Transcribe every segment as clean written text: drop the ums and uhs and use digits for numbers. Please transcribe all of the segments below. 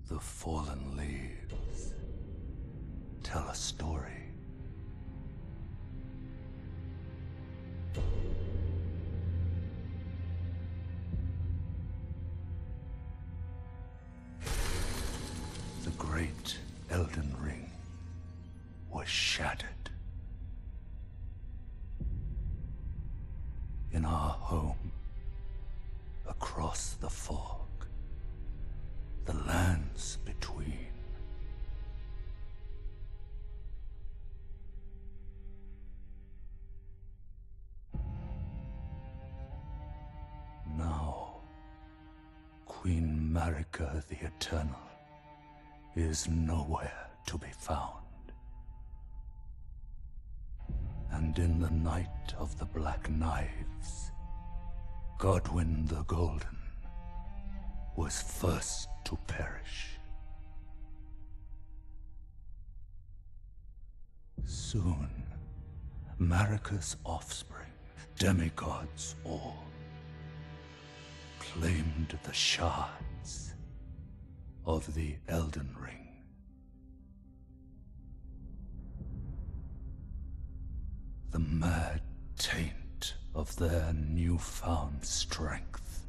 The fallen leaves tell a story. The great Elden Ring was shattered. In our home, across the fog, the lands between. Now, Queen Maliketh the Eternal is nowhere to be found. And in the night of the Black Knives, Godwyn the Golden was first to perish. Soon, Marika's offspring, demigods all, claimed the shards of the Elden Ring. The mad taint of their newfound strength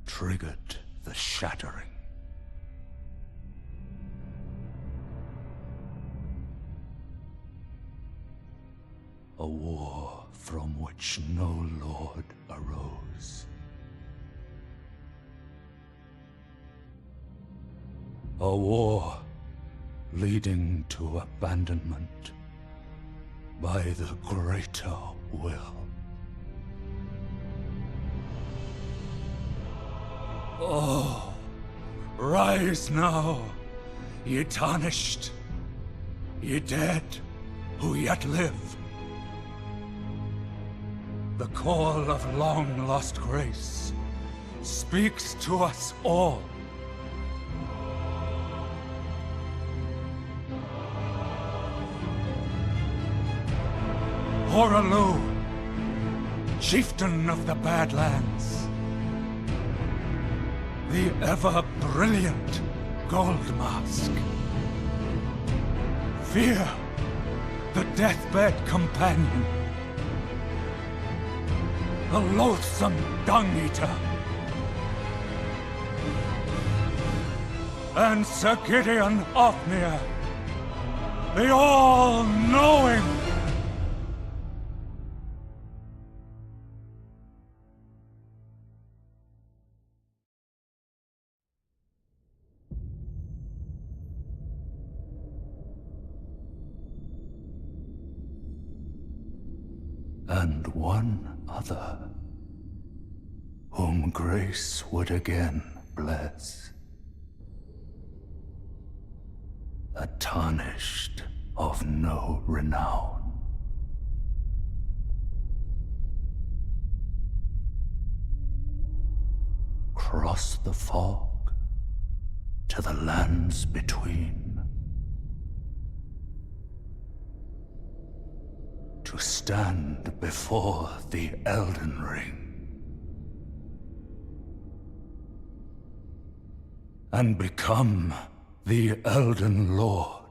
triggered the shattering. A war from which no lord arose. A war leading to abandonment by the greater will. Oh, rise now, ye tarnished, ye dead who yet live. The call of long-lost grace speaks to us all. Horalu, chieftain of the Badlands, the ever-brilliant Gold Mask, Fear, the deathbed companion, the loathsome dung-eater, and Sir Gideon Ofnir, the all-knowing. And one other, whom grace would again bless. A tarnished of no renown. Cross the fog to the lands between. To stand before the Elden Ring and become the Elden Lord.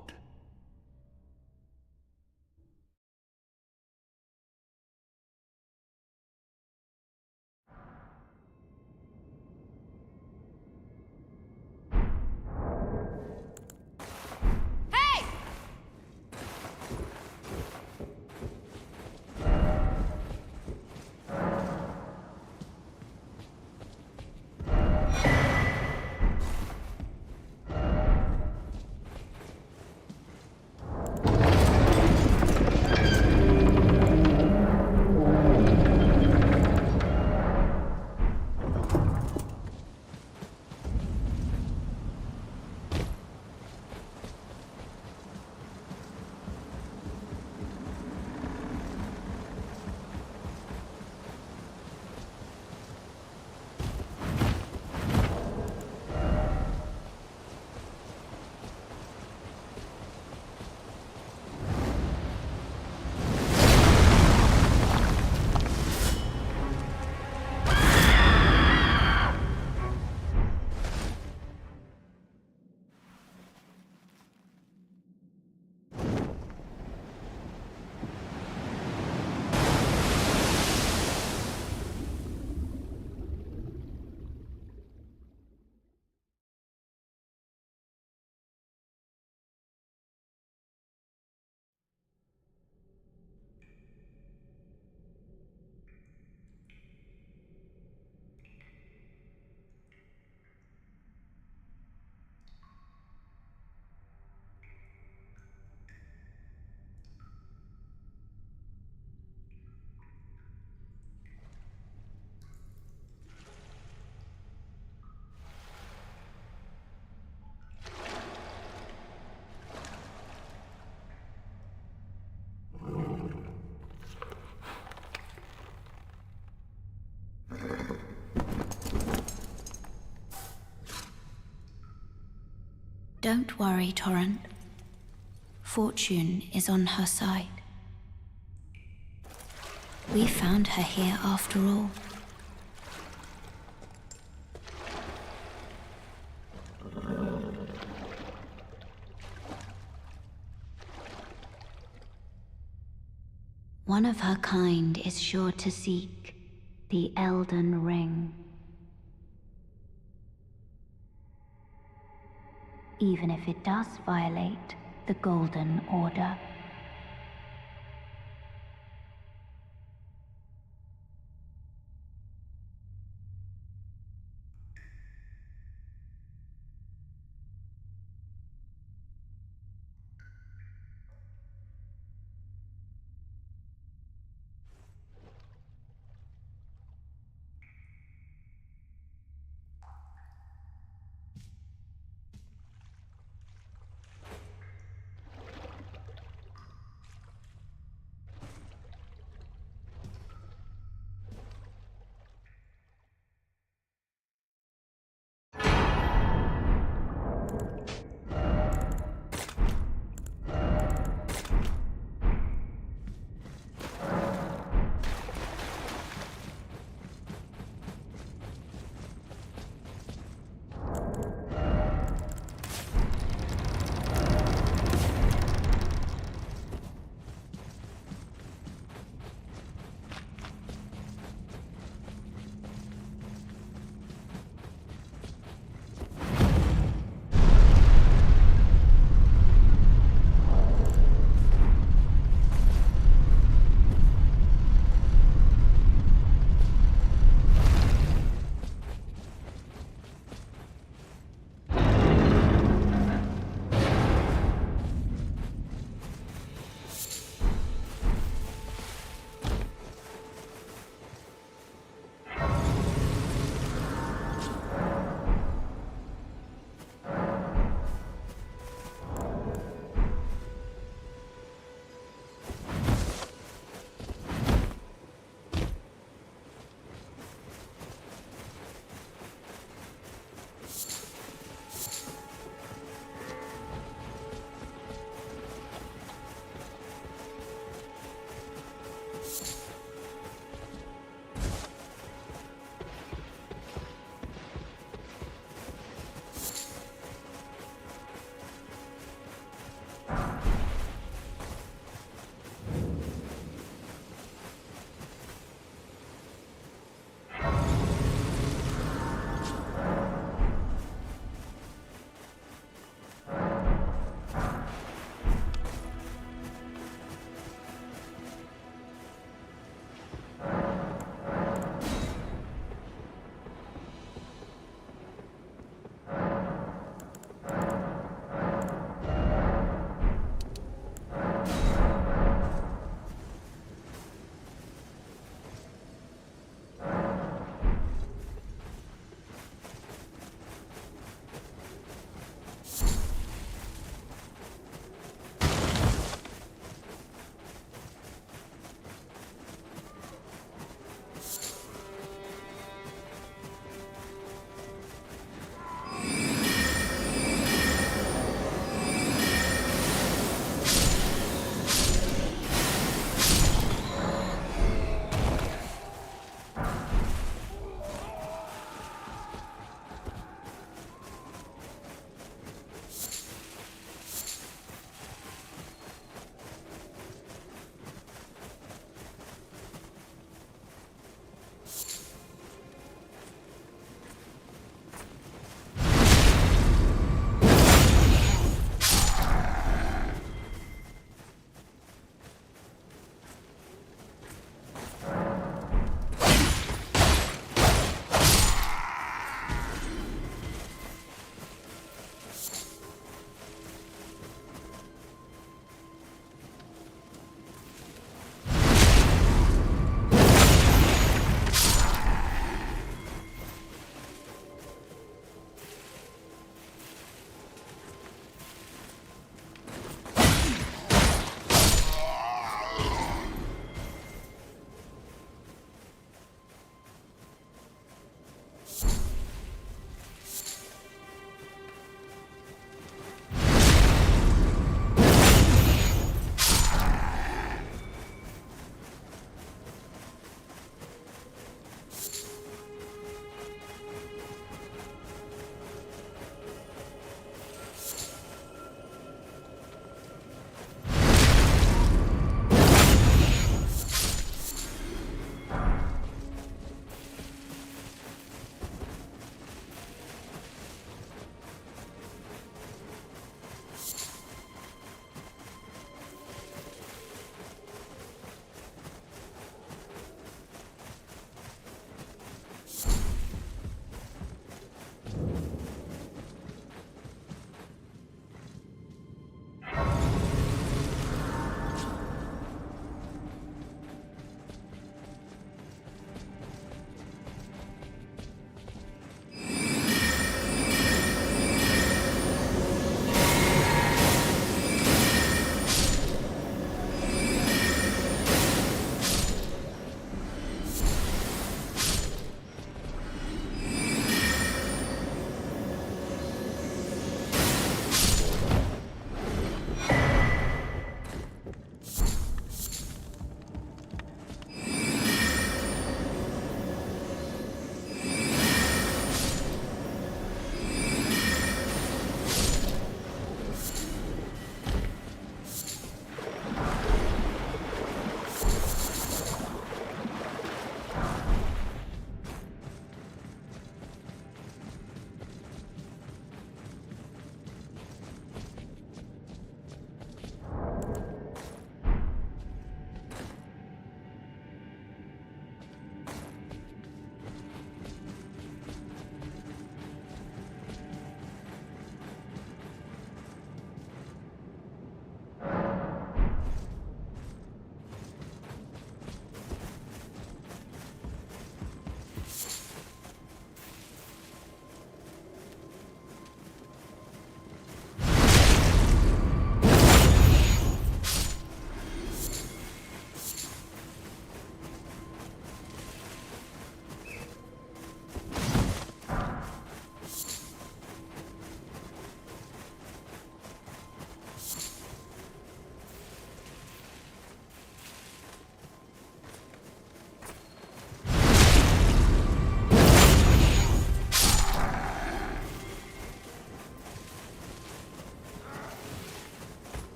Don't worry, Torrent. Fortune is on her side. We found her here after all. One of her kind is sure to seek the Elden Ring. Even if it does violate the Golden Order.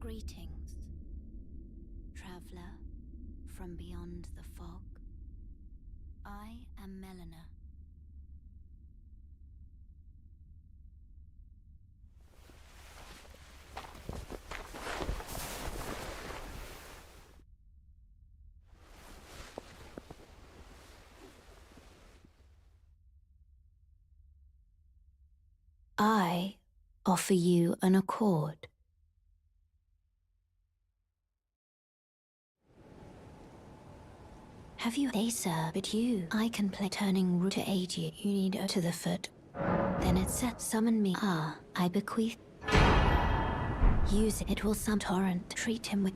Greetings, traveler from beyond the fog. I am Melina. I offer you an accord. Have you a sir, but you? I can play turning root to aid you. You need to the foot. Then it set summon me. Ah, I bequeath. Use it. It will some torrent. Treat him with.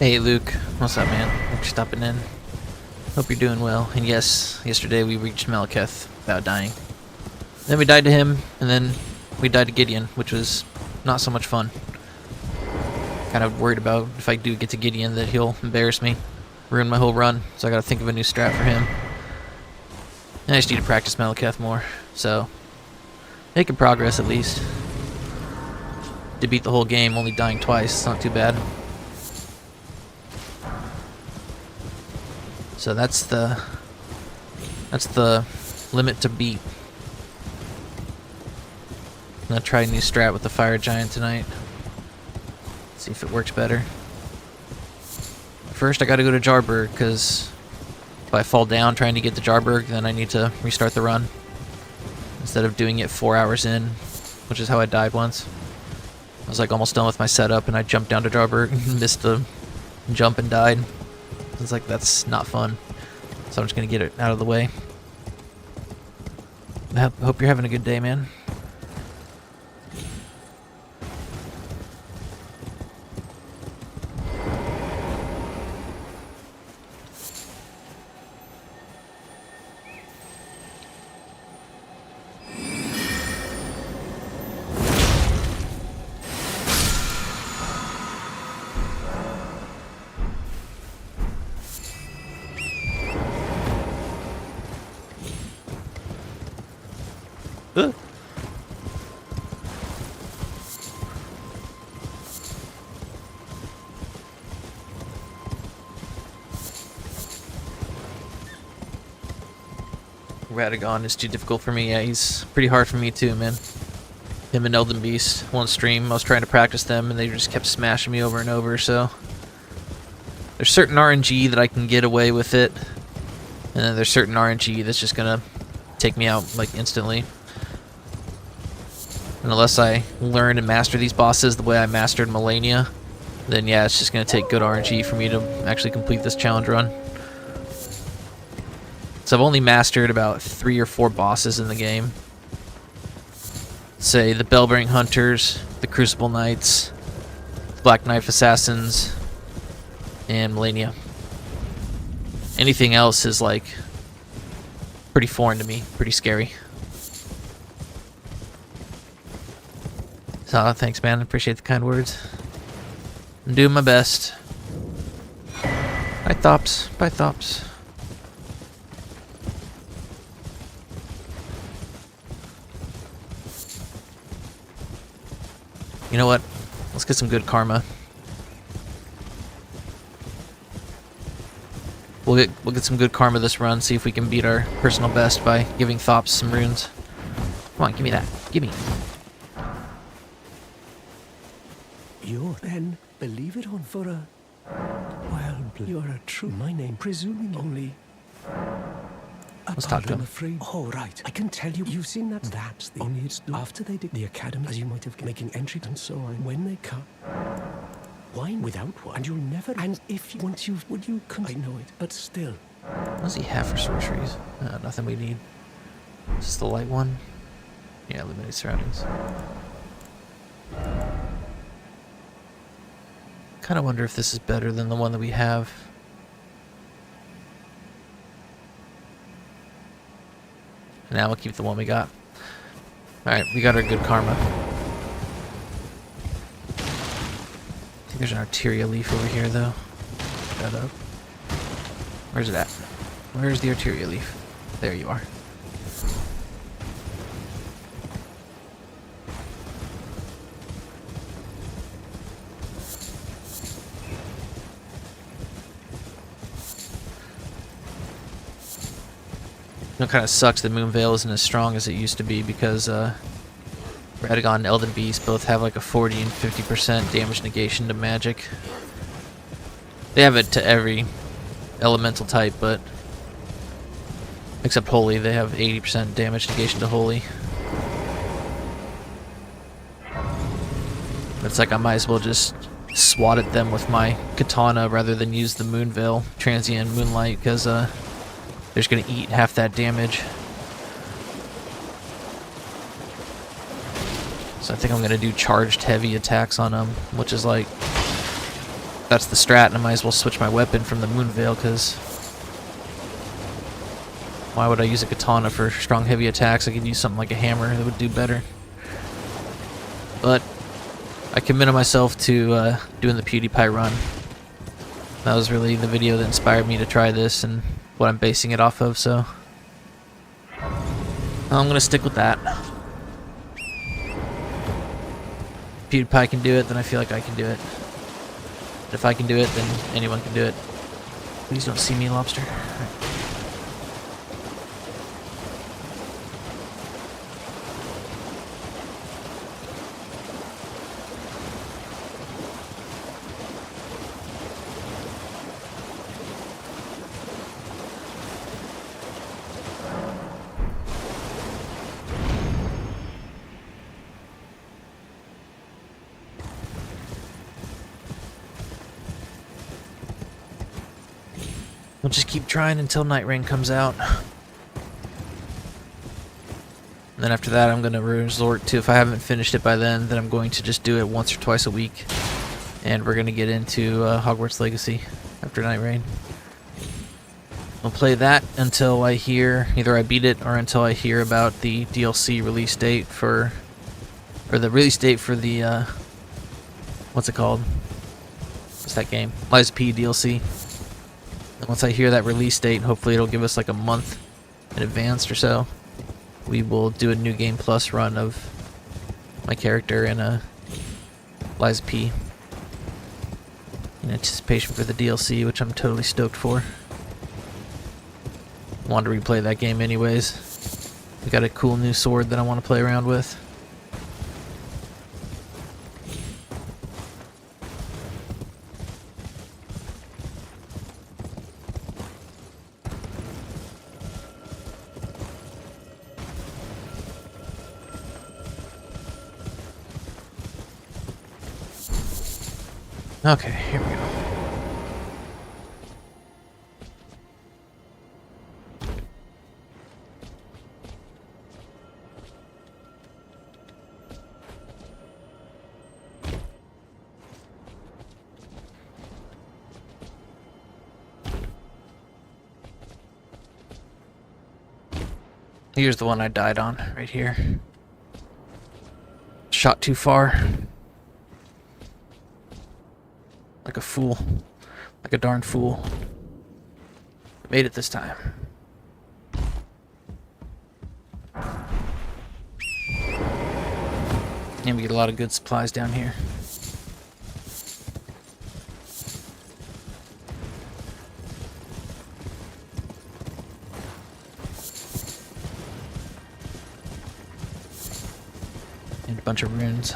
Hey Luke, what's up man? Thanks for stopping in. Hope you're doing well. And yes, yesterday we reached Maliketh without dying. Then we died to him, and then we died to Gideon, which was not so much fun. Kind of worried about if I do get to Gideon that he'll embarrass me, ruin my whole run, so I gotta think of a new strat for him. And I just need to practice Maliketh more, so making progress at least. To beat the whole game, only dying twice, it's not too bad. So that's the limit to beat. I'm gonna try a new strat with the fire giant tonight. See if it works better. First I gotta go to Jarberg, because if I fall down trying to get to Jarberg, then I need to restart the run. Instead of doing it 4 hours in, which is how I died once. I was like almost done with my setup and I jumped down to Jarberg and missed the jump and died. It's like, that's not fun. So I'm just gonna get it out of the way. I hope you're having a good day, man. Radagon is too difficult for me. Yeah, he's pretty hard for me too, man. Him and Elden Beast, one stream, I was trying to practice them and they just kept smashing me over and over, so... There's certain RNG that I can get away with it, and then there's certain RNG that's just gonna take me out, like, instantly. And unless I learn and master these bosses the way I mastered Malenia, then yeah, it's just gonna take good RNG for me to actually complete this challenge run. So I've only mastered about 3 or 4 bosses in the game. Say the Bellbearing Hunters, the Crucible Knights, Black Knife Assassins, and Malenia. Anything else is like pretty foreign to me, pretty scary. So thanks man, appreciate the kind words. I'm doing my best. Bye Thops, bye Thops. You know what? Let's get some good karma. We'll get some good karma this run, see if we can beat our personal best by giving Thops some runes. Come on, give me that. Give me. You're then, believe it or not, for a... Well, you're a true... My name, presuming only... Let's talk to him. I'm afraid. Oh, right. I can tell you. You've seen that? That's the only... After they did the academy, as you might have... Making entry and so on. When they come... wine without one, and you'll never. And if once you would you? I know it, but still. What does he have for sorceries? Nothing we need. Is this the light one? Yeah, eliminate surroundings. Kind of wonder if this is better than the one that we have. Now we'll keep the one we got. Alright, we got our good karma. I think there's an arteria leaf over here, though. Pick that up. Where's it at? Where's the arteria leaf? There you are. You know, kind of sucks that Moonveil isn't as strong as it used to be because Radagon and Elden Beast both have like a 40 and 50% damage negation to magic. They have it to every elemental type, but except Holy, they have 80% damage negation to Holy. It's like I might as well just swat at them with my katana rather than use the Moonveil Transient Moonlight because they're just gonna eat half that damage. So I think I'm gonna do charged heavy attacks on them, which is like, that's the strat, and I might as well switch my weapon from the Moonveil, because why would I use a katana for strong heavy attacks? I could use something like a hammer that would do better. But I committed myself to doing the PewDiePie run. That was really the video that inspired me to try this and what I'm basing it off of, so I'm gonna stick with that. If PewDiePie can do it, then I feel like I can do it. If I can do it, then anyone can do it. Please don't see me, lobster. Right. We'll just keep trying until Night Rain comes out. And then after that, I'm going to resort to, if I haven't finished it by then I'm going to just do it once or twice a week. And we're going to get into Hogwarts Legacy after Night Rain. I'll play that until I hear, either I beat it or until I hear about the DLC release date for, or the release date for the, what's it called? What's that game? Lies of P DLC. And once I hear that release date, hopefully it'll give us like a month in advance or so, we will do a New Game Plus run of my character in a Lies of P in anticipation for the DLC, which I'm totally stoked for. I wanted to replay that game anyways. We got a cool new sword that I want to play around with. Okay, here we go. Here's the one I died on, right here. Shot too far. Like a fool. Like a darn fool. Made it this time. And we get a lot of good supplies down here. And a bunch of runes.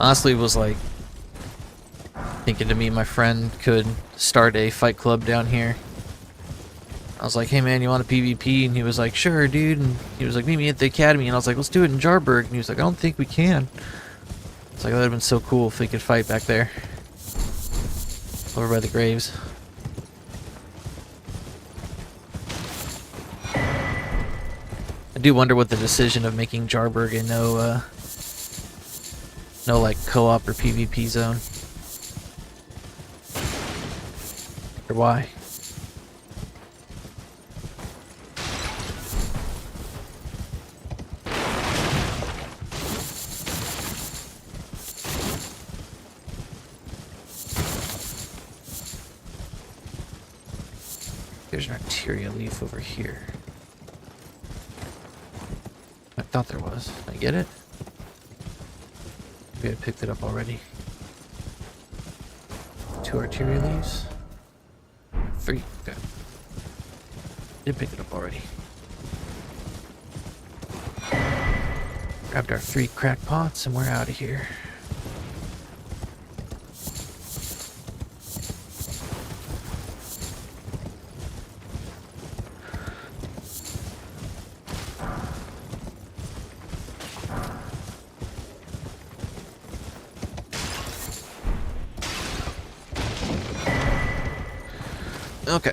Honestly, was like thinking thinking to me and my friend could start a fight club down here. I was like, hey man, you want a PvP? And he was like, sure, dude. And he was like, meet me at the academy. And I was like, let's do it in Jarburg. And he was like, I don't think we can. It's like, that would have been so cool if we could fight back there. Over by the graves. I do wonder what the decision of making Jarburg a no like co-op or PvP zone. Or why? There's an arteria leaf over here. I thought there was. Did I get it? Maybe I picked it up already. 2 arteria leaves. 3. Okay. Did pick it up already. Grabbed our 3 crack pots and we're out of here. Okay.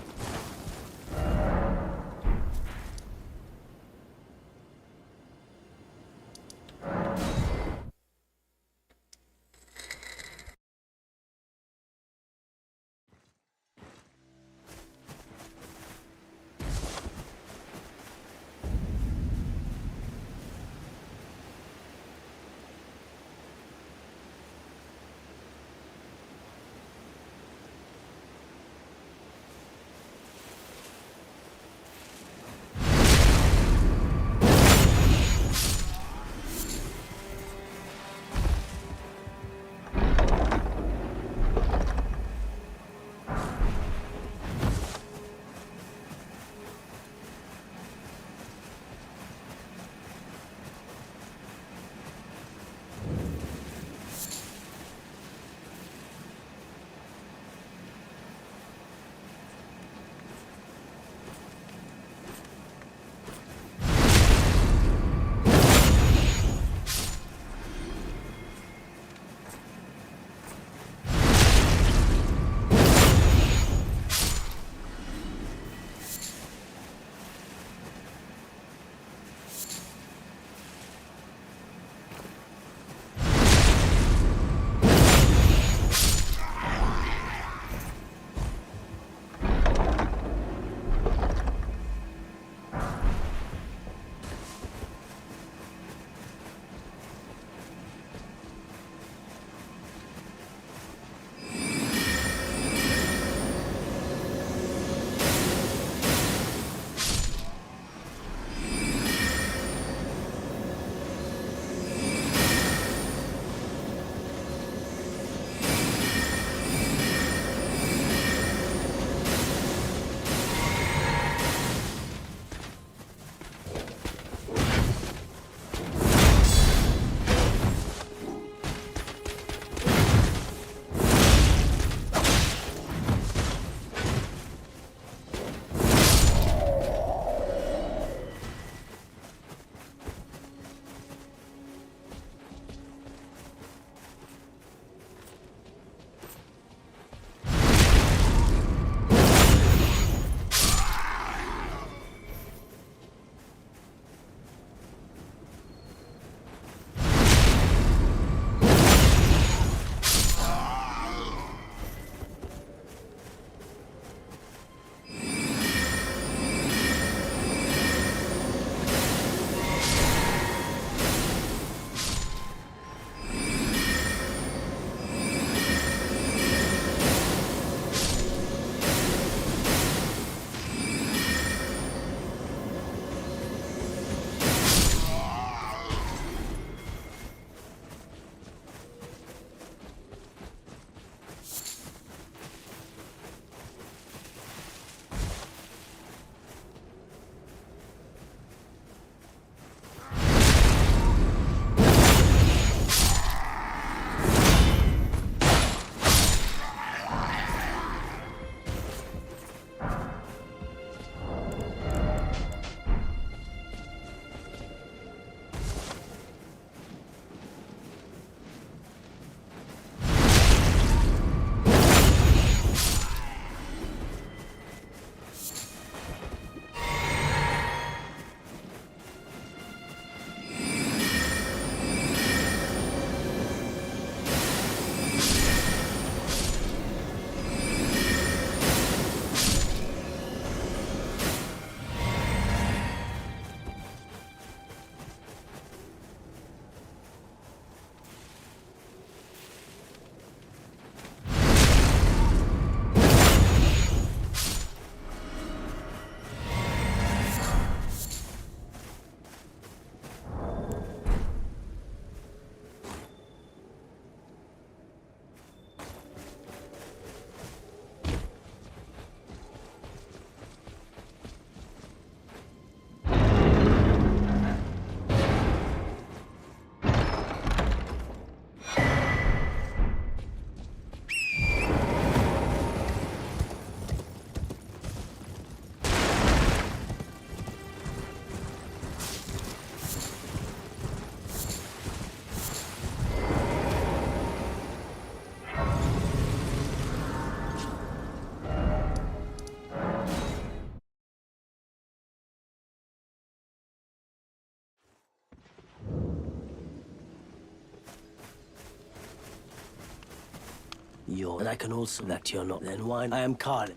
And I can also that you're not. Then why I am Carl.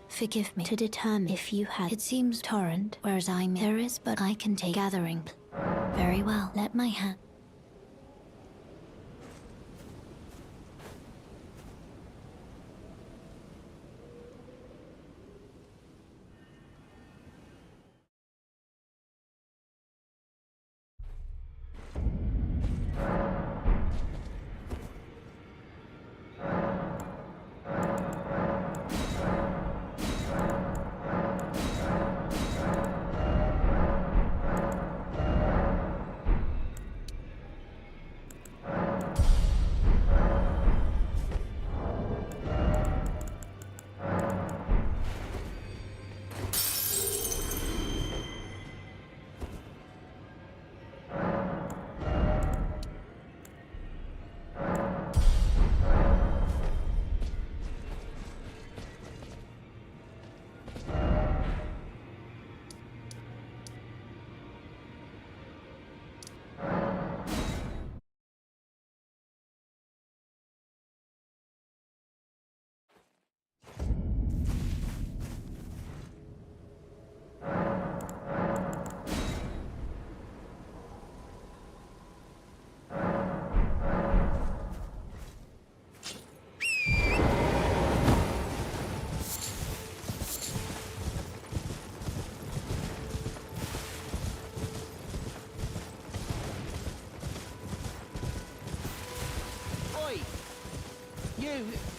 Forgive me to determine if you had. It seems torrent, whereas there is, but I can take gathering. Very well, let my hand.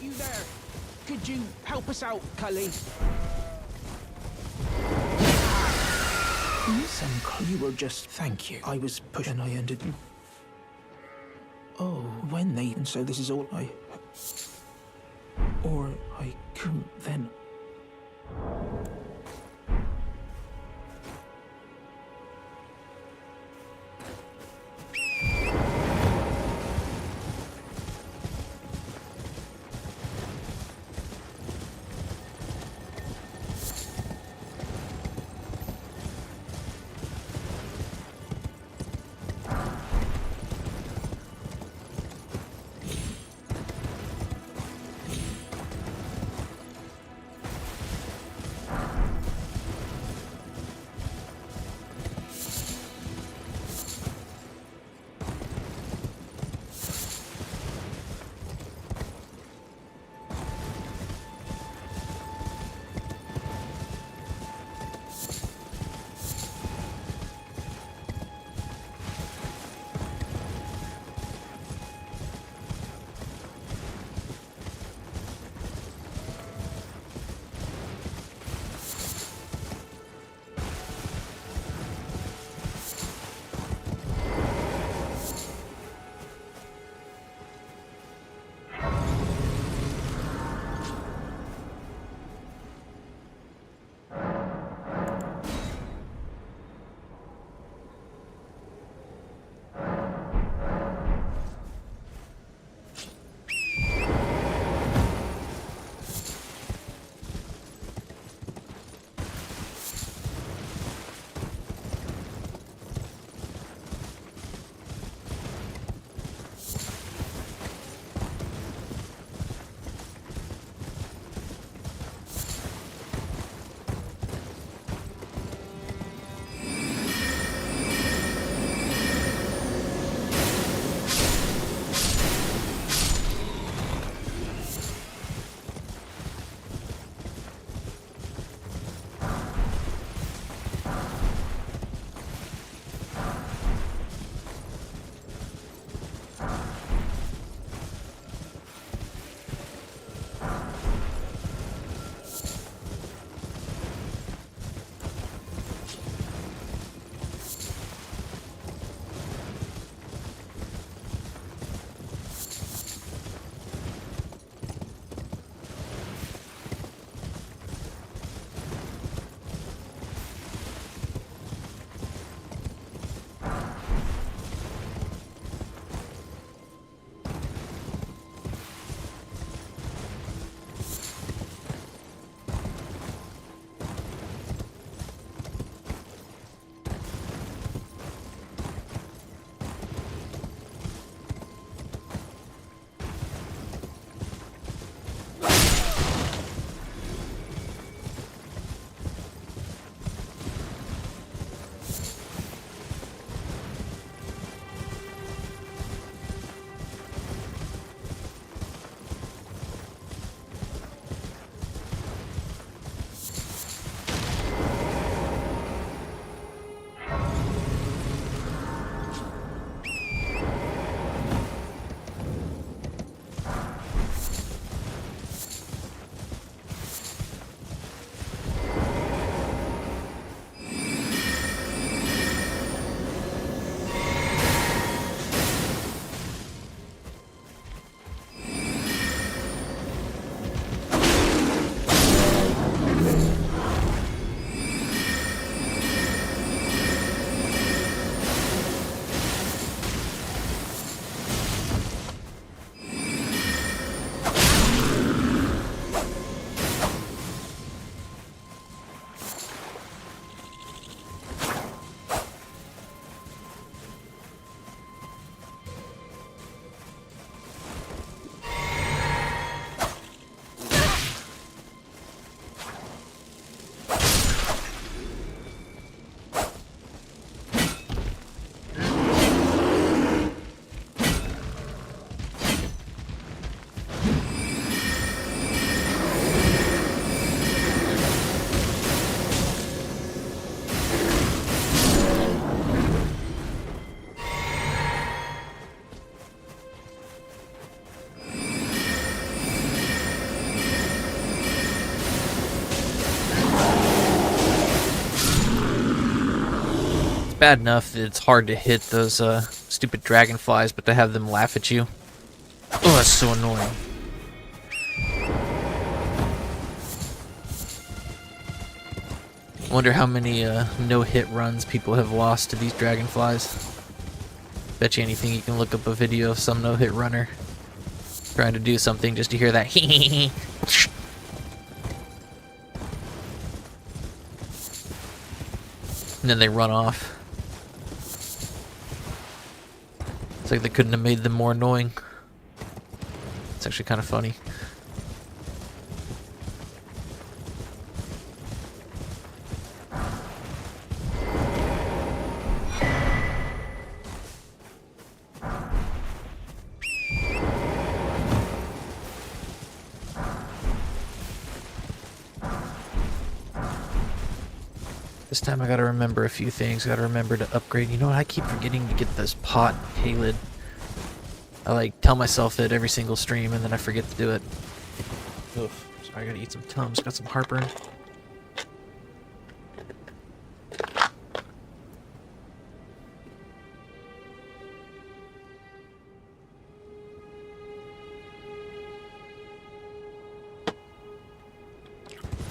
You there. Could you help us out, Cully? Listen, you were just... Thank you. I was pushed and I ended... Oh, when they... And so this is all I... Or I couldn't then... bad enough that it's hard to hit those stupid dragonflies, but to have them laugh at you, oh, that's so annoying. I wonder how many no-hit runs people have lost to these dragonflies. Bet you anything you can look up a video of some no-hit runner trying to do something just to hear that and then they run off. It's like they couldn't have made them more annoying. It's actually kind of funny. This time I gotta remember a few things. Gotta remember to upgrade. You know what? I keep forgetting to get this pot Halid. I like tell myself that every single stream and then I forget to do it. Oof. Sorry, I gotta eat some Tums. Got some heartburn.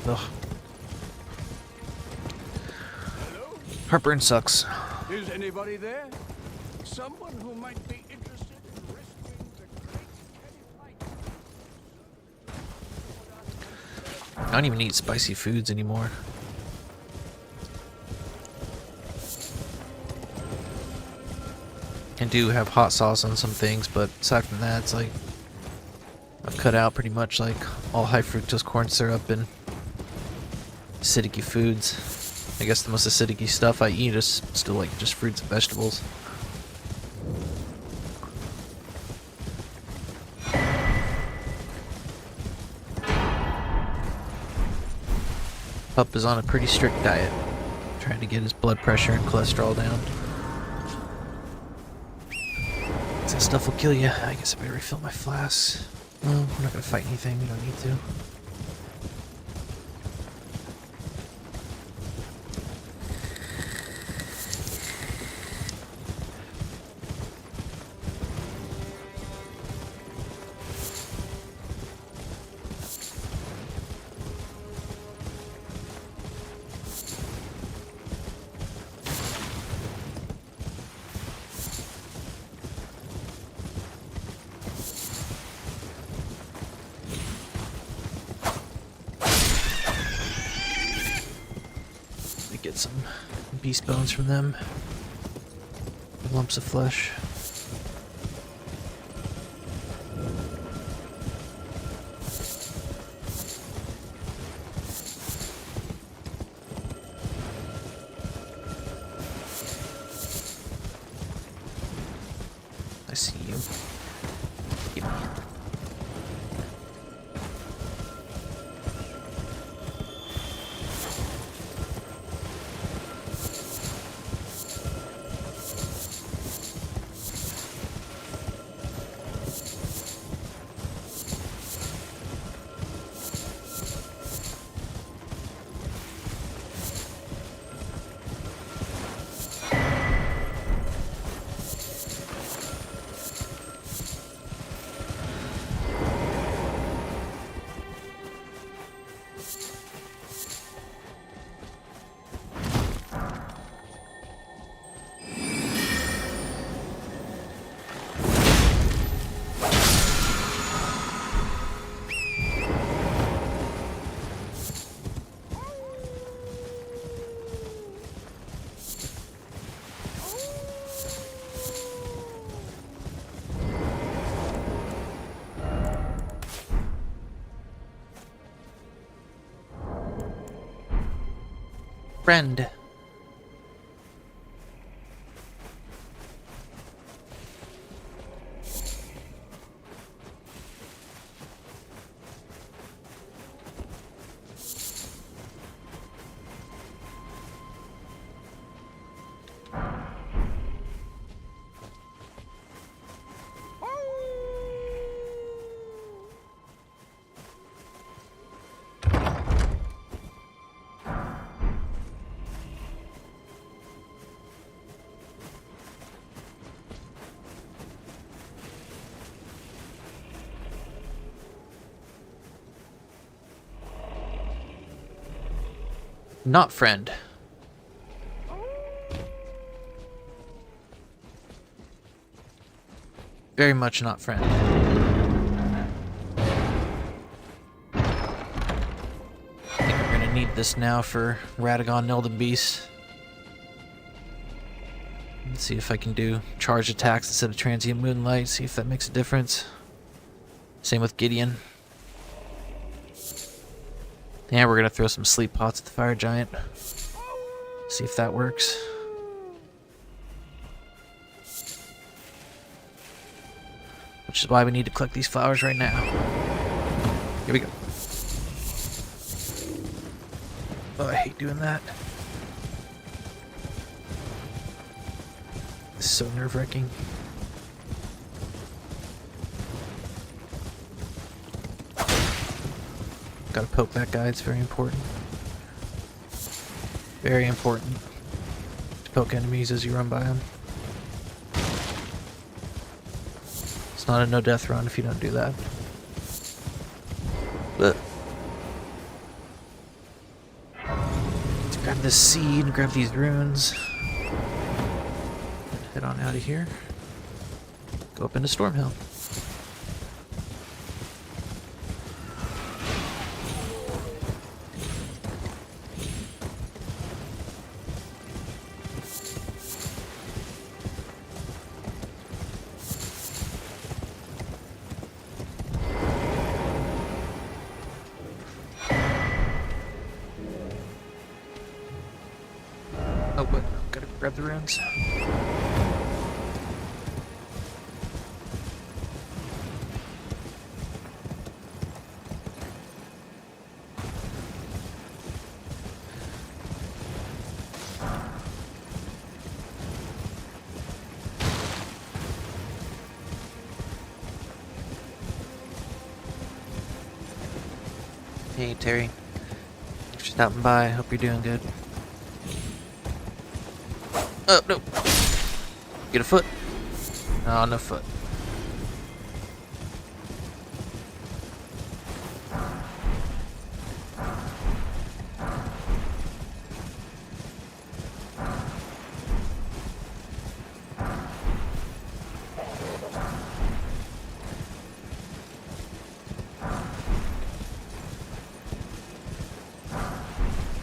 Ugh. Heartburn sucks. Is anybody there? Someone who might be interested in rescuing the great Kenny Pike? I don't even eat spicy foods anymore. I do have hot sauce on some things, but aside from that, it's like I've cut out pretty much like all high fructose corn syrup and acidic foods. I guess the most acidic stuff I eat is still like just fruits and vegetables. Pup is on a pretty strict diet, trying to get his blood pressure and cholesterol down. That stuff will kill you. I guess I better refill my flask. Well, we're not gonna fight anything, we don't need to. Get some beast bones from them. Lumps of flesh. I see you. Give me. Friend. Not friend. Very much not friend. I think we're gonna need this now for Radagon and Elden Beast. Let's see if I can do charged attacks instead of transient moonlight, see if that makes a difference. Same with Gideon. Yeah, we're gonna throw some sleep pots at the fire giant. See if that works. Which is why we need to collect these flowers right now. Here we go. Oh, I hate doing that. It's so nerve-wracking. Gotta poke that guy, it's very important. Very important to poke enemies as you run by them. It's not a no-death run if you don't do that. But let's grab this seed and grab these runes. And head on out of here. Go up into Stormhill. Oh, but gotta grab the runes. Hey, Terry. Thanks for stopping by. Hope you're doing good. Oh, no. Get a foot. No, no foot.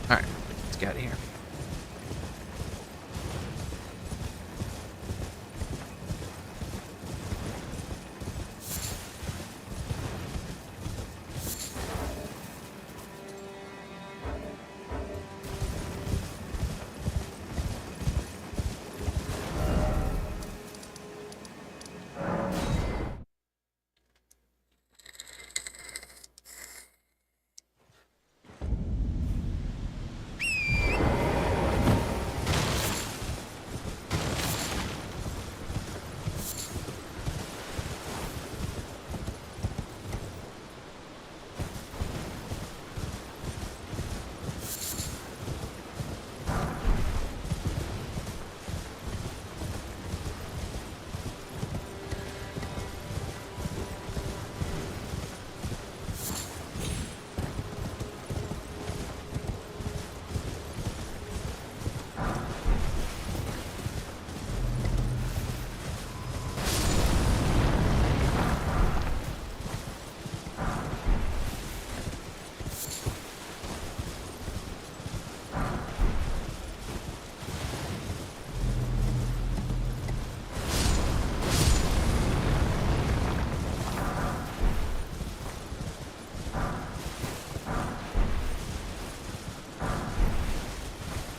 Alright, let's get out of here.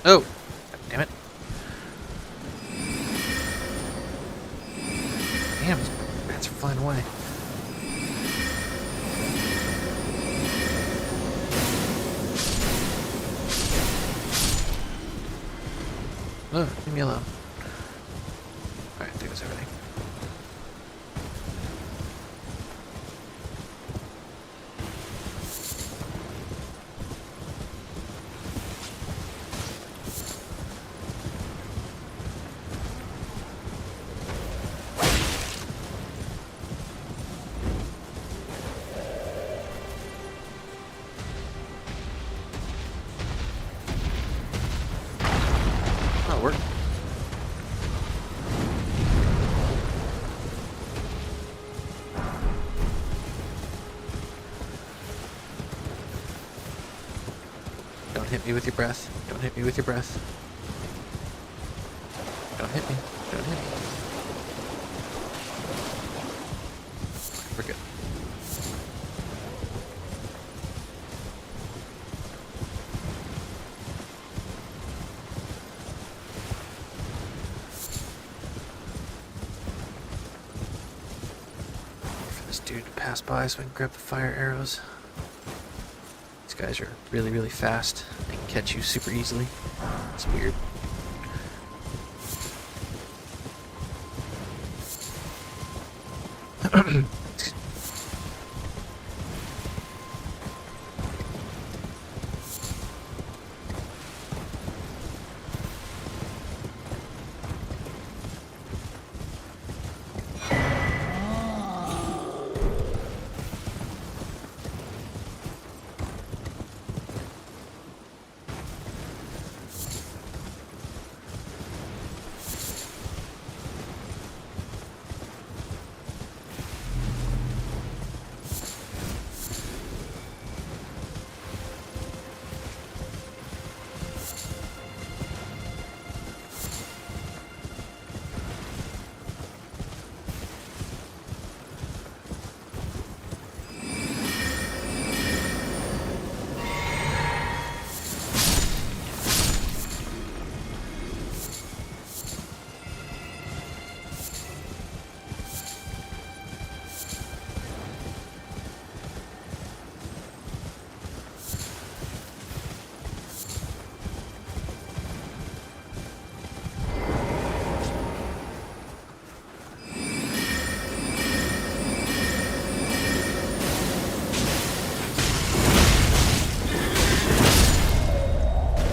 Oh! God damn it. Damn, these bats are flying away. Oh, leave me alone. Alright, I think that's everything. That'll work. Don't hit me with your breath. Don't hit me with your breath. Don't hit me. Don't hit me. We're good. For this dude to pass by so I can grab the fire arrows. These guys are really, really fast. They can catch you super easily. It's weird.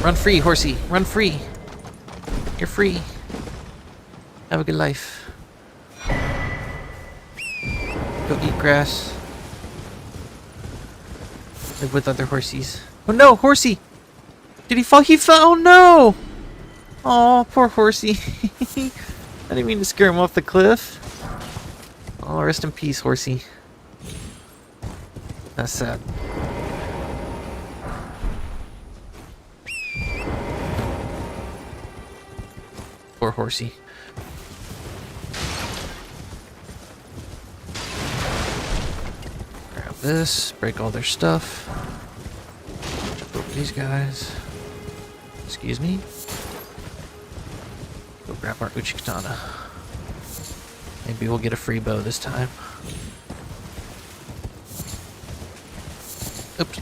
Run free, horsey. Run free. You're free. Have a good life. Go eat grass. Live with other horsies. Oh no, horsey! Did he fall? He fell! Oh no! Oh, poor horsey. I didn't mean to scare him off the cliff. Oh, rest in peace, horsey. That's sad. Poor horsey. Grab this, break all their stuff. Jump over these guys. Excuse me. Go grab our Uchi Katana. Maybe we'll get a free bow this time. Oops.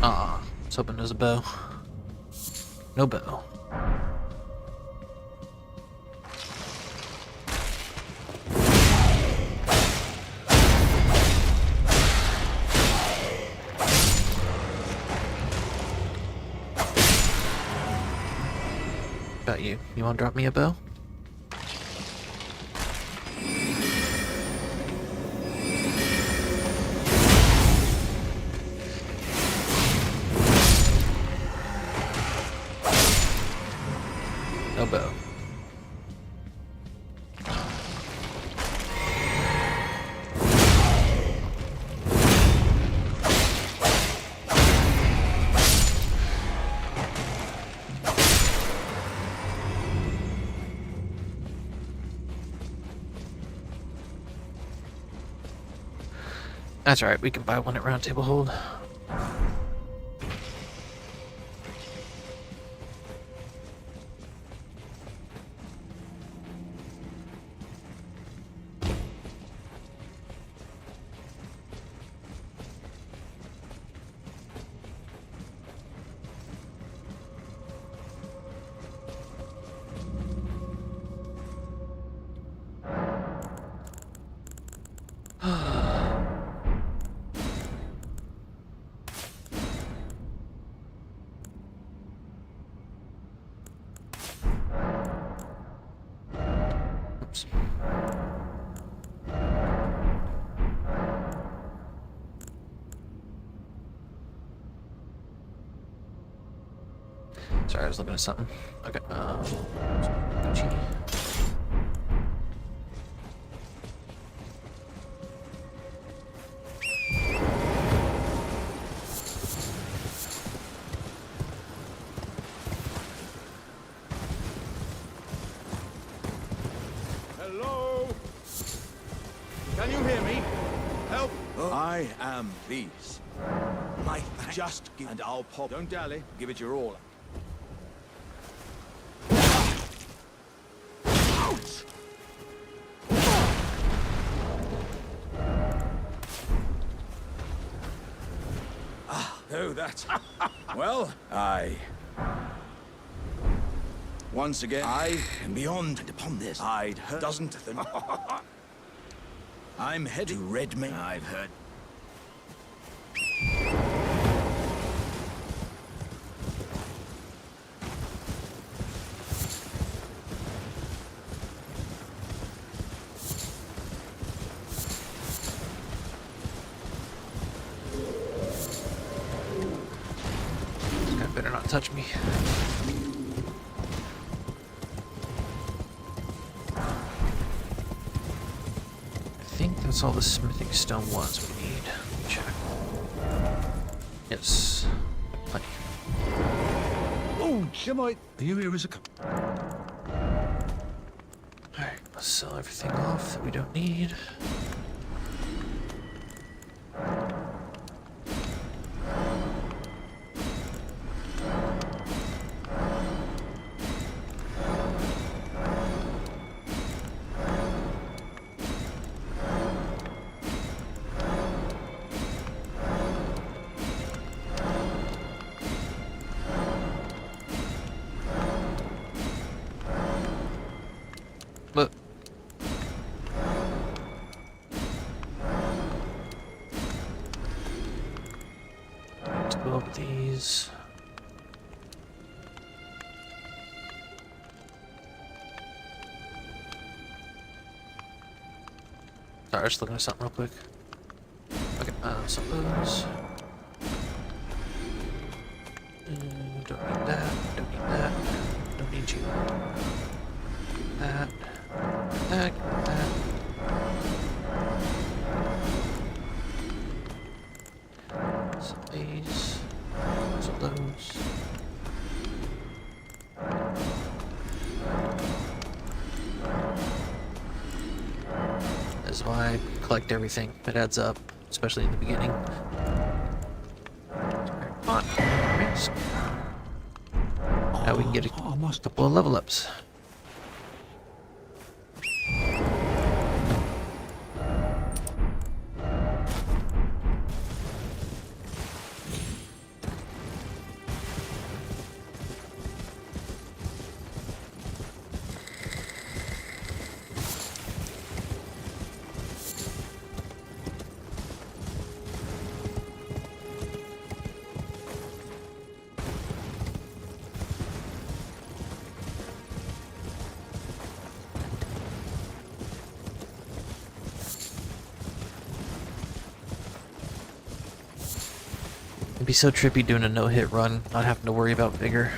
Aw, I was hoping there was a bow. No bow. about you? You want to drop me a bow? No bow. That's alright, we can buy one at Round Table Hold. Oops. Sorry, I was looking at something. Okay, Gee. Hello? Can you hear me? Help! I am these. My just give, and I'll pop. Don't dally. Give it your all. Ouch! Oh, that's well. Once again, I am beyond and upon this. I'd heard doesn't the I'm headed to Redmane. I've heard. This guy better not touch me. I think that's all the smithing stone was we need. Check. Yes. Plenty. Oh, Shemite! Are you here as a Alright, let's sell everything off that we don't need. But to go over these. Sorry, just looking at something real quick. Okay, some of those. Don't need that. Don't need that. Don't need you. That. That. That. Some of these. Some of those. That's why I collect everything. It adds up, especially in the beginning. Come on. Risk. Now we can get a couple of level ups. It'd be so trippy doing a no-hit run, not having to worry about vigor.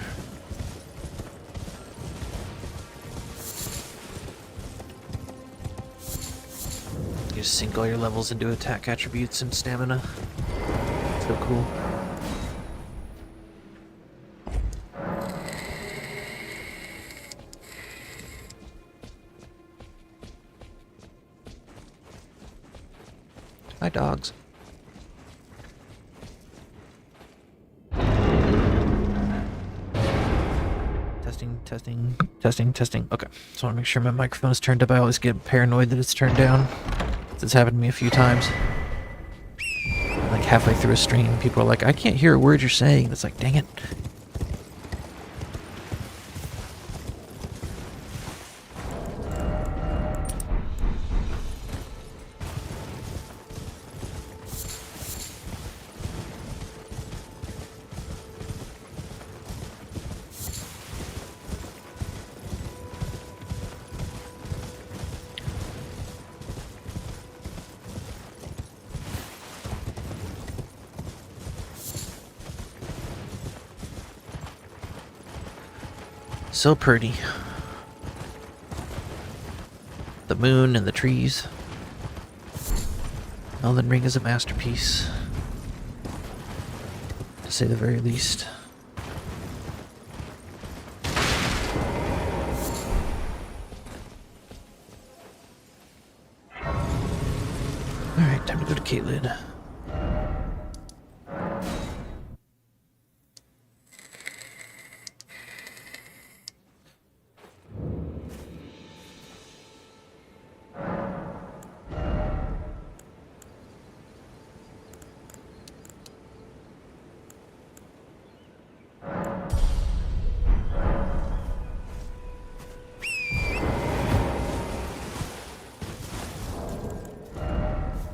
You just sink all your levels into attack attributes and stamina. So cool. Hi, dogs. Testing. Okay, just want to make sure my microphone is turned up. I always get paranoid that it's turned down. It's happened to me a few times. Like halfway through a stream, people are like, I can't hear a word you're saying. It's like, dang it. So pretty. The moon and the trees. Elden Ring is a masterpiece, to say the very least. Alright, time to go to Caitlin.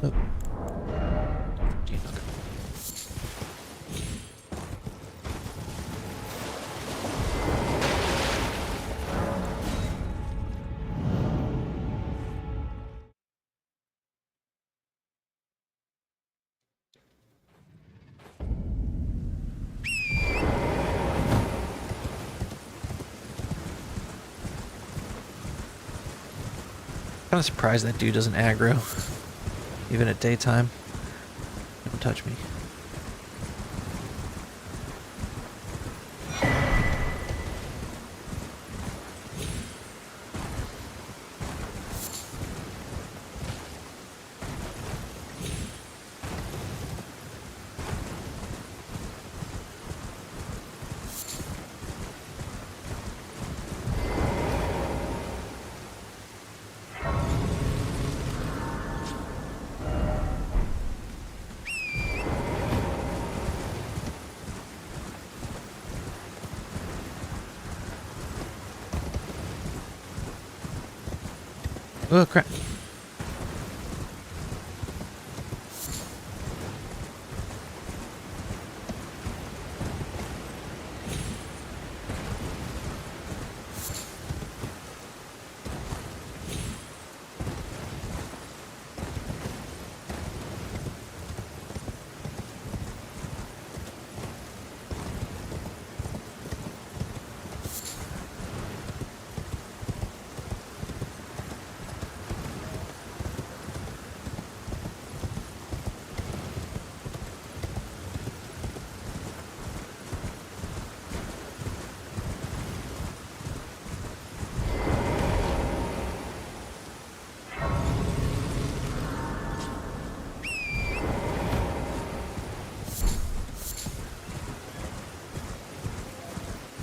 Oh. Kind of surprised that dude doesn't aggro, even at daytime. Don't touch me. Oh, crap.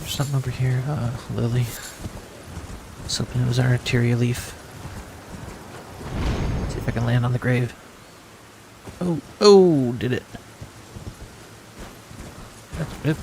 There's something over here. Lily. I was hoping it was our Arteria leaf. See if I can land on the grave. Oh, did it. That's good.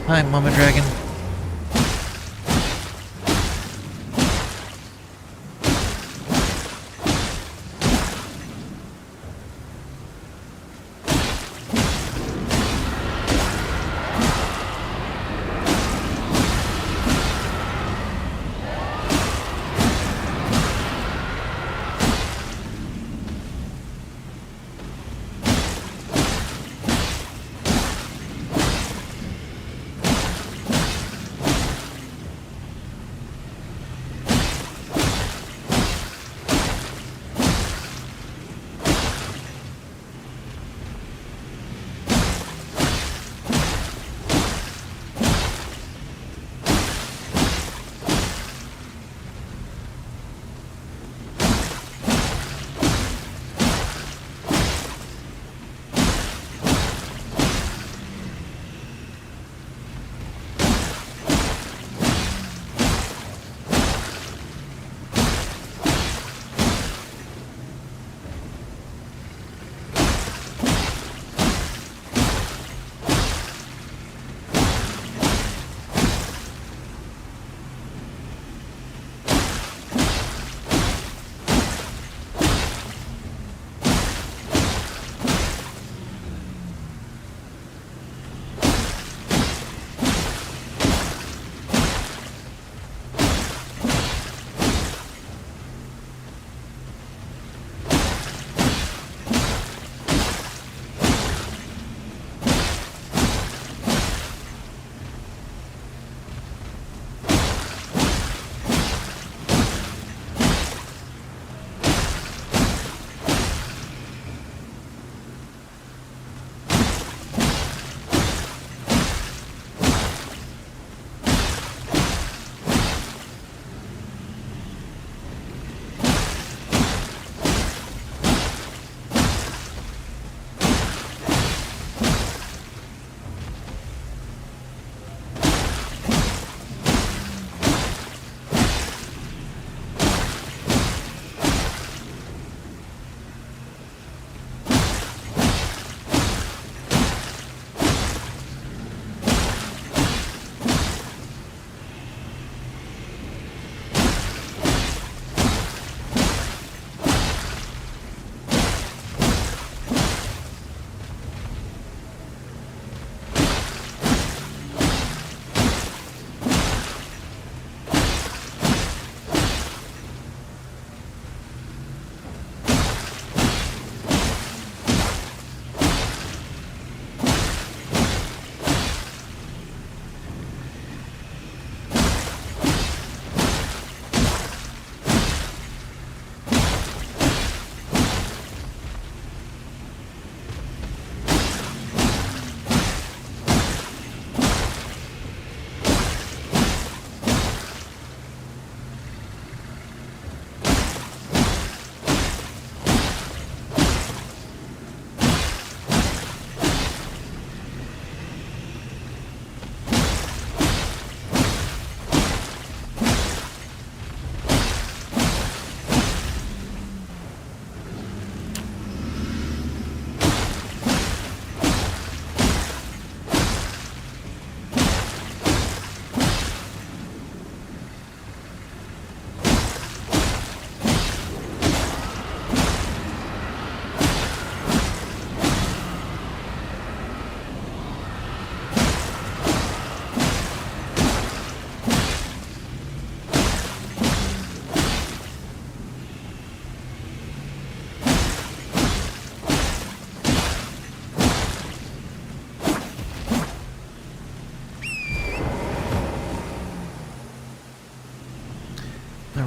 Hi, Mama Dragon.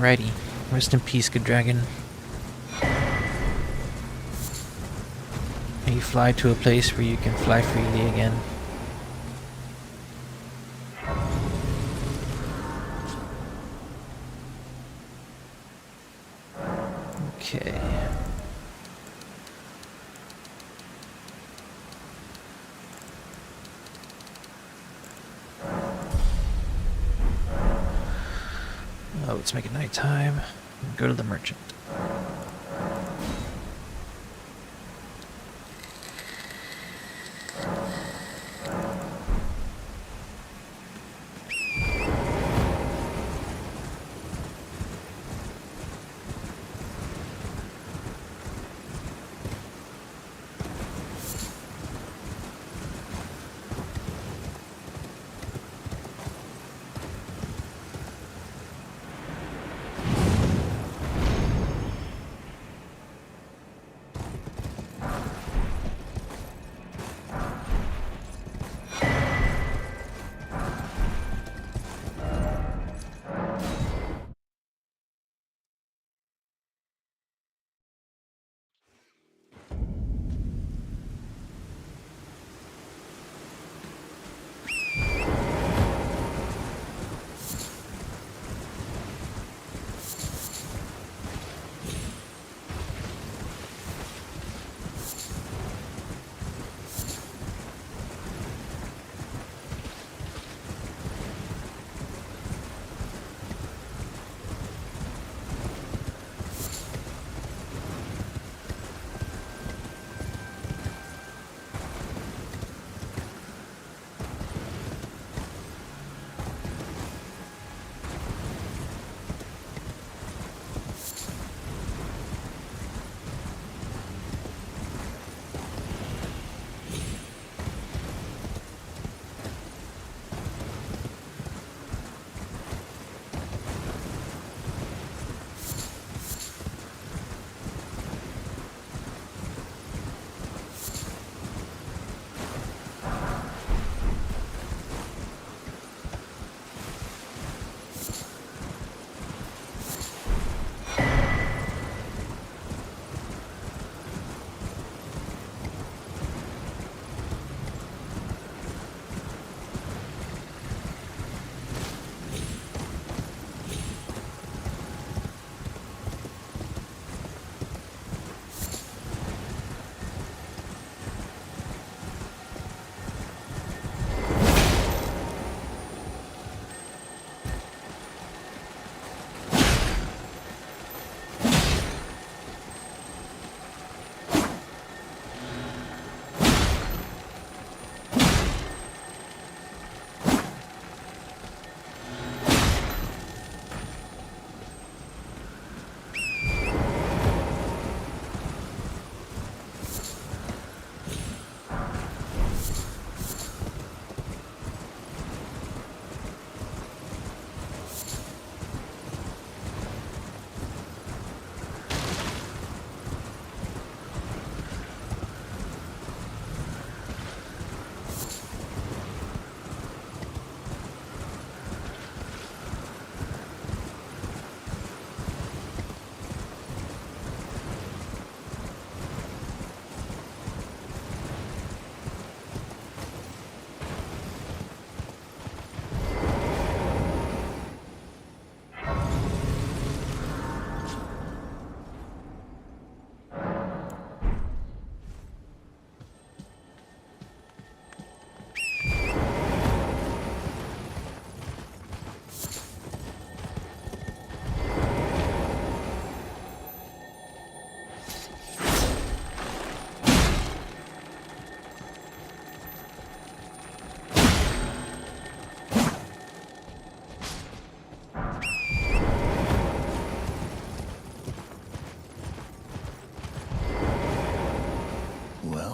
Alrighty. Rest in peace, good dragon. May you fly to a place where you can fly freely again. Okay. Oh, let's make it nighttime and go to the merchant.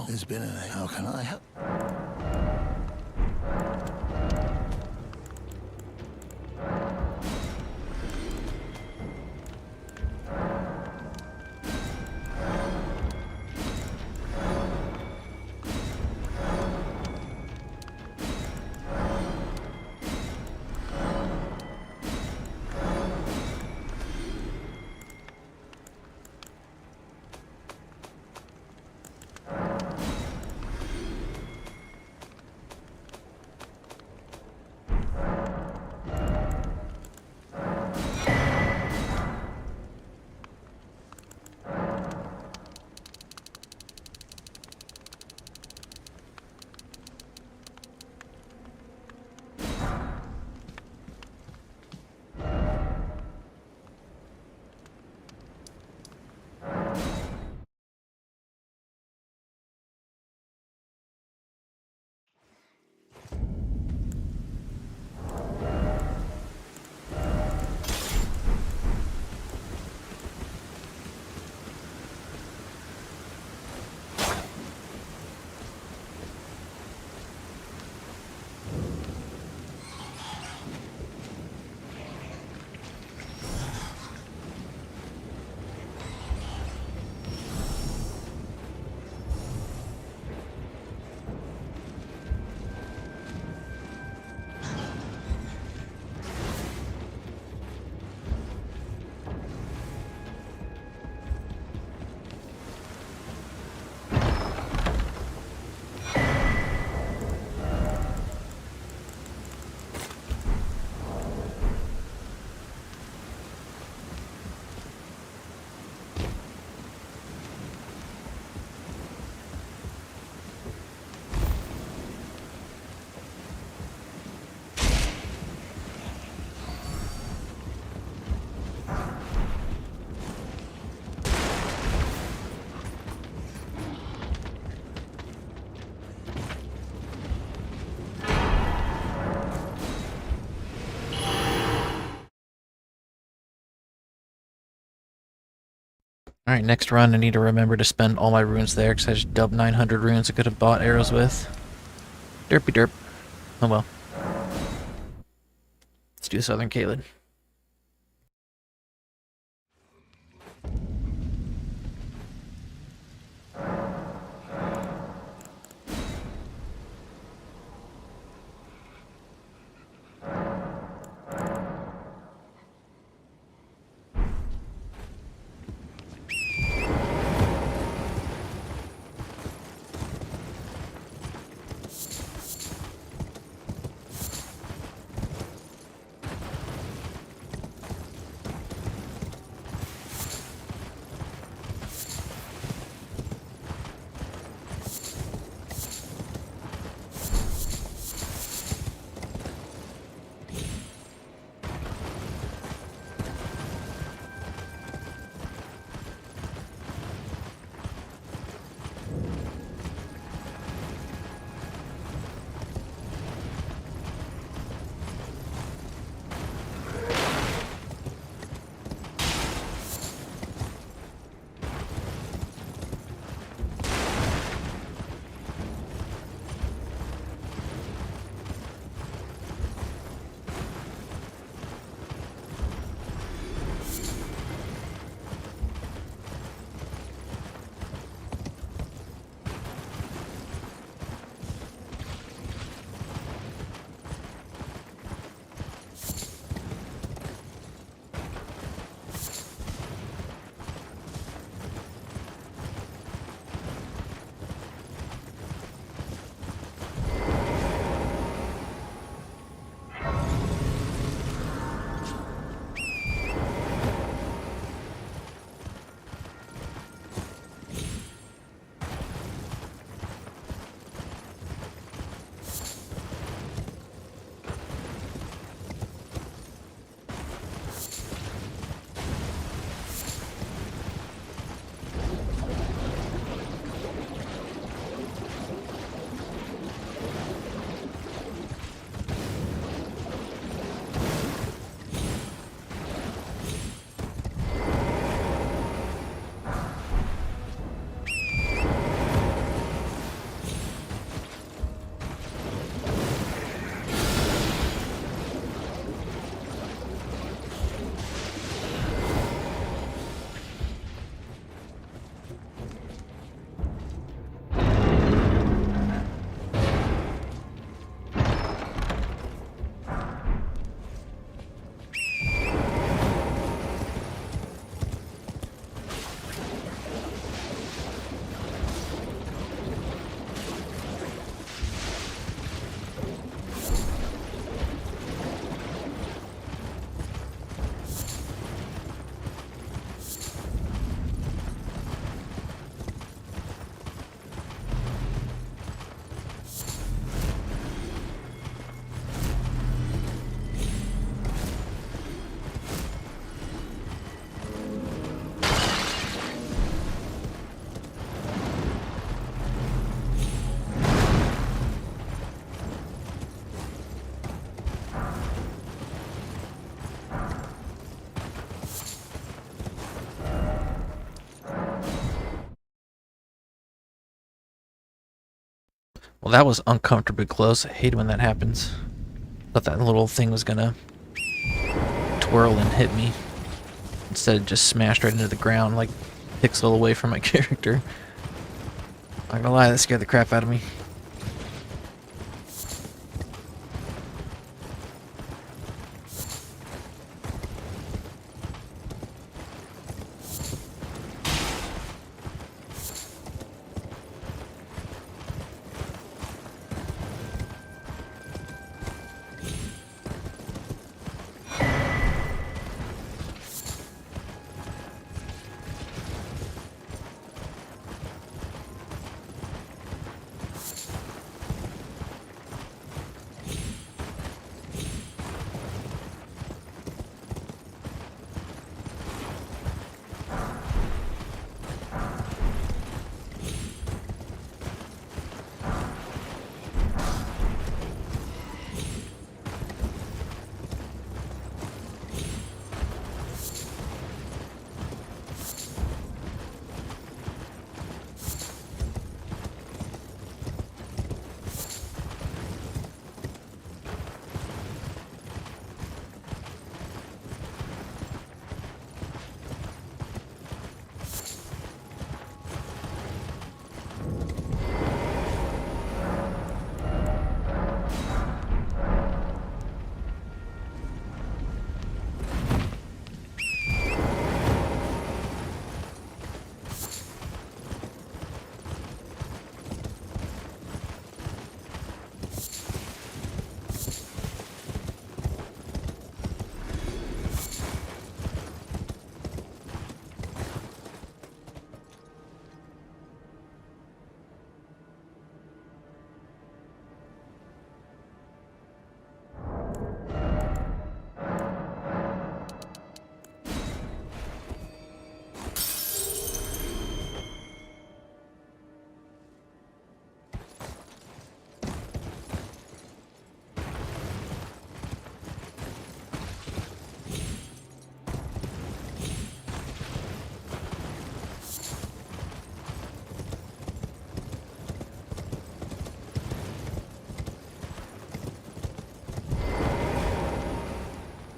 There's been a... How can I help? Alright, next run I need to remember to spend all my runes there, because I just dubbed 900 runes I could have bought arrows with. Derpy derp. Oh well. Let's do Southern Caelid. Well, that was uncomfortably close. I hate when that happens. Thought that little thing was gonna twirl and hit me. Instead, it just smashed right into the ground, like pixel away from my character. Not gonna lie, that scared the crap out of me.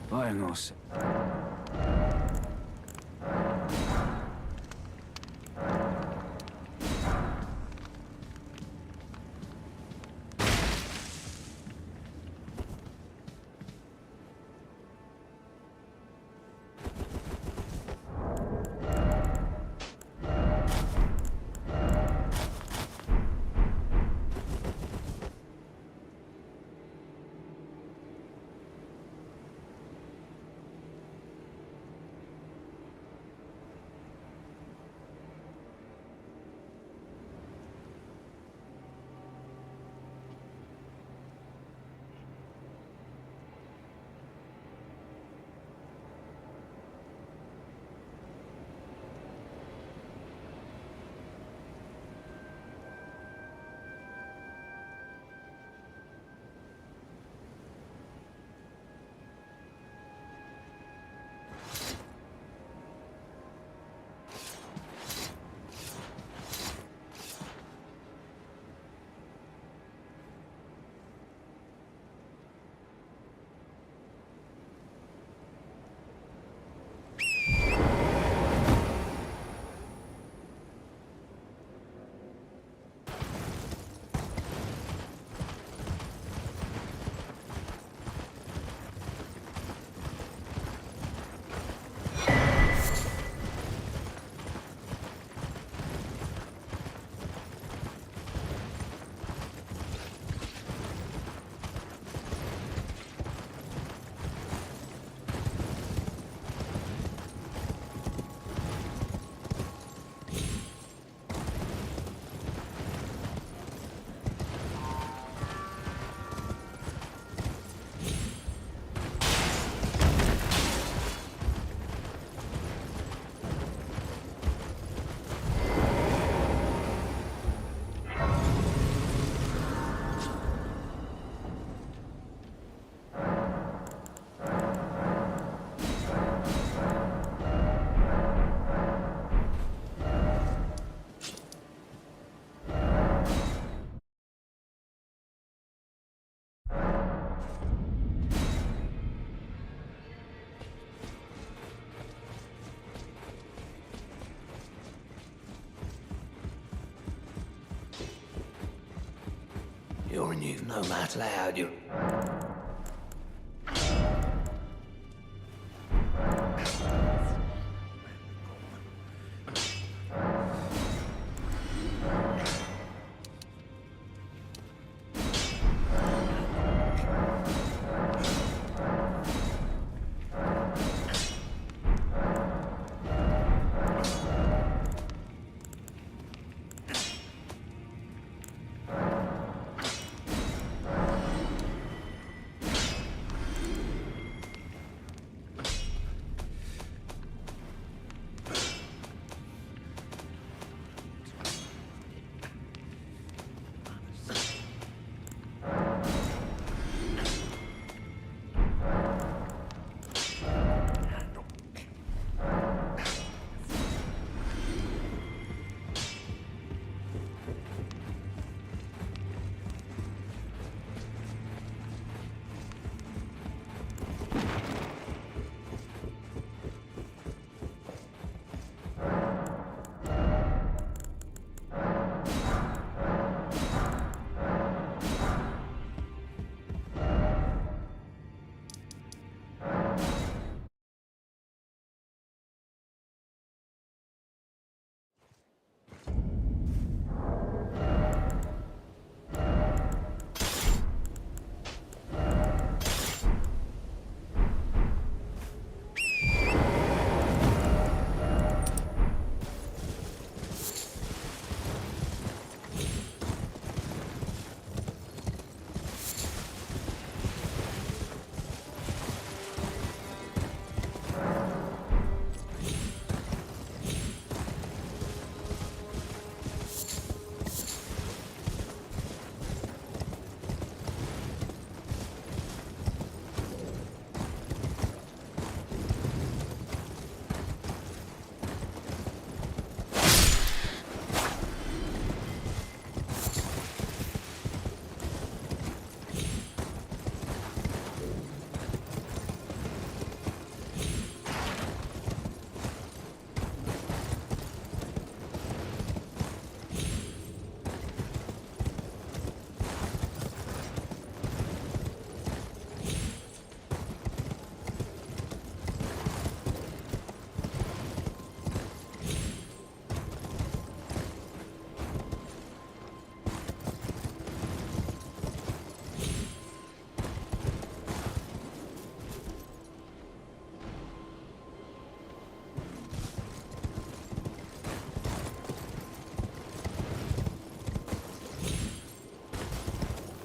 Vamos. warn you, no matter how you...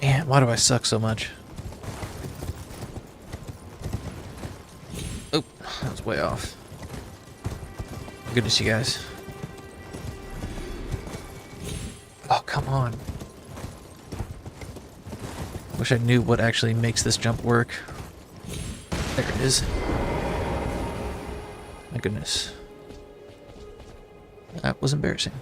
Man, why do I suck so much? Oh, that was way off. Goodness, you guys. Oh, come on. Wish I knew what actually makes this jump work. There it is. My goodness. That was embarrassing.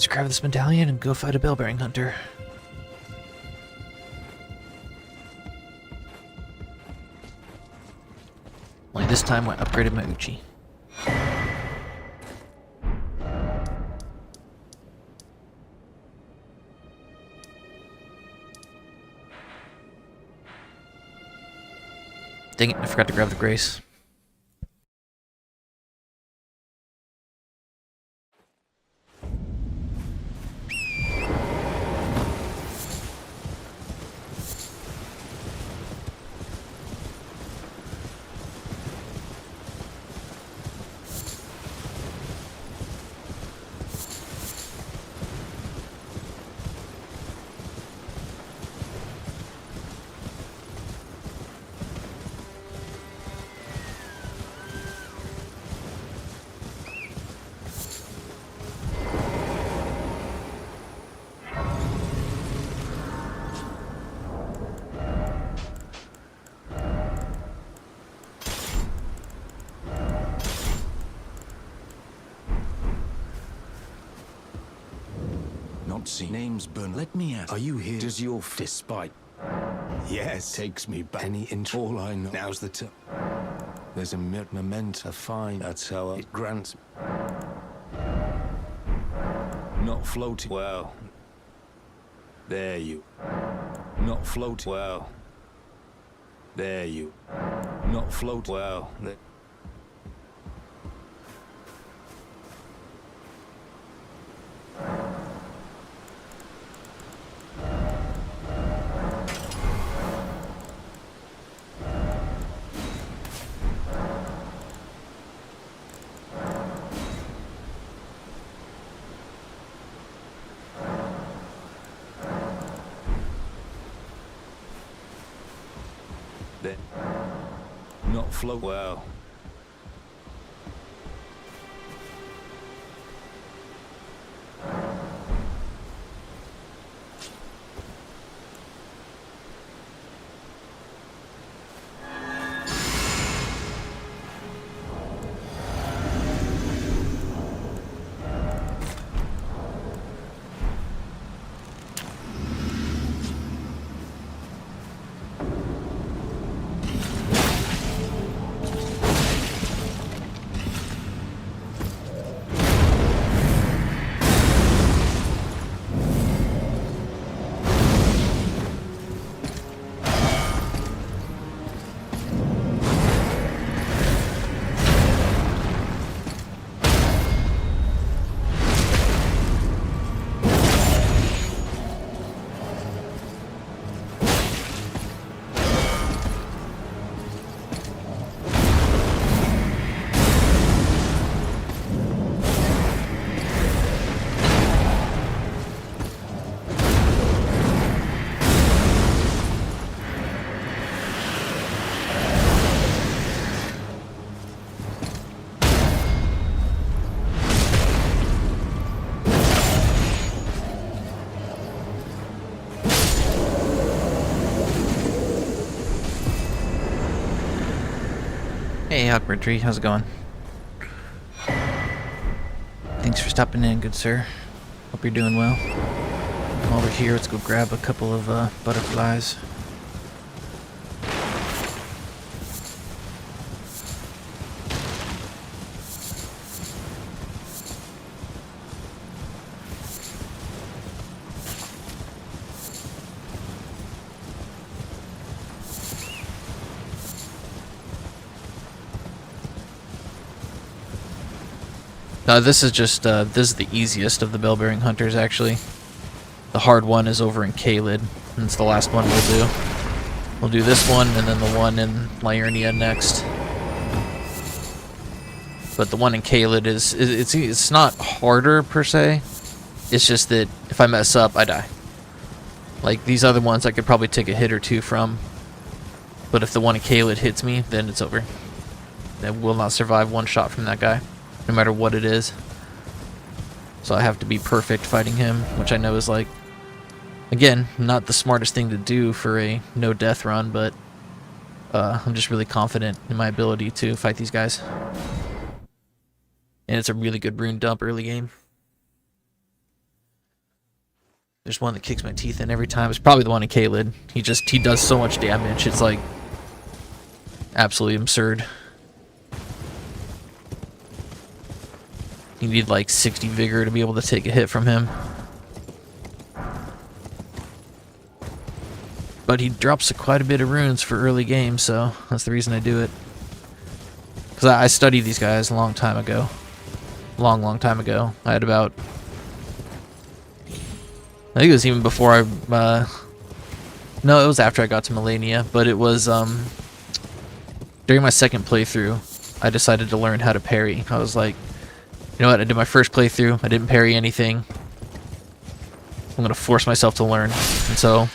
Let's grab this medallion and go fight a bell-bearing hunter. Only this time I upgraded my Uchi. Dang it, I forgot to grab the grace. Not seen. Name's Bern. Let me ask. Are you here? Does your despite? Yes. Takes me back. Any intro? All I know. Now's the time. There's a memento. Fine. That's how it grants. Not floating. Well. There you. Not float. Well. There you. Not float. Well. There. There. Not float. Well. Hey, Awkward Tree, how's it going? Thanks for stopping in, good sir. Hope you're doing well. While we're here, let's go grab a couple of butterflies. This is just, this is the easiest of the bell-bearing hunters, actually. The hard one is over in Kaled, and it's the last one we'll do. We'll do this one, and then the one in Liurnia next. But the one in Kaled is, it's not harder, per se. It's just that if I mess up, I die. Like, these other ones I could probably take a hit or two from. But if the one in Kaled hits me, then it's over. I will not survive one shot from that guy, no matter what it is. So I have to be perfect fighting him, which I know is, like, again, not the smartest thing to do for a no-death run, but I'm just really confident in my ability to fight these guys. And it's a really good rune dump early game. There's one that kicks my teeth in every time. It's probably the one in Kaled. He does so much damage. It's, like, absolutely absurd. You need like 60 vigor to be able to take a hit from him. But but he drops quite a bit of runes for early game, so that's the reason I do it. Because I studied these guys a long time ago. Long time ago. I had about... I think it was even before I... no, it was after I got to Melania, but it was... during my second playthrough, I decided to learn how to parry. I was like, you know what, I did my first playthrough, I didn't parry anything. I'm going to force myself to learn. And so,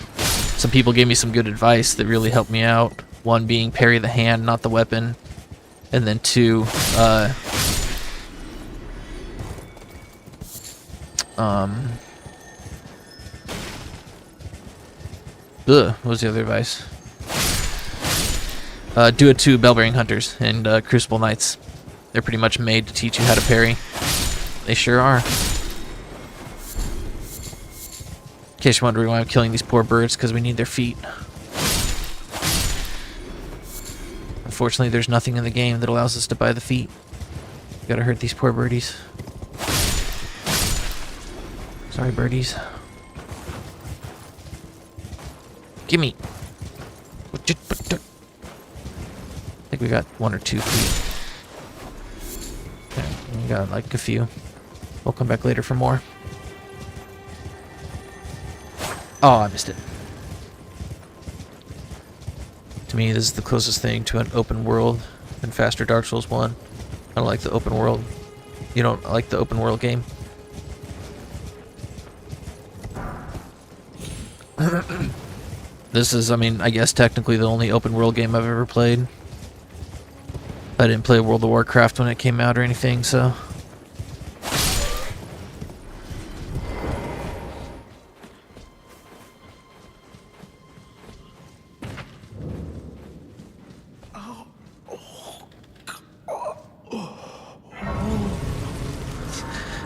some people gave me some good advice that really helped me out. One being parry the hand, not the weapon. And then two, what was the other advice? Do it to Bellbearing Hunters and Crucible Knights. They're pretty much made to teach you how to parry. They sure are. In case you're wondering why I'm killing these poor birds, because we need their feet. Unfortunately, there's nothing in the game that allows us to buy the feet. Gotta hurt these poor birdies. Sorry, birdies. Gimme! I think we got 1 or 2 feet. Okay, we got like a few. We'll come back later for more. Oh, I missed it. To me, this is the closest thing to an open world and faster Dark Souls 1. I don't like the open world. You don't like the open world game? This is, I mean, I guess technically the only open world game I've ever played. I didn't play World of Warcraft when it came out or anything, so...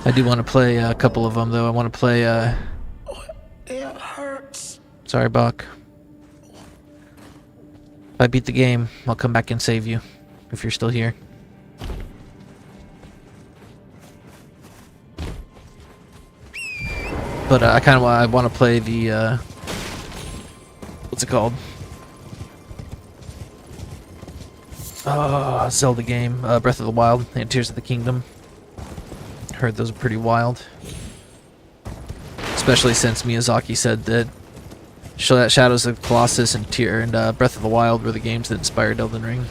I do want to play a couple of them, though. I want to play, It hurts. Sorry, Bach. If I beat the game, I'll come back and save you, if you're still here. But I kind of want to play the, what's it called? Zelda game, Breath of the Wild and Tears of the Kingdom. Heard those are pretty wild. Especially since Miyazaki said that Shadows of the Colossus and Breath of the Wild were the games that inspired Elden Ring.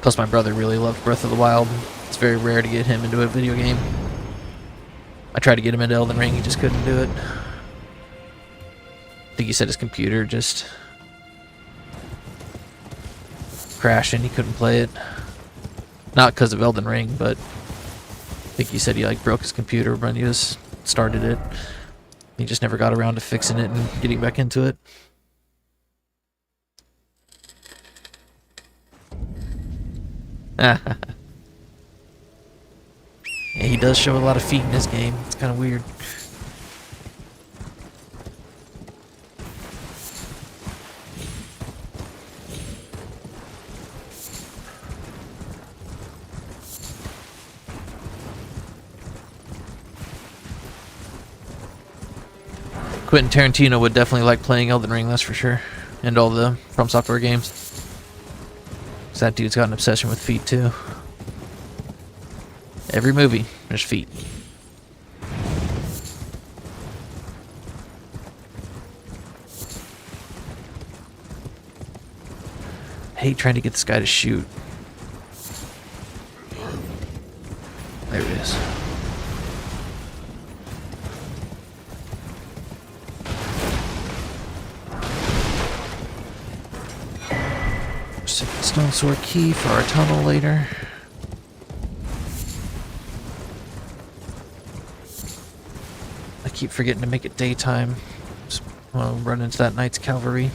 Plus my brother really loved Breath of the Wild. It's very rare to get him into a video game. I tried to get him into Elden Ring, he just couldn't do it. I think he said his computer just crashed and he couldn't play it. Not because of Elden Ring, but I think he said he like broke his computer when he was started it. He just never got around to fixing it and getting back into it. Yeah, he does show a lot of feet in this game. It's kind of weird. Quentin Tarantino would definitely like playing Elden Ring, that's for sure. And all the From Software games. 'Cause that dude's got an obsession with feet, too. Every movie, there's feet. I hate trying to get this guy to shoot. There it is. Stone sword key for our tunnel later. I keep forgetting to make it daytime. Just want to run into that knight's cavalry.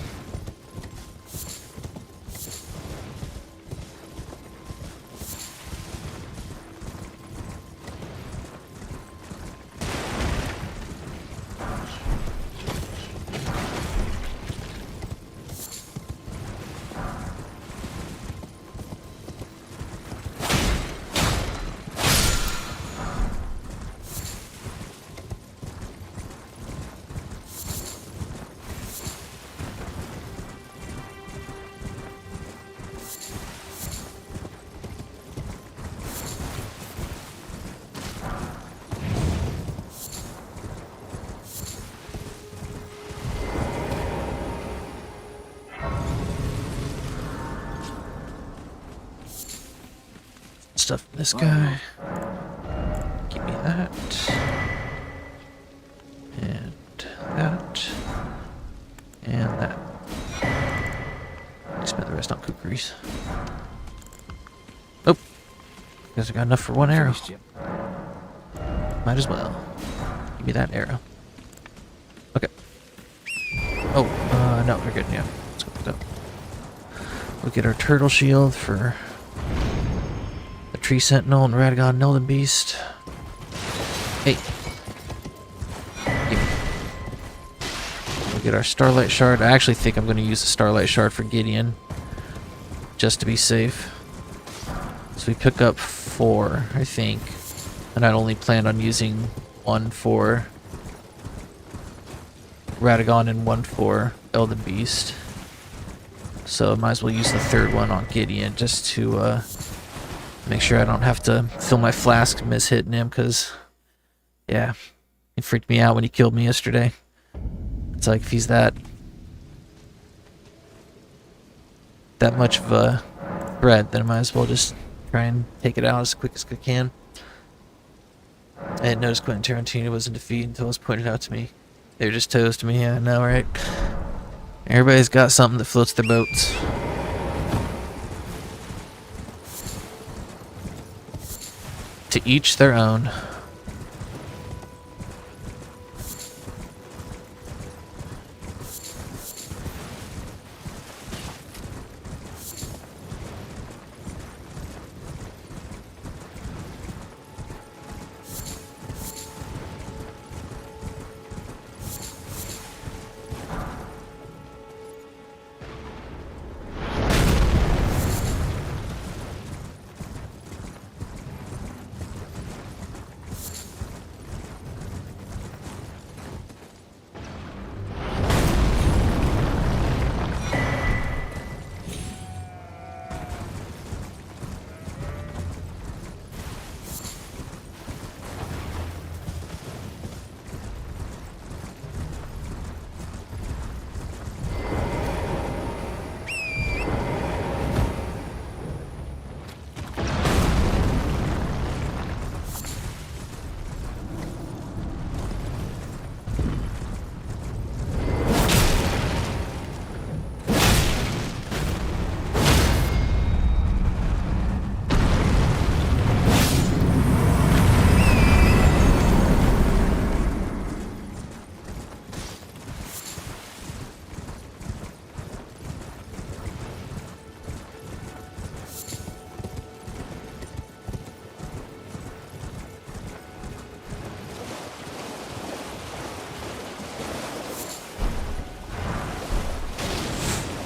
stuff from this guy. Give me that. And that. And that. Spend the rest on kookaries. Oh! Guess I got enough for one arrow. Might as well. Give me that arrow. Okay. Oh, no, we're good, yeah. Let's go with that. We'll get our turtle shield for the tree sentinel and Radagon and Elden Beast. Hey. Give me. We'll get our starlight shard. I actually think I'm going to use the starlight shard for Gideon, just to be safe. So we pick up 4, I think. And I'd only planned on using 1 for Radagon and 1 for Elden Beast. So I might as well use the 3rd one on Gideon just to make sure I don't have to fill my flask and miss hitting him, because, yeah, he freaked me out when he killed me yesterday. It's like, if he's that much of a threat, then I might as well just try and take it out as quick as I can. I hadn't noticed Quentin Tarantino was in defeat until it was pointed out to me. They were just toast to me, yeah, I know, right? Everybody's got something that floats their boats. To each their own.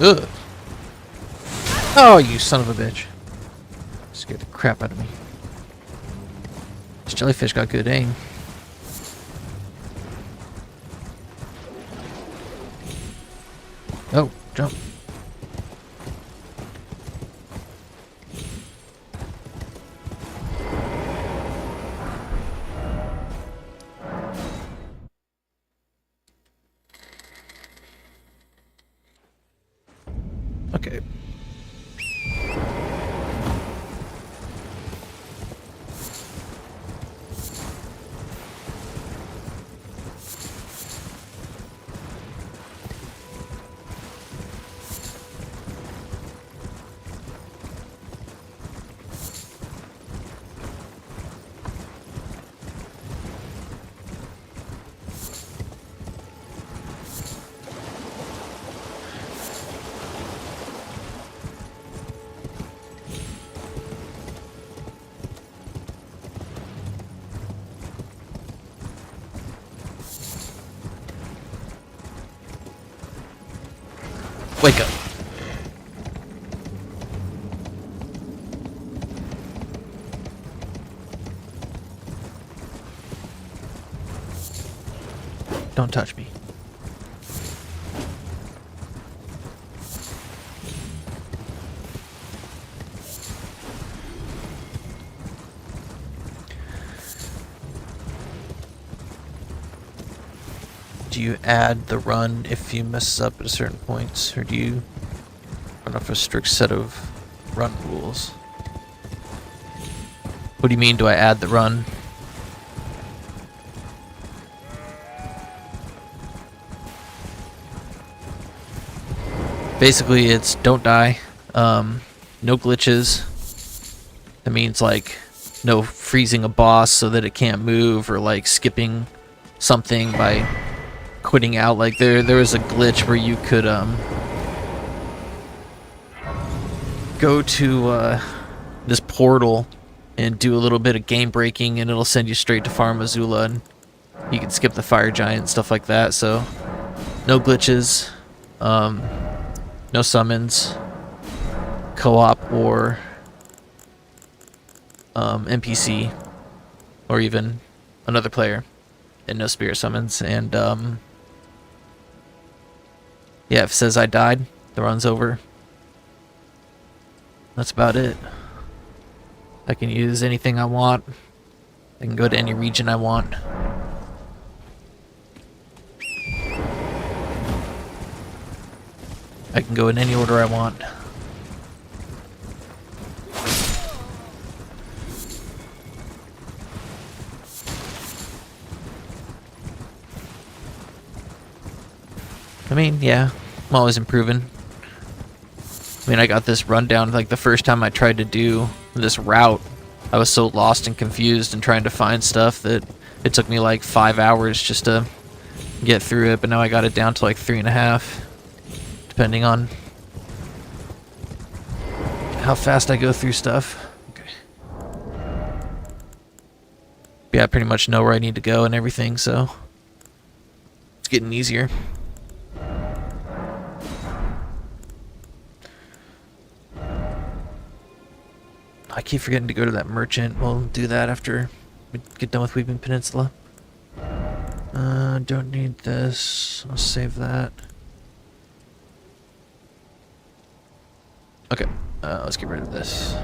Ugh. Oh, you son of a bitch. Scared the crap out of me. This jellyfish got good aim. Oh, jump. Okay. Wake up. Don't touch me. Do you add the run if you mess up at a certain point, or do you run off a strict set of run rules? What do you mean, do I add the run? Basically, it's don't die, no glitches. That means, like, no freezing a boss so that it can't move, or, like, skipping something by quitting out. Like, there was a glitch where you could, go to, this portal and do a little bit of game breaking, and it'll send you straight to Farm Azula, and you can skip the fire giant and stuff like that. So no glitches, no summons, co-op or NPC, or even another player, and no spirit summons. And yeah, if it says I died, the run's over. That's about it. I can use anything I want. I can go to any region I want. I can go in any order I want. I mean, yeah, I'm always improving. I mean, I got this rundown. Like, the first time I tried to do this route, I was so lost and confused and trying to find stuff that it took me like 5 hours just to get through it. But now I got it down to like 3.5, depending on how fast I go through stuff. Okay. Yeah, I pretty much know where I need to go and everything, so it's getting easier. I keep forgetting to go to that merchant. We'll do that after we get done with Weeping Peninsula. Don't need this. I'll save that. Okay, let's get rid of this.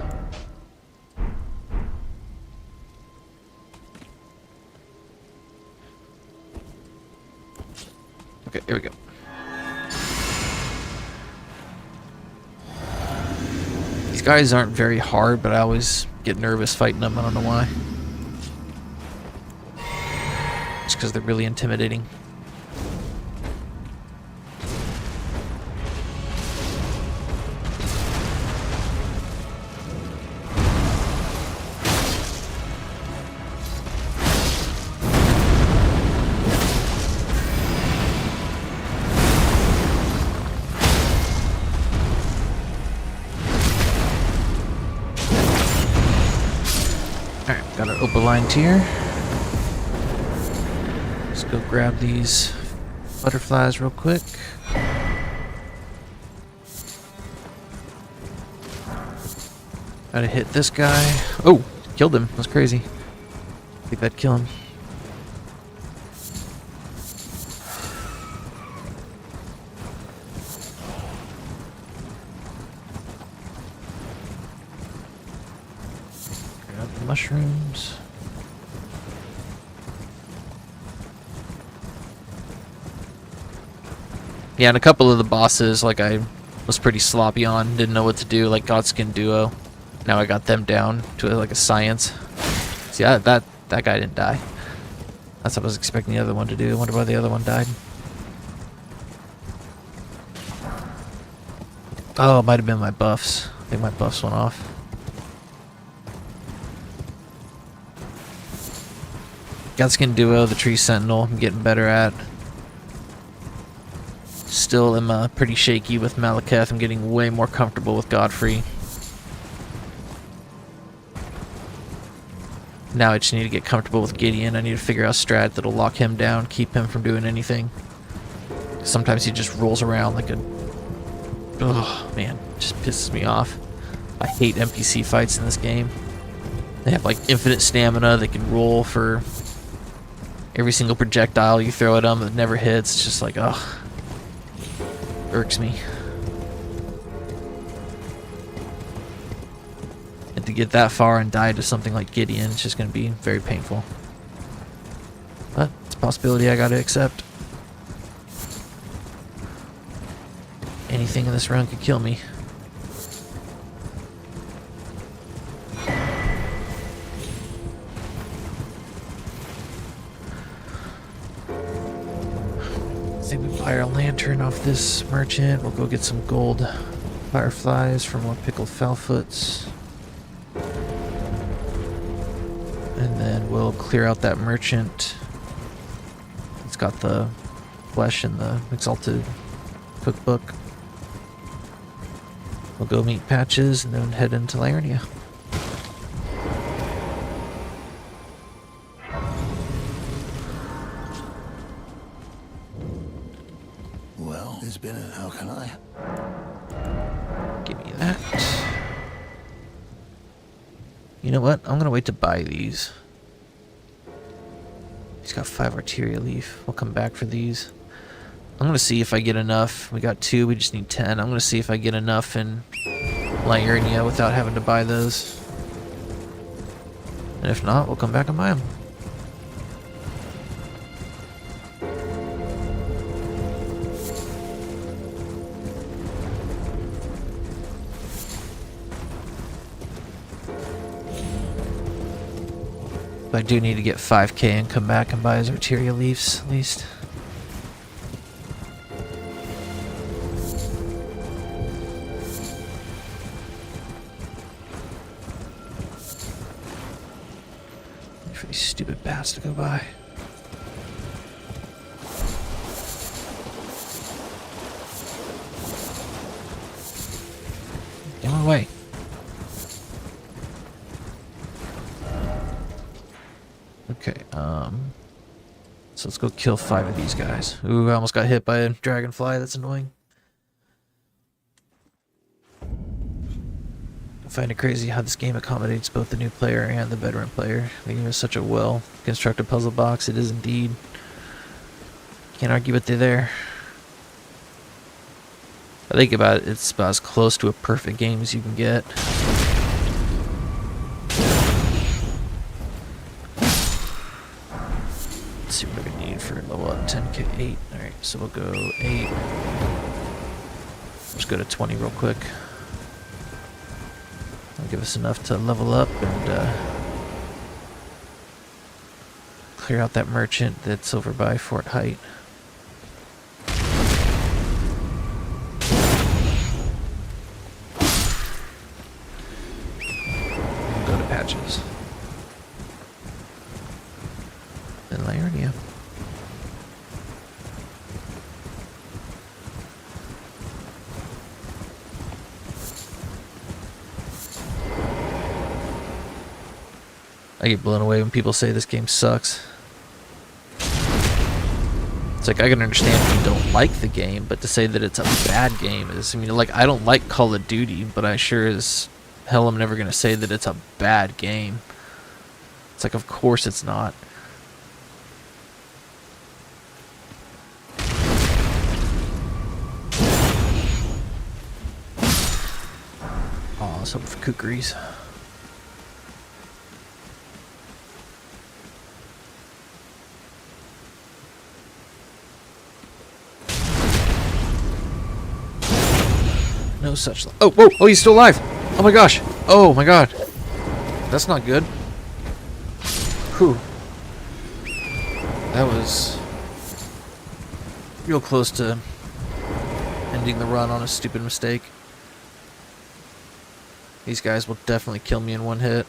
Okay, here we go. These guys aren't very hard, but I always get nervous fighting them. I don't know why. Just because they're really intimidating. Alright, got our opaline tier. Let's go grab these butterflies real quick. Gotta hit this guy. Oh, killed him. That's crazy. I think that'd kill him. Grab the mushrooms. Yeah, and a couple of the bosses, like, I was pretty sloppy on, didn't know what to do, like Godskin Duo. Now I got them down to like a science. See, that guy didn't die. That's what I was expecting the other one to do. I wonder why the other one died. Oh, it might have been my buffs. I think my buffs went off. Godskin Duo, the Tree Sentinel, I'm getting better at. Still am pretty shaky with Maliketh. I'm getting way more comfortable with Godfrey. Now I just need to get comfortable with Gideon. I need to figure out a strat that'll lock him down, keep him from doing anything. Sometimes he just rolls around like a... Oh, man. It just pisses me off. I hate NPC fights in this game. They have like infinite stamina. They can roll for every single projectile you throw at them. It never hits. It's just like, ugh. Irks me. And to get that far and die to something like Gideon, it's just going to be very painful. But it's a possibility I got to accept. Anything in this run could kill me. off this merchant. We'll go get some gold fireflies for more pickled foulfoots. And then we'll clear out that merchant. It's got the flesh in the exalted cookbook. We'll go meet Patches and then head into Liurnia. Well, it's been a... How can I? Give me that. You know what? I'm gonna wait to buy these. He's got 5 arteria leaf. We'll come back for these. I'm gonna see if I get enough. We got 2, we just need 10. I'm gonna see if I get enough in Liurnia without having to buy those. And if not, we'll come back and buy them. I do need to get 5k and come back and buy his arteria leaves, at least. Wait for these stupid bats to go by. Get my way. Okay, so let's go kill 5 of these guys. Ooh, I almost got hit by a dragonfly, that's annoying. I find it crazy how this game accommodates both the new player and the veteran player. The game is such a well-constructed puzzle box, it is indeed. Can't argue with you there. I think about it, it's about as close to a perfect game as you can get. Let's see what we need for level up 10k 8. Alright, so we'll go 8. Let's go to 20 real quick. That'll give us enough to level up and clear out that merchant that's over by Fort Height. We'll go to Patches. And Liurnia. I get blown away when people say this game sucks. It's like, I can understand if you don't like the game, but to say that it's a bad game is, I mean, like, I don't like Call of Duty, but I sure as hell am never gonna say that it's a bad game. It's like, of course it's not. Oh, let's hope for kookeries. No such. Oh, whoa! Oh, he's still alive! Oh my gosh! Oh my god! That's not good. Whew. That was real close to ending the run on a stupid mistake. These guys will definitely kill me in one hit.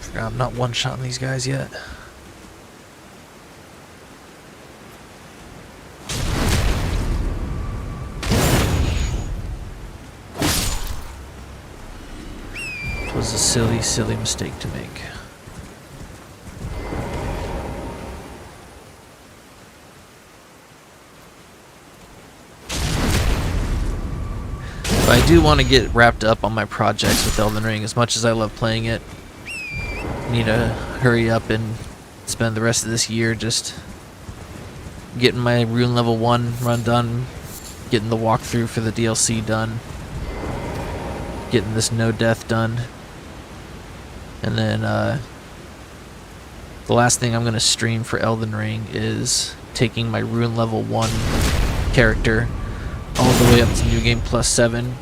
Forgot I'm not one-shotting these guys yet. It was a silly, silly mistake to make. But I do want to get wrapped up on my projects with Elden Ring. As much as I love playing it, I need to hurry up and spend the rest of this year just getting my rune level 1 run done, getting the walkthrough for the DLC done, getting this no death done, and then the last thing I'm going to stream for Elden Ring is taking my rune level 1 character all the way up to New Game Plus 7, and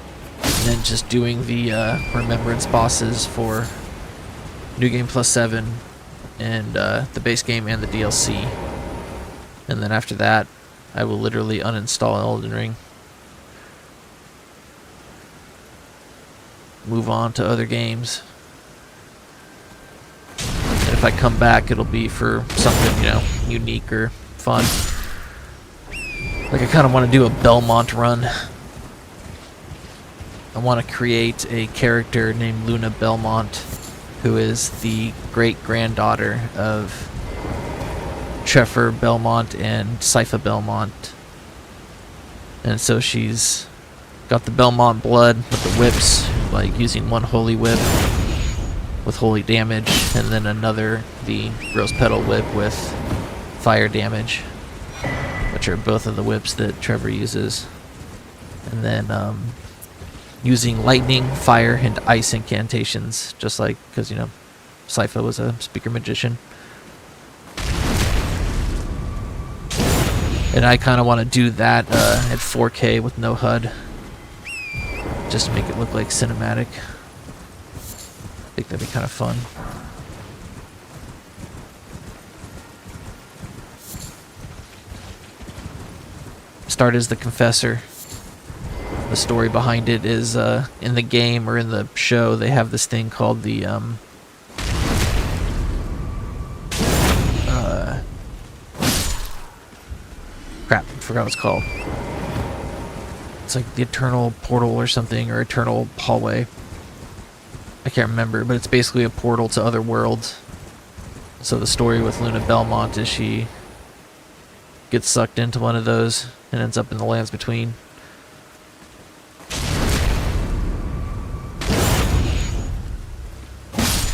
then just doing the remembrance bosses for New Game Plus 7, and the base game and the DLC. And then after that, I will literally uninstall Elden Ring. Move on to other games. And if I come back, it'll be for something, you know, unique or fun. Like, I kind of want to do a Belmont run. I want to create a character named Luna Belmont, who is the great-granddaughter of Trevor Belmont and Sypha Belmont. And so she's got the Belmont blood with the whips, like using one holy whip with holy damage, and then another, the Rose Petal whip with fire damage, which are both of the whips that Trevor uses. And then using lightning, fire, and ice incantations, just like, because, you know, Sypha was a speaker magician. And I kind of want to do that at 4K with no HUD, just to make it look like cinematic. I think that'd be kind of fun. Start as the Confessor. The story behind it is in the game or in the show, they have this thing called the crap, I forgot what it's called. It's like the Eternal Portal or something, or Eternal Hallway. I can't remember, but it's basically a portal to other worlds. So the story with Luna Belmont is she gets sucked into one of those and ends up in the lands between.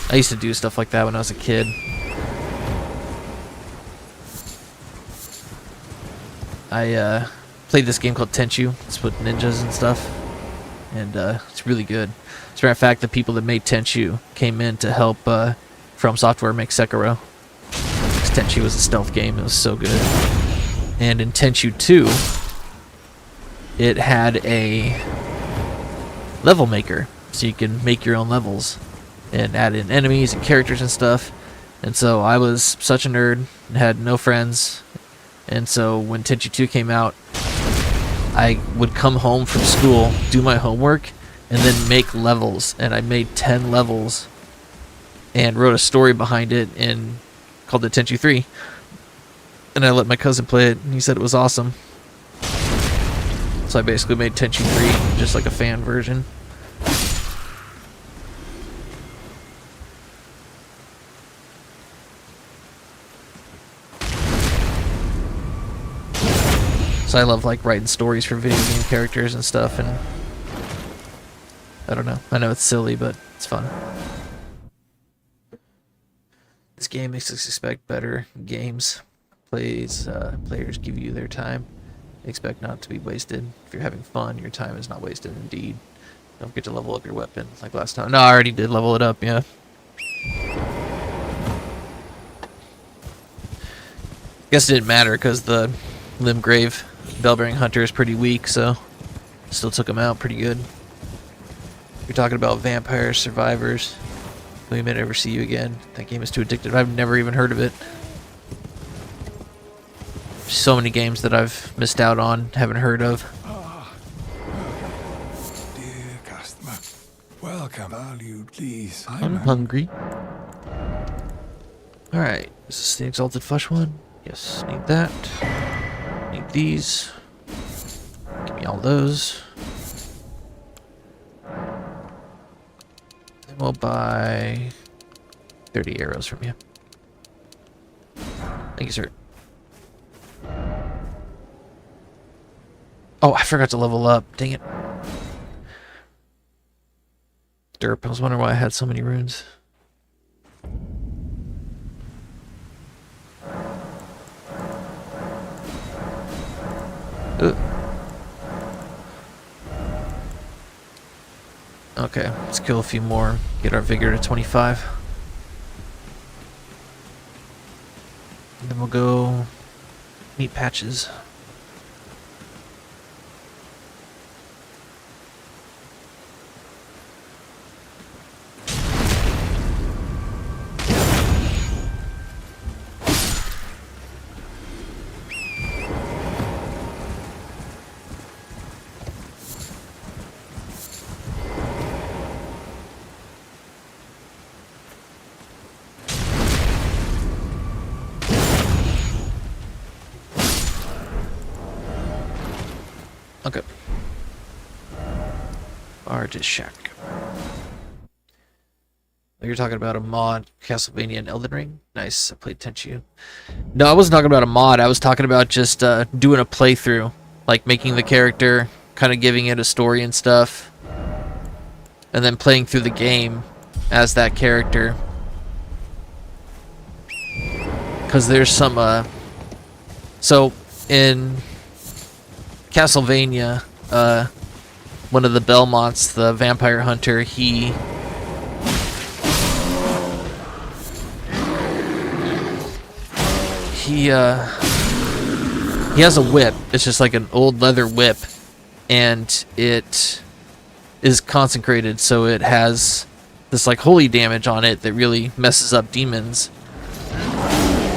I used to do stuff like that when I was a kid. I played this game called Tenchu. It's with ninjas and stuff, and it's really good. As a matter of fact, the people that made Tenchu came in to help From Software make Sekiro. 'Cause Tenchu was a stealth game. It was so good. And in Tenchu 2, it had a level maker, so you can make your own levels and add in enemies and characters and stuff. And so I was such a nerd and had no friends. And so when Tenchu 2 came out, I would come home from school, do my homework, and then make levels. And I made 10 levels and wrote a story behind it and called it Tenchu 3. And I let my cousin play it, and he said it was awesome. So I basically made Tenchu 3 just like a fan version. So I love like writing stories for video game characters and stuff, and I don't know. I know it's silly, but it's fun. This game makes us expect better games. Players give you their time. Expect not to be wasted. If you're having fun, your time is not wasted indeed. Don't forget to level up your weapon like last time. No, I already did level it up, yeah. Guess it didn't matter because the Limgrave Bellbearing Hunter is pretty weak, so still took him out pretty good. You're talking about vampire survivors. We may never see you again. That game is too addictive. I've never even heard of it. So many games that I've missed out on, haven't heard of. Dear customer, welcome. Valued, please. I'm hungry. Alright, is this the Exalted Flesh one? Yes, need that. Need these. Give me all those. Then we'll buy 30 arrows from you. Thank you, sir. Oh, I forgot to level up. Dang it. Derp, I was wondering why I had so many runes. Okay, let's kill a few more. Get our vigor to 25. And then we'll go meet Patches. Okay. Artist Shack. You're talking about a mod, Castlevania and Elden Ring? Nice, I played Tenchu. No, I wasn't talking about a mod, I was talking about just doing a playthrough. Like making the character, kind of giving it a story and stuff. And then playing through the game as that character. Because there's some, so in Castlevania, one of the Belmonts, the vampire hunter, he has a whip. It's just like an old leather whip, and it is consecrated, so it has this like holy damage on it that really messes up demons.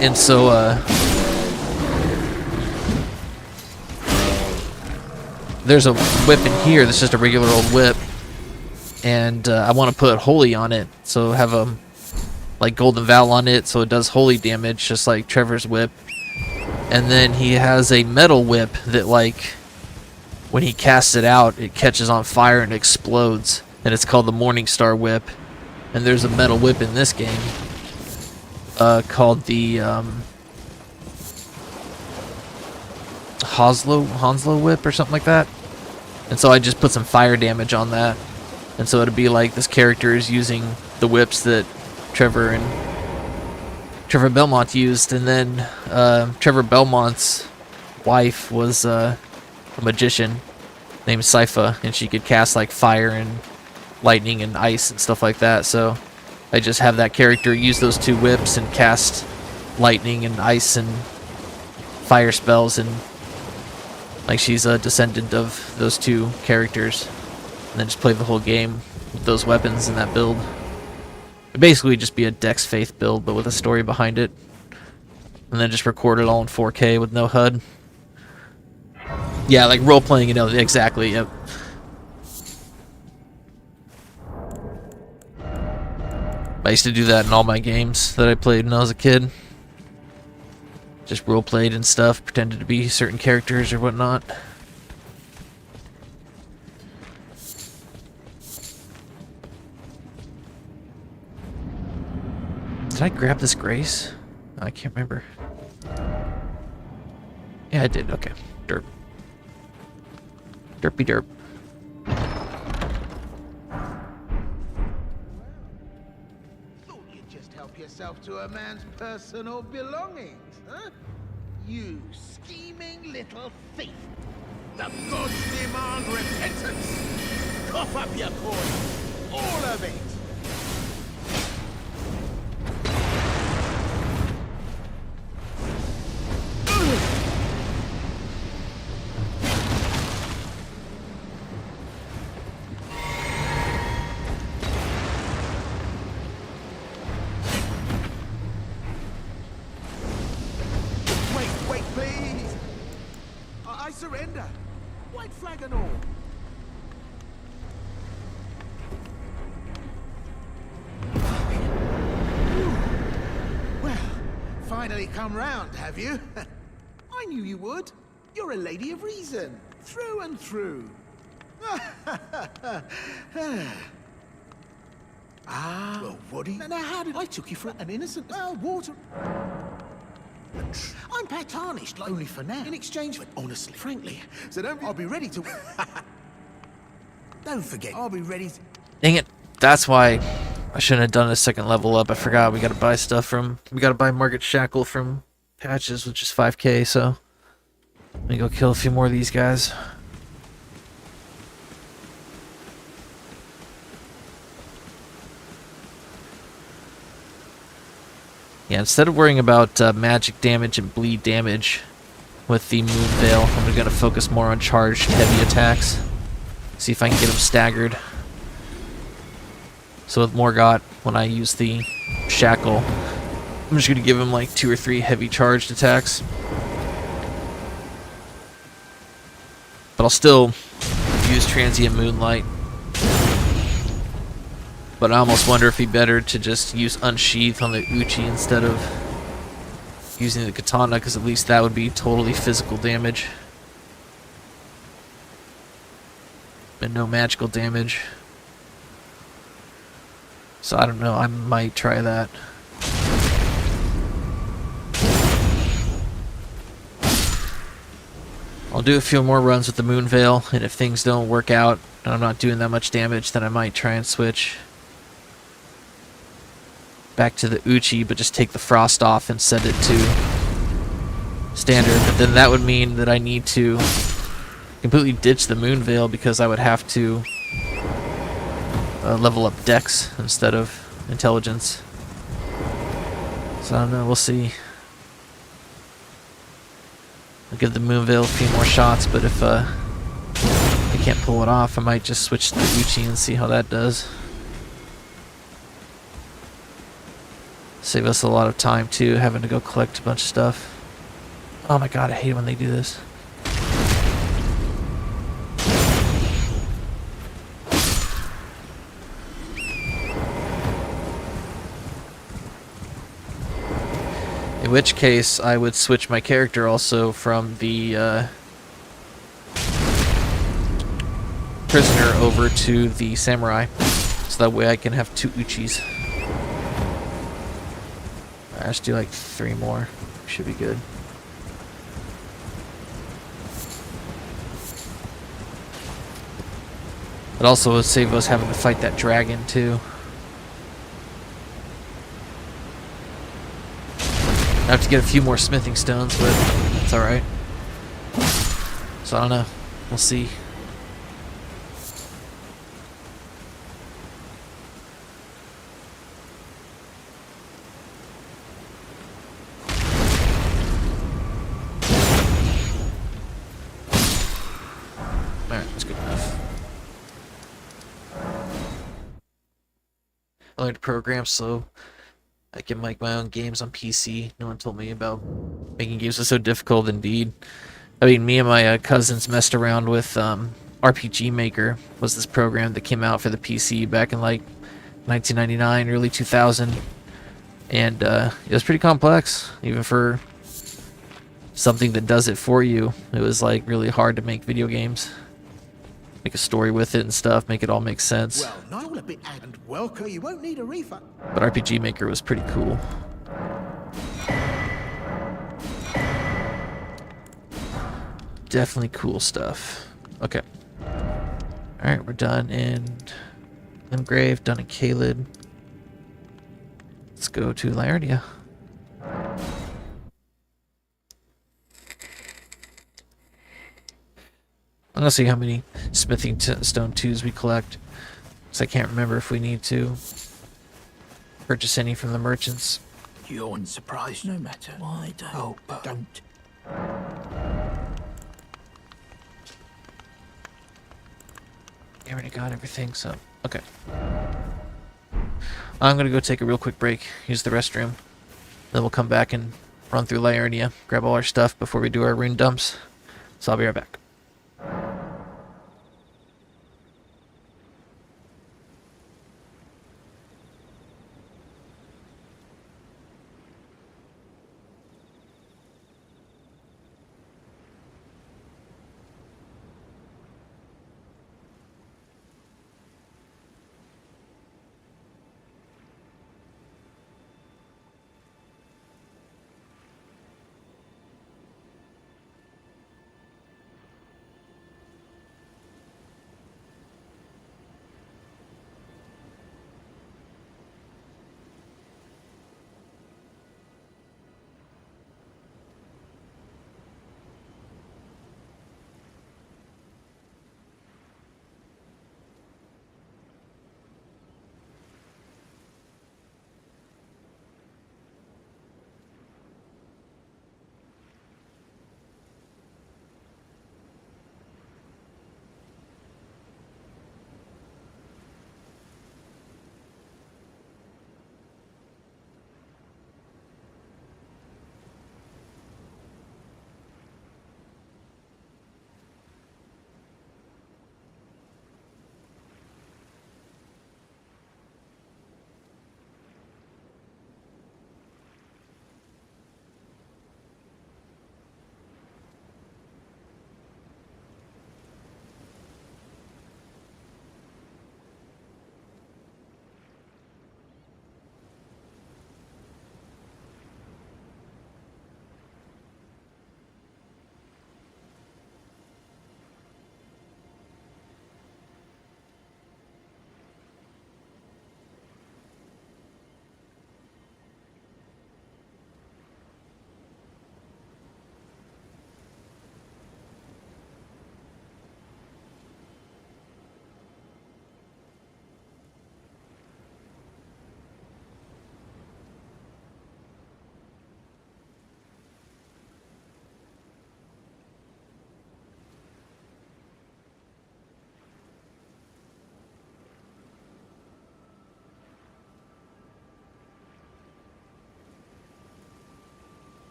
And so there's a whip in here that's just a regular old whip, and I want to put holy on it, so have a like golden vow on it, so it does holy damage, just like Trevor's whip. And then he has a metal whip that, like, when he casts it out, it catches on fire and explodes, and it's called the Morning Star whip. And there's a metal whip in this game called the Honslow whip or something like that. And so I just put some fire damage on that, and so it'd be like this character is using the whips that Trevor Belmont used. And then Trevor Belmont's wife was a magician named Sypha, and she could cast like fire and lightning and ice and stuff like that. So I just have that character use those two whips and cast lightning and ice and fire spells, and like she's a descendant of those two characters, and then just play the whole game with those weapons and that build. It'd basically just be a Dex Faith build, but with a story behind it. And then just record it all in 4K with no HUD. Yeah, like role-playing, you know, exactly, yep. I used to do that in all my games that I played when I was a kid. Just role-played and stuff, pretended to be certain characters or whatnot. Did I grab this Grace? I can't remember. Yeah, I did. Okay. Derp. Derpy derp. Thought you'd just help yourself to a man's personal belongings, huh? You scheming little thief. The gods demand repentance. Cough up your coin. All of it. Wait, please. I surrender. White flag and all. Well, finally come round, have you? I knew you would. You're a lady of reason, through and through. Well, what do you... Now, how did I took you for an innocent... Well, water... I'm tarnished, like, only for now. In exchange for... Honestly, frankly. So don't... I'll be ready to... Don't forget, I'll be ready to... Dang it. That's why I shouldn't have done a second level up. I forgot we gotta buy stuff from... We gotta buy Margaret Shackle from Patches, which is 5k, so... Let me go kill a few more of these guys. Yeah, instead of worrying about magic damage and bleed damage with the Moon Veil, I'm going to focus more on charged heavy attacks. See if I can get them staggered. So with Morgott, when I use the Shackle, I'm just going to give him like 2 or 3 heavy charged attacks. But I'll still use Transient Moonlight. But I almost wonder if it'd be better to just use Unsheath on the Uchi instead of using the Katana, because at least that would be totally physical damage. and no magical damage. So I don't know, I might try that. I'll do a few more runs with the Moon Veil, and if things don't work out and I'm not doing that much damage, then I might try and switch back to the Uchi, but just take the Frost off and set it to standard. But then that would mean that I need to completely ditch the Moon Veil, because I would have to level up Dex instead of Intelligence. So I don't know, we'll see. I'll give the Moon Veil a few more shots, but if I can't pull it off, I might just switch to the Uchi and see how that does. Save us a lot of time too, having to go collect a bunch of stuff. Oh my god, I hate it when they do this. In which case, I would switch my character also from the prisoner over to the samurai, so that way I can have 2 Uchis. Alright, let's do like 3 more. Should be good. But also would save us having to fight that dragon too. I have to get a few more smithing stones, but it's alright. So I don't know. We'll see. Alright, that's good enough. I learned to program, so I can make my own games on PC. No one told me about making games was so difficult. Indeed. I mean, me and my cousins messed around with RPG Maker. Was this program that came out for the PC back in like 1999, early 2000, and it was pretty complex, even for something that does it for you. It was like really hard to make video games, make a story with it and stuff, make it all make sense. Well, not all a bit and welcome. You won't need a refund. But RPG Maker was pretty cool. Definitely cool stuff. Okay. Alright, we're done in Limgrave, done in Caelid. Let's go to Liardia. I'm gonna see how many smithing stone 2s we collect, because I can't remember if we need to purchase any from the merchants. You're unsurprised no matter. Why don't? Oh, don't. I already got everything, so okay. I'm gonna go take a real quick break, use the restroom. Then we'll come back and run through Liarnia, grab all our stuff before we do our rune dumps. So I'll be right back.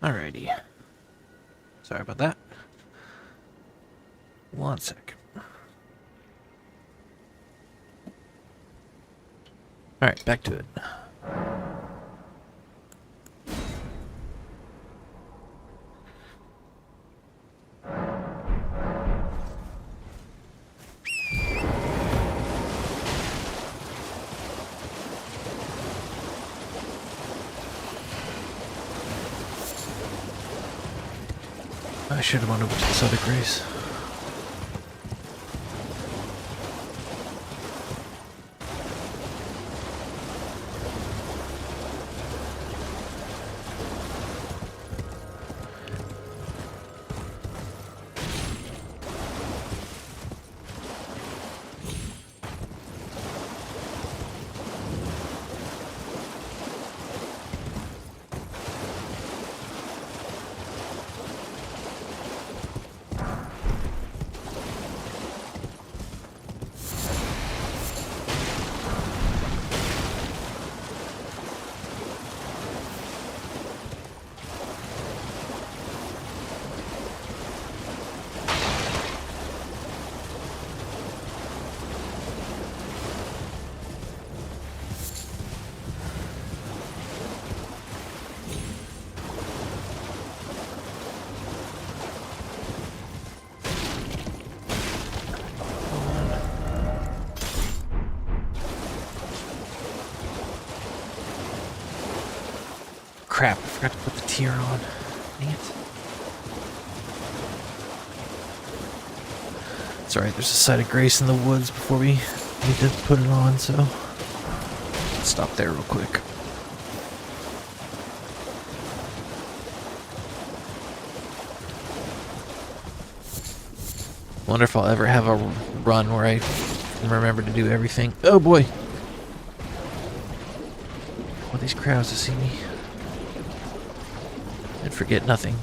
Alrighty. Sorry about that. 1 sec. Alright, back to it. I should have went over to the side of Grace. Crap, I forgot to put the tier on. Dang it. It's alright, there's a side of Grace in the woods before we need to put it on, so let's stop there real quick. Wonder if I'll ever have a run where I remember to do everything. Oh boy! All these crowds to see me. And forget nothing.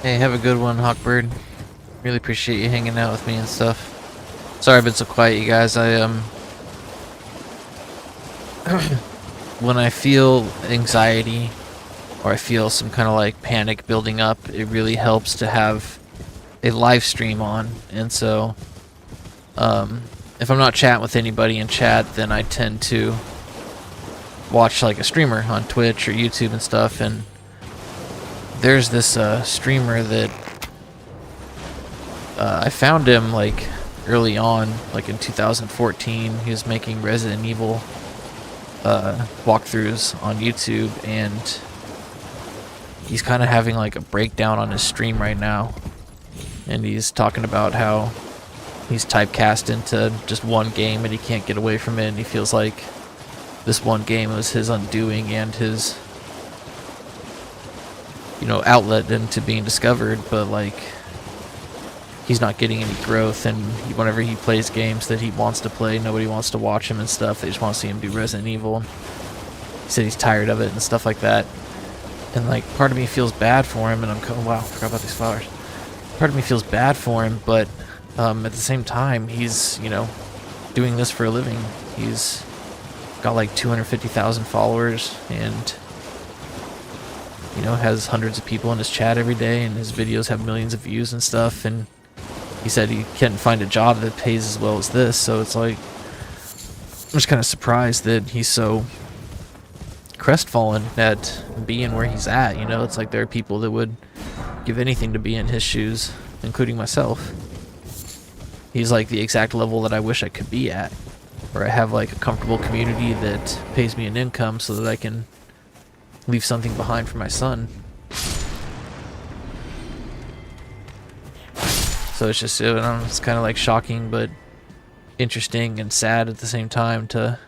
Hey, have a good one, Hawkbird. Really appreciate you hanging out with me and stuff. Sorry I've been so quiet, you guys. When I feel anxiety or I feel some kind of like panic building up, it really helps to have a live stream on. And so if I'm not chatting with anybody in chat, then I tend to watch like a streamer on Twitch or YouTube and stuff. And there's this streamer that I found him like early on, like in 2014. He was making Resident Evil walkthroughs on YouTube, and he's kind of having like a breakdown on his stream right now, and he's talking about how he's typecast into just one game and he can't get away from it, and he feels like this one game was his undoing and his, you know, outlet into being discovered, but like he's not getting any growth, and whenever he plays games that he wants to play, nobody wants to watch him and stuff. They just want to see him do Resident Evil. He said he's tired of it and stuff like that. And like, part of me feels bad for him, and I'm going, wow, I forgot about these flowers. Part of me feels bad for him, but at the same time, he's, you know, doing this for a living. He's got like 250,000 followers, and you know, has hundreds of people in his chat every day, and his videos have millions of views and stuff. And he said he can't find a job that pays as well as this, so it's like, I'm just kind of surprised that he's so crestfallen at being where he's at, you know? It's like there are people that would give anything to be in his shoes, including myself. He's like the exact level that I wish I could be at, where I have like a comfortable community that pays me an income so that I can leave something behind for my son. So it's just, it's kind of like shocking, but interesting and sad at the same time to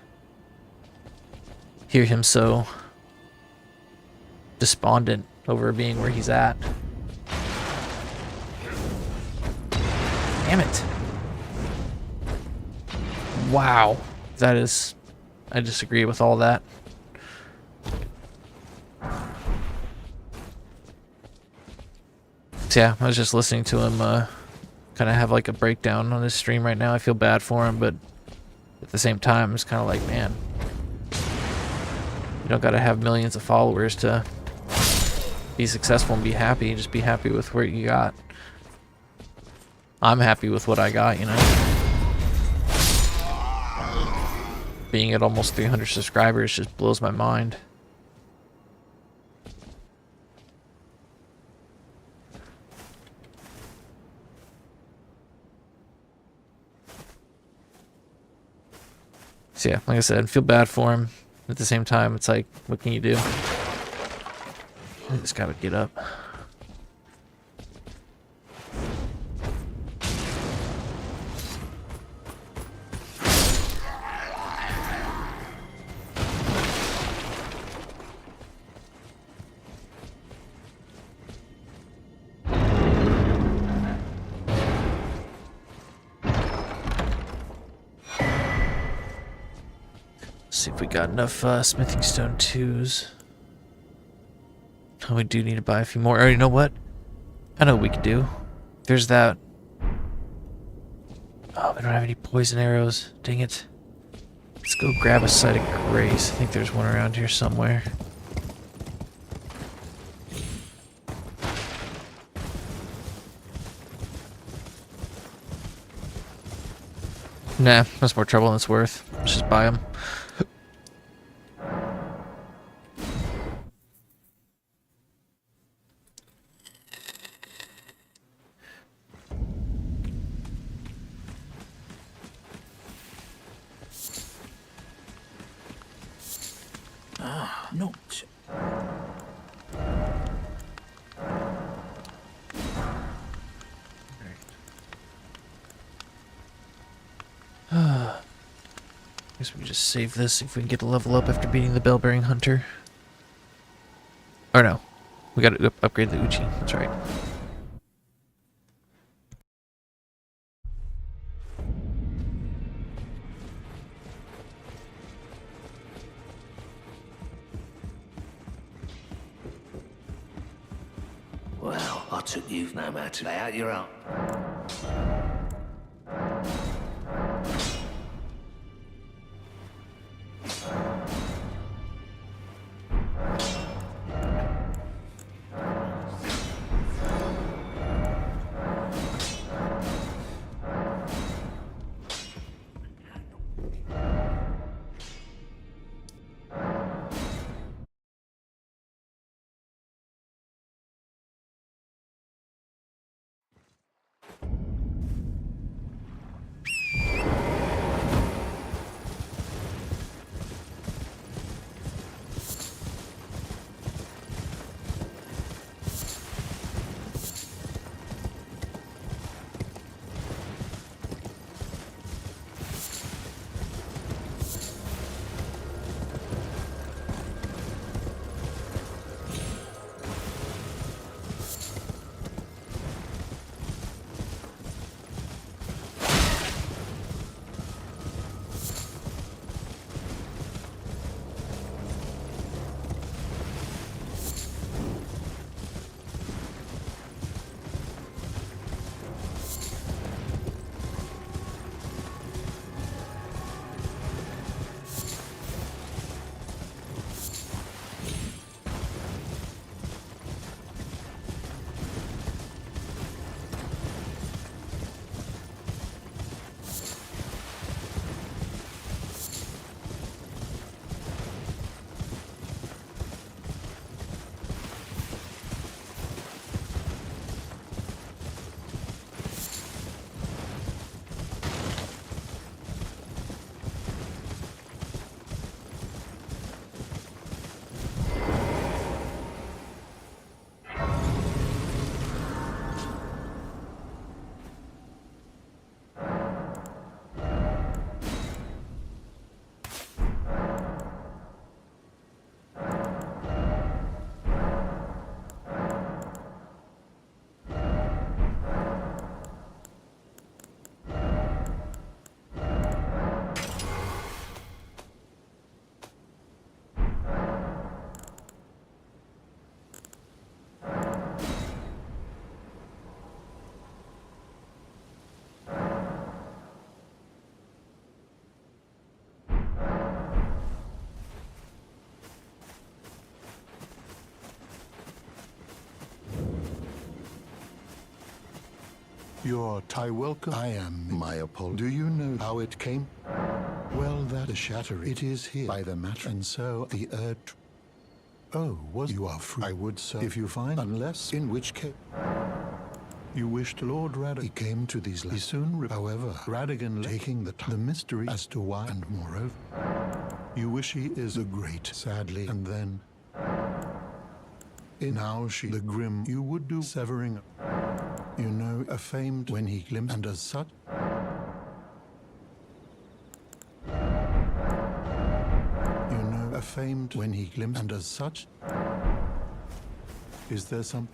hear him so despondent over being where he's at. Damn it. Wow. That is, I disagree with all that. So yeah, I was just listening to him kind of have like a breakdown on his stream right now. I feel bad for him, but at the same time, it's kind of like, man, you don't got to have millions of followers to be successful and be happy. Just be happy with what you got. I'm happy with what I got, you know. Being at almost 300 subscribers just blows my mind. So yeah, like I said, feel bad for him. At the same time, it's like, what can you do? I just gotta get up. See if we got enough smithing stone 2s. Oh, we do need to buy a few more. Oh, you know what? I know what we could do. There's that. Oh, we don't have any poison arrows. Dang it. Let's go grab a site of grace. I think there's one around here somewhere. Nah, that's more trouble than it's worth. Let's just buy them. Not. Guess we just save this, see if we can get a level up after beating the bell-bearing hunter. Or no, we gotta upgrade the Uchi, that's right. Well, I took you no matter. Lay out your arm. Your I welcome. I am my apology. Do you know how it came? Well, that the shatter. It is here by the match, and so the earth. Oh, was you are free? I would so if you find, unless in which case. You wished Lord Radigan. He came to these lands. He soon, however, Radigan taking the mystery as to why, and moreover, you wish he is a great, sadly, and then. In now she the grim you would do severing. You know, a famed when he glimpsed, and as such. You know, a famed when he glimpsed, and as such. Is there some.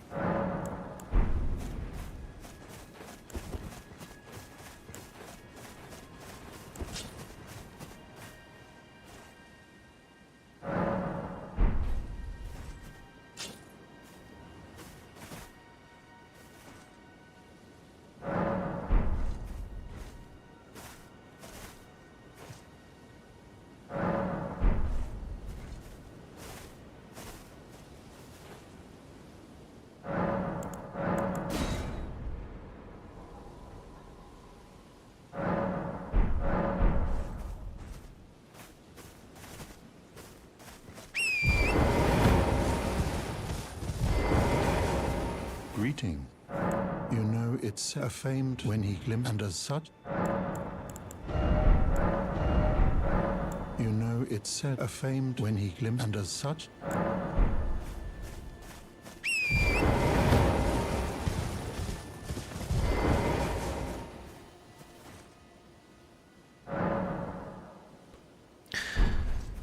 Greeting. You know, it's a famed when he glimpsed, and as such. You know, it's said a famed when he glimpsed, and as such.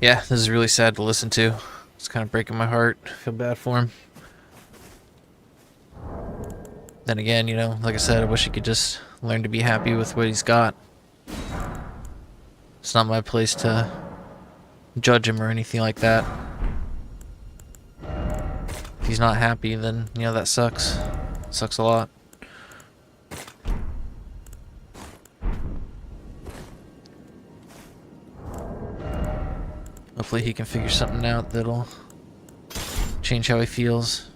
Yeah, this is really sad to listen to. It's kind of breaking my heart. I feel bad for him. Then again, you know, like I said, I wish he could just learn to be happy with what he's got. It's not my place to judge him or anything like that. If he's not happy, then, you know, that sucks. Sucks a lot. Hopefully he can figure something out that'll change how he feels.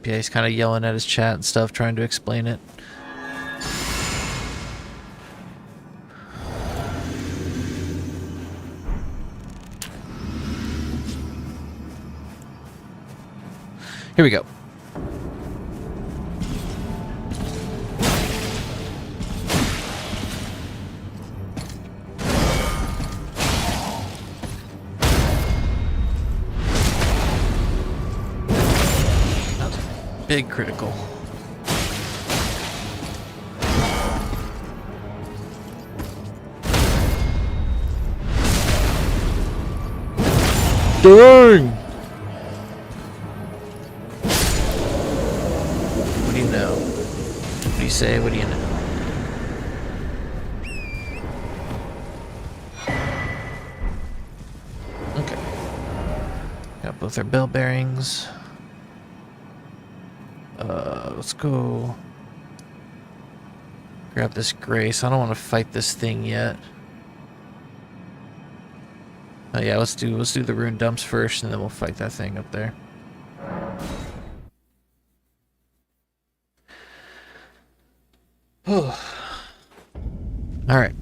Yeah, he's kind of yelling at his chat and stuff, trying to explain it. Here we go. Big critical. Dang! What do you know? What do you say? What do you know? Okay. Got both our bell bearings. Let's go grab this grace. I don't want to fight this thing yet. Oh yeah, let's do the rune dumps first, and then we'll fight that thing up there. All right.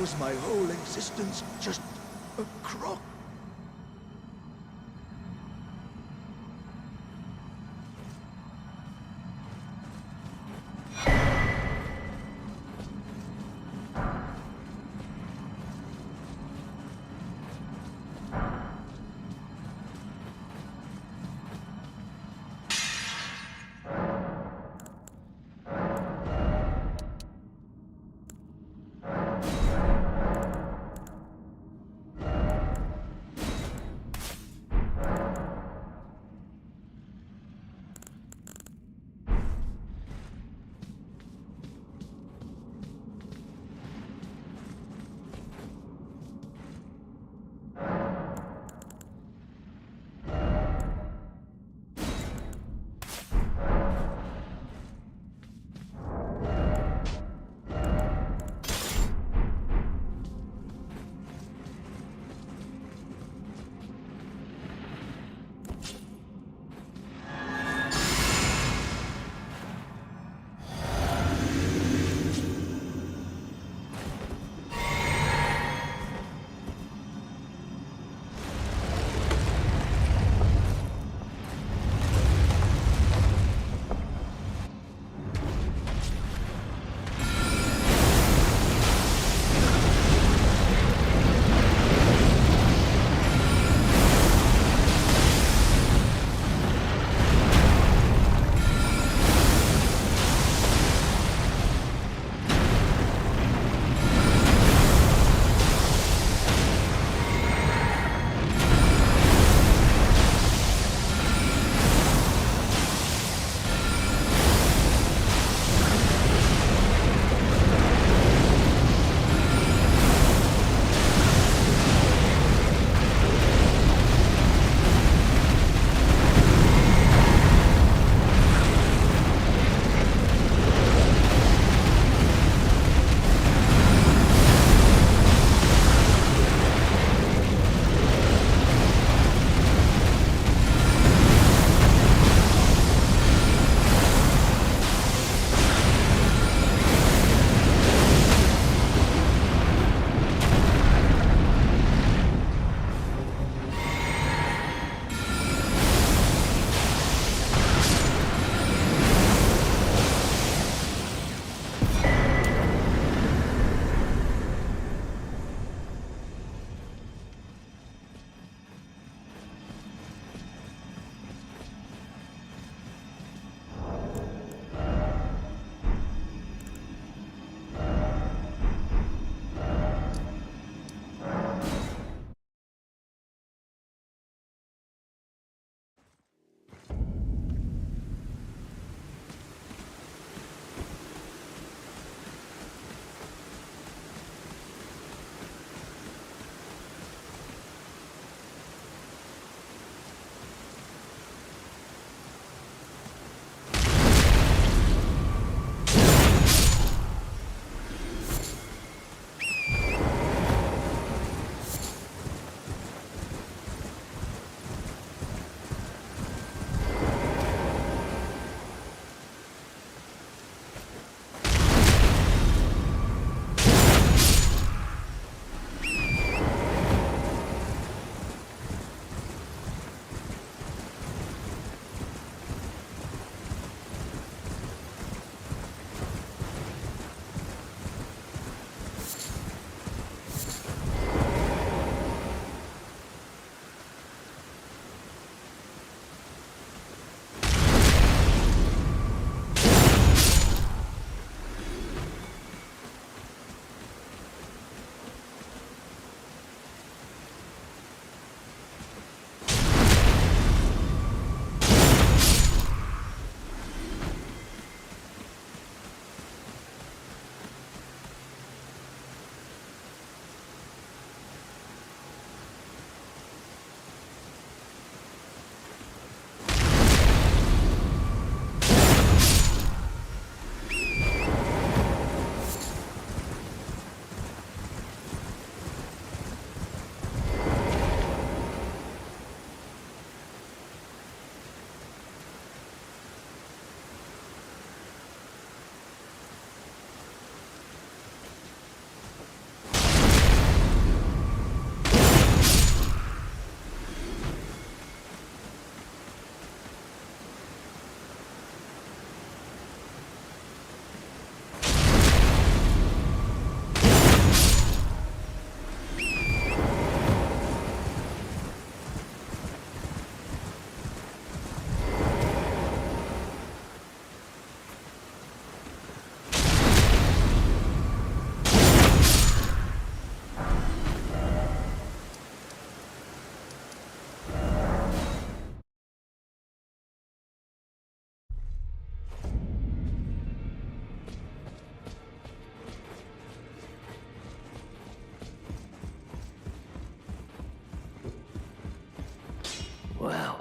Was my whole existence just a crock?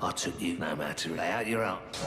I took you no matter. Lay out your arms.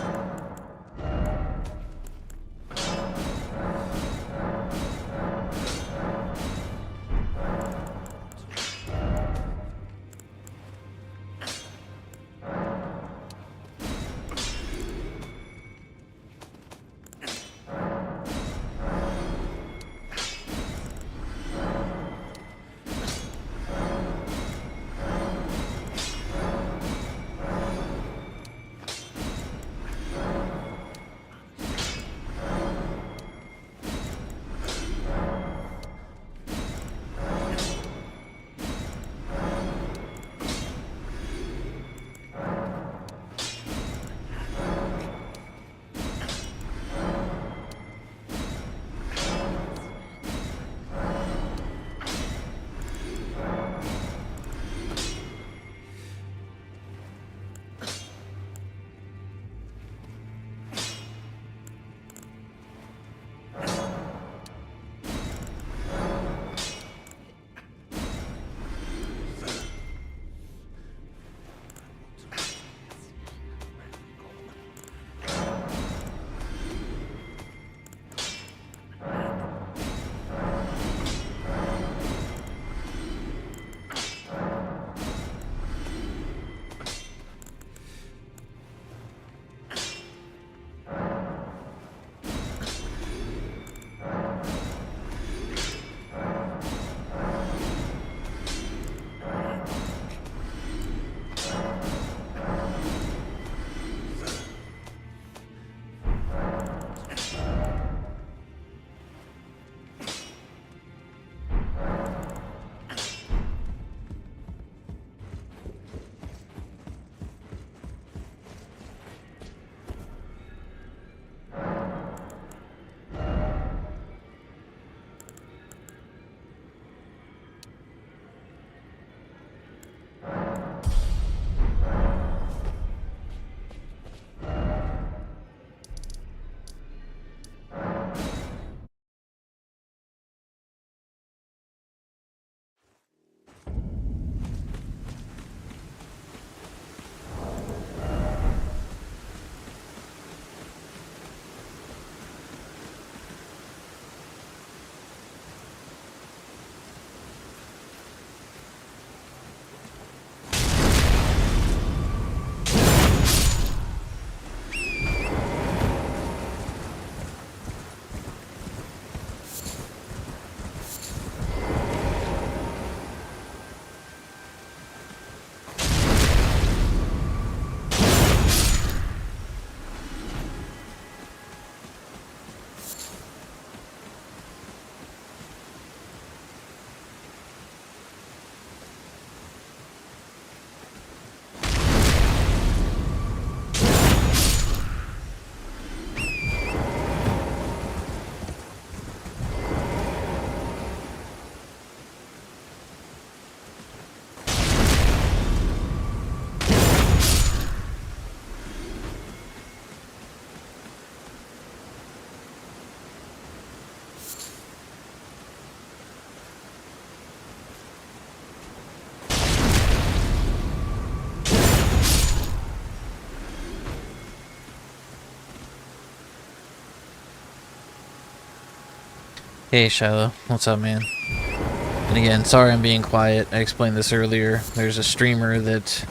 Hey Shiloh, what's up, man? And again, sorry I'm being quiet. I explained this earlier. There's a streamer that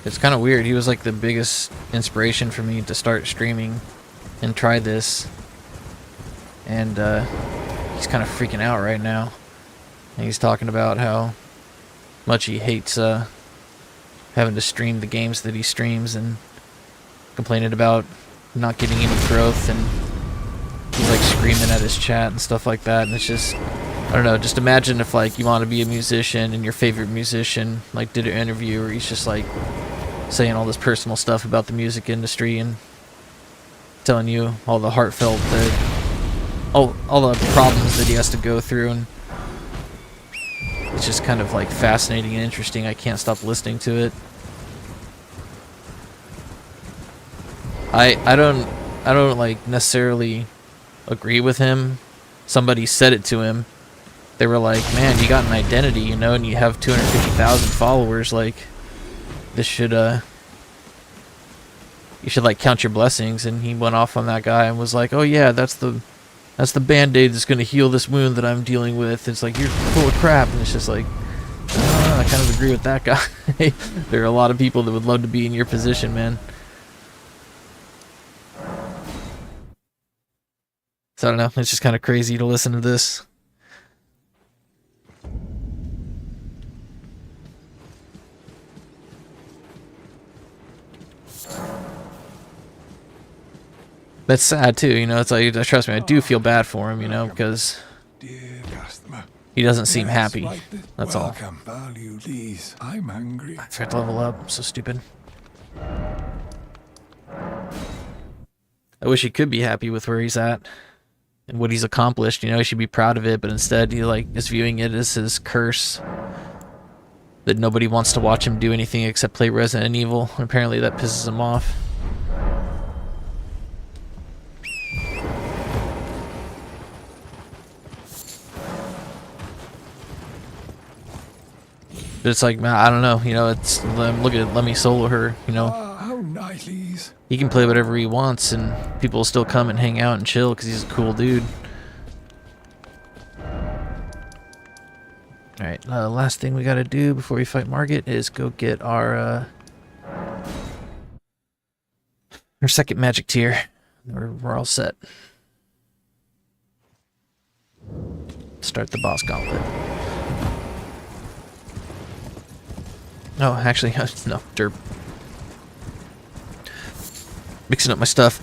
it's kind of weird. He was like the biggest inspiration for me to start streaming and try this. And he's kind of freaking out right now. And he's talking about how much he hates having to stream the games that he streams and complaining about not getting any growth, and he's like screaming at his chat and stuff like that. And it's just, I don't know, just imagine if like you want to be a musician and your favorite musician like did an interview where he's just like saying all this personal stuff about the music industry and telling you all the heartfelt all the problems that he has to go through. And it's just kind of like fascinating and interesting. I can't stop listening to it. I don't like necessarily agree with him. Somebody said it to him. They were like, man, you got an identity, you know, and you have 250,000 followers. Like, this should you should like count your blessings, and he went off on that guy and was like, oh yeah, that's the band-aid that's going to heal this wound that I'm dealing with. It's like, you're full of crap. And it's just like, I kind of agree with that guy. There are a lot of people that would love to be in your position, man. So I don't know, it's just kind of crazy to listen to this. That's sad too, you know. It's like, trust me, I do feel bad for him, you know, because Dear customer. he doesn't seem Yes, happy. right this- That's all. Welcome, value, please. I'm hungry. I forgot to level up. I'm so stupid. I wish he could be happy with where he's at and what he's accomplished. You know, he should be proud of it, but instead he like is viewing it as his curse. That nobody wants to watch him do anything except play Resident Evil. Apparently that pisses him off. But it's like, man, I don't know, you know, it's, look at it, let me solo her, you know. How nice, please. He can play whatever he wants and people will still come and hang out and chill because he's a cool dude. Alright, last thing we gotta do before we fight Margit is go get our second magic tier. We're all set. Start the boss gauntlet. No, actually, no, derp. Mixing up my stuff.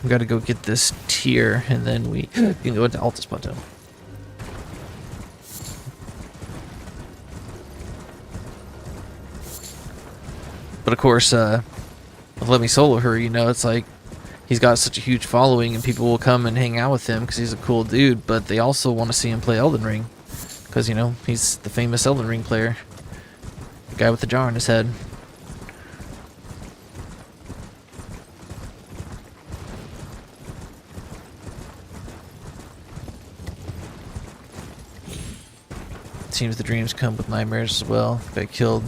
We gotta go get this tier, and then we can go into Altus Plateau. But of course, let me solo her, you know, it's like, he's got such a huge following, and people will come and hang out with him because he's a cool dude, but they also want to see him play Elden Ring. Because, you know, he's the famous Elden Ring player. Guy with the jar on his head. Seems the dreams come with nightmares as well. Guy killed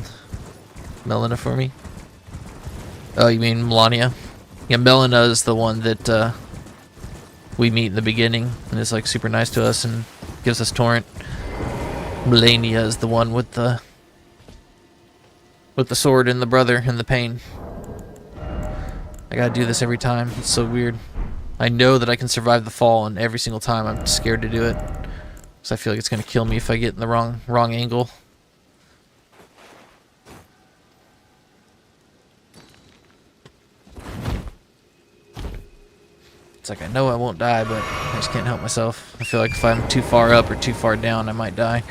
Melina for me. Oh, you mean Melania? Yeah, Melina is the one that we meet in the beginning and is like super nice to us and gives us torrent. Melania is the one with the sword and the brother and the pain. I gotta do this every time. It's so weird. I know that I can survive the fall, and every single time I'm scared to do it. Because I feel like it's gonna kill me if I get in the wrong angle. It's like I know I won't die, but I just can't help myself. I feel like if I'm too far up or too far down, I might die.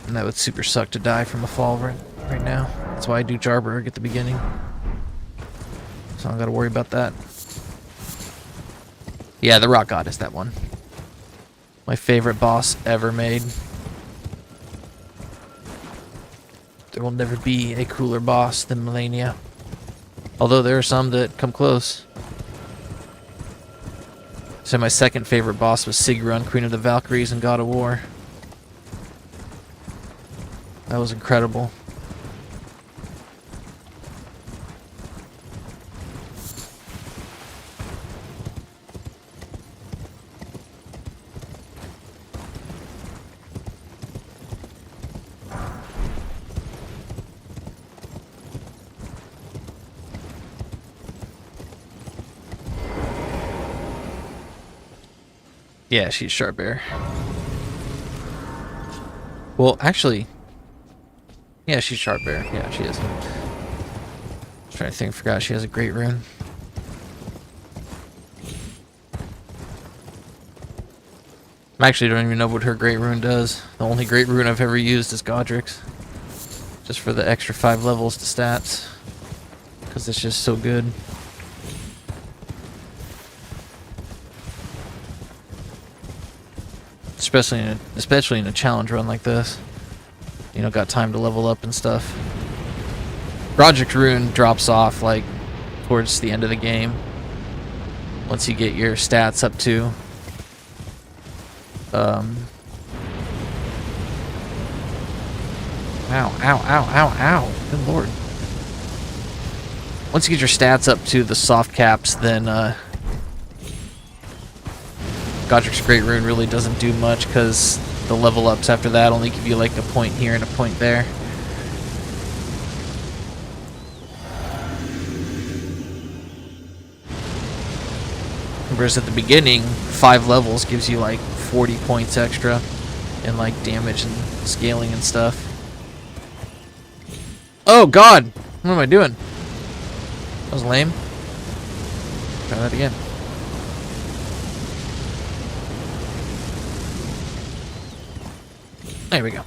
And that would super suck to die from a fall right now. That's why I do Jarberg at the beginning. So I don't gotta worry about that. Yeah, the Rock God is that one. My favorite boss ever made. There will never be a cooler boss than Melania. Although there are some that come close. So my second favorite boss was Sigrun, Queen of the Valkyries in God of War. That was incredible. Yeah, she's Sharp Bear. Well, actually, yeah, she's Sharp Bear. Yeah, she is. Trying to think, forgot she has a great rune. I actually don't even know what her great rune does. The only great rune I've ever used is Godric's. Just for the extra 5 levels to stats. Because it's just so good. Especially in a challenge run like this. You know, got time to level up and stuff. Godric's rune drops off like towards the end of the game. Once you get your stats up to Ow, ow, ow, ow, ow. Good lord. Once you get your stats up to the soft caps, then Godric's Great Rune really doesn't do much, because the level ups after that only give you like a point here and a point there. Whereas at the beginning, 5 levels gives you like 40 points extra in like damage and scaling and stuff. Oh god! What am I doing? That was lame. Try that again. There we go.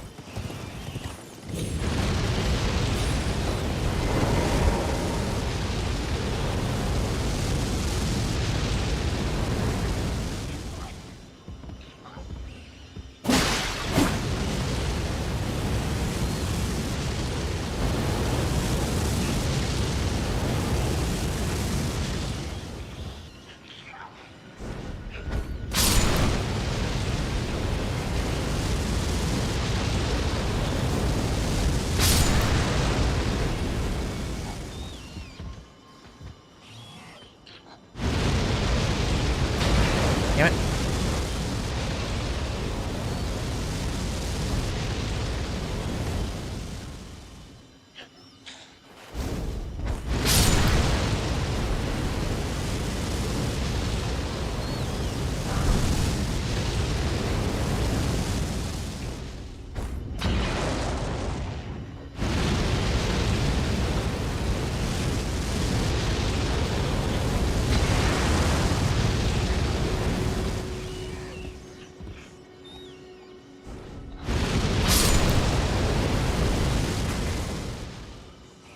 Damn it.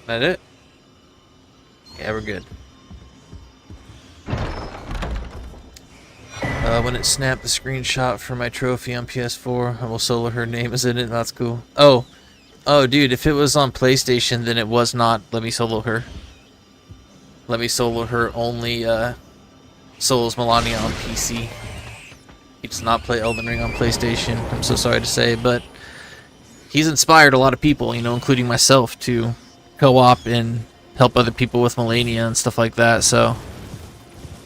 That it? Yeah, we're good. When it snapped the screenshot for my trophy on PS4, I will solo her name is in it. That's cool. Oh, dude, if it was on PlayStation, then it was not Let Me Solo Her. Let Me Solo Her only solos Melania on PC. He does not play Elden Ring on PlayStation. I'm so sorry to say, but he's inspired a lot of people, you know, including myself, to co-op and help other people with Melania and stuff like that. So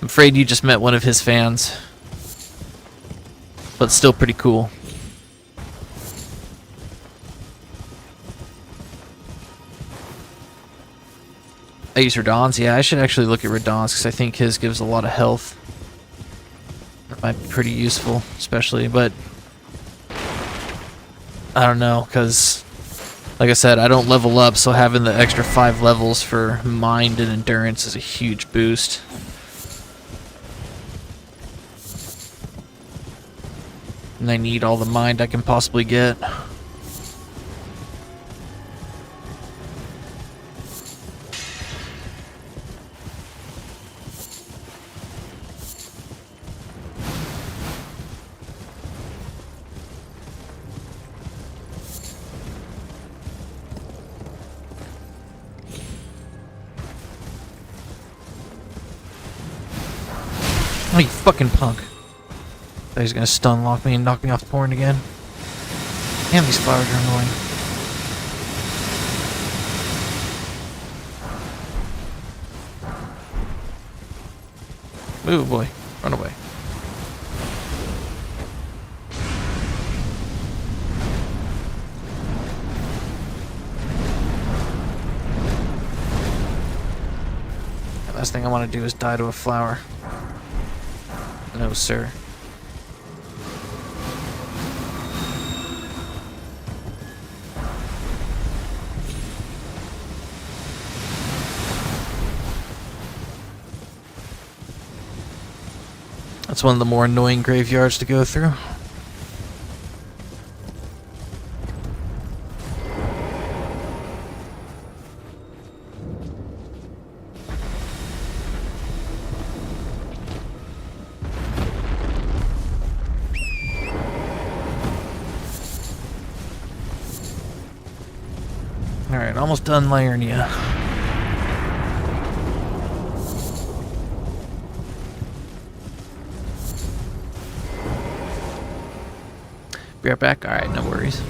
I'm afraid you just met one of his fans, but still pretty cool. I use Radahn's. Yeah, I should actually look at Radahn's because I think his gives a lot of health. That might be pretty useful, especially, but I don't know, because like I said, I don't level up, so having the extra 5 levels for mind and endurance is a huge boost. And I need all the mind I can possibly get. Oh, you fucking punk. Thought he's gonna stun lock me and knock me off the point again. Damn, these flowers are annoying. Move, boy. Run away. The last thing I want to do is die to a flower. No, sir. That's one of the more annoying graveyards to go through. Alright, almost done Liurnia. Be right back. Alright, no worries.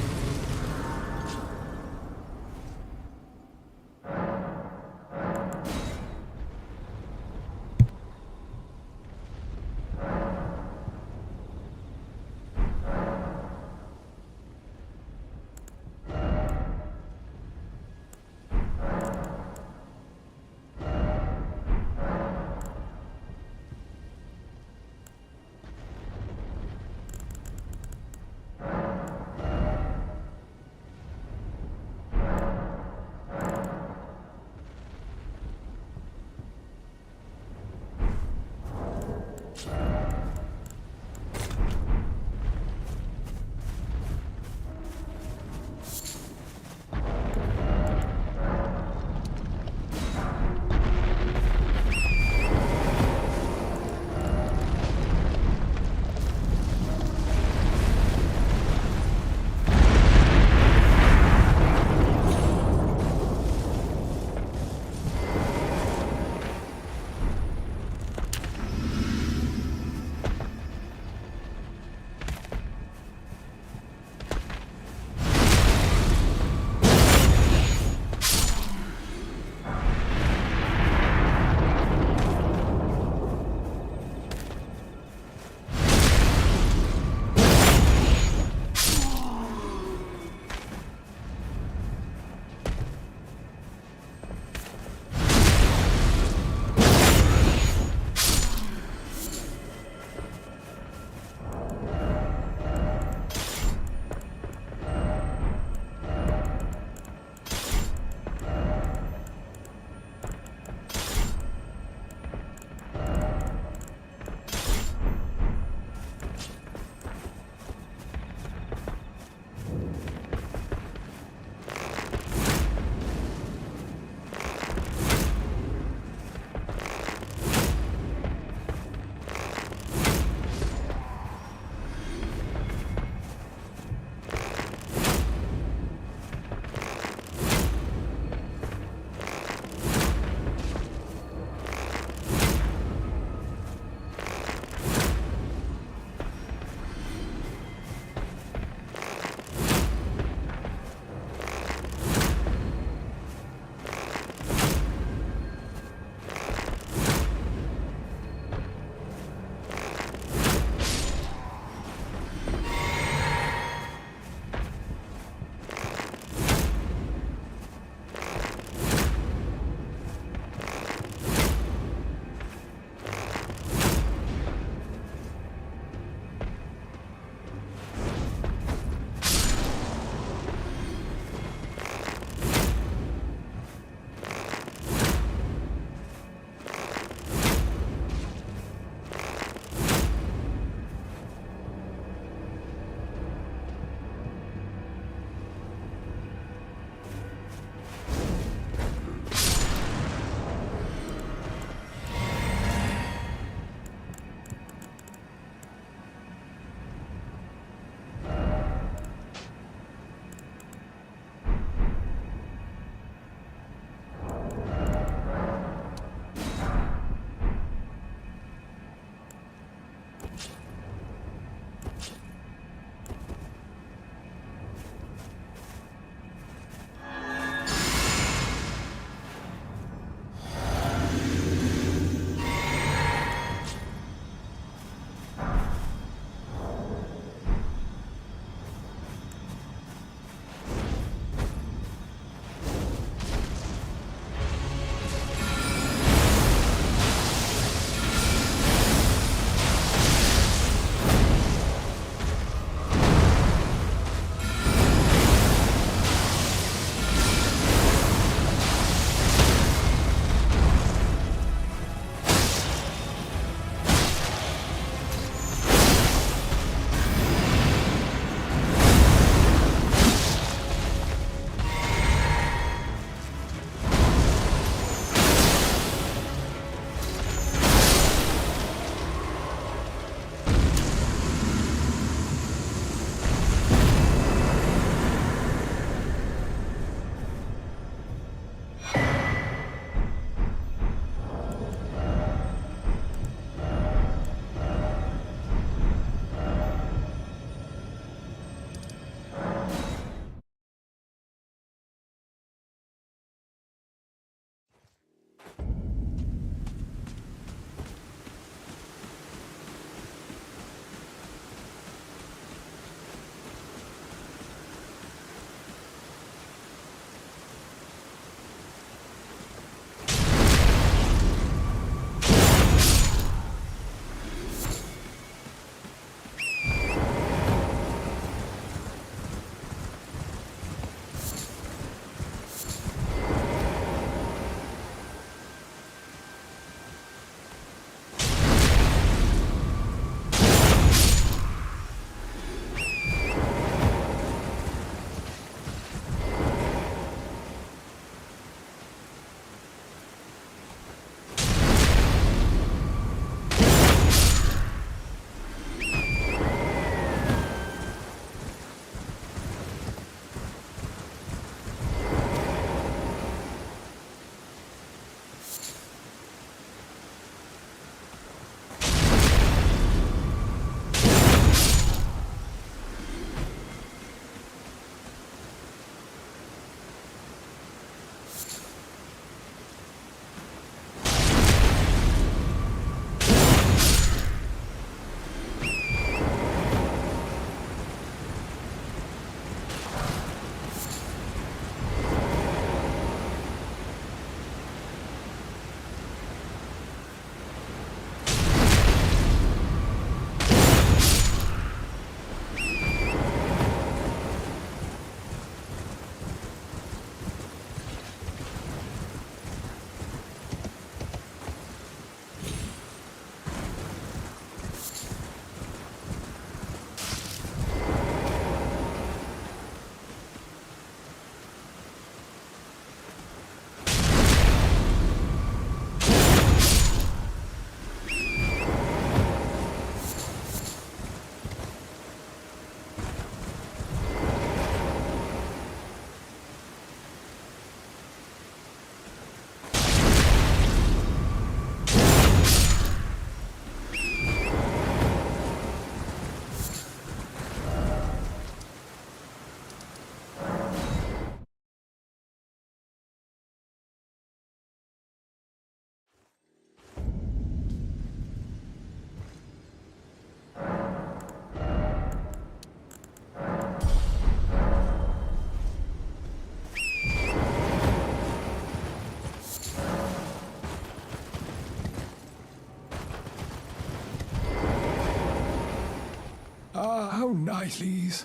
Oh, nighties.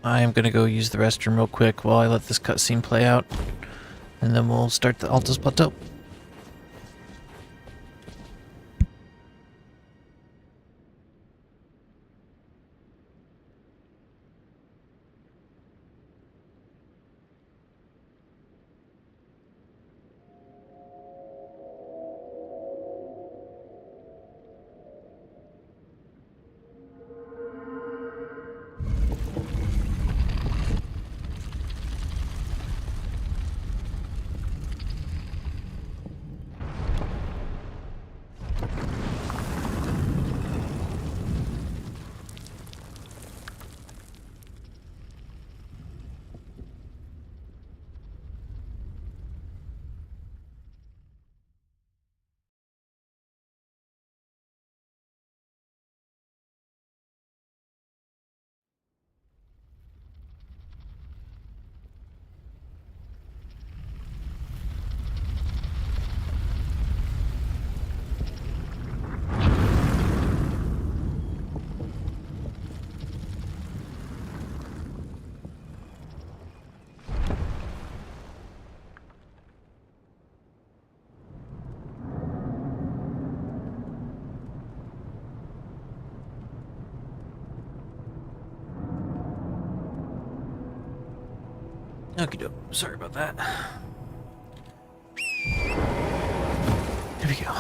I am gonna go use the restroom real quick while I let this cutscene play out, and then we'll start the Altus Plateau. Okie doke. Sorry about that. Here we go.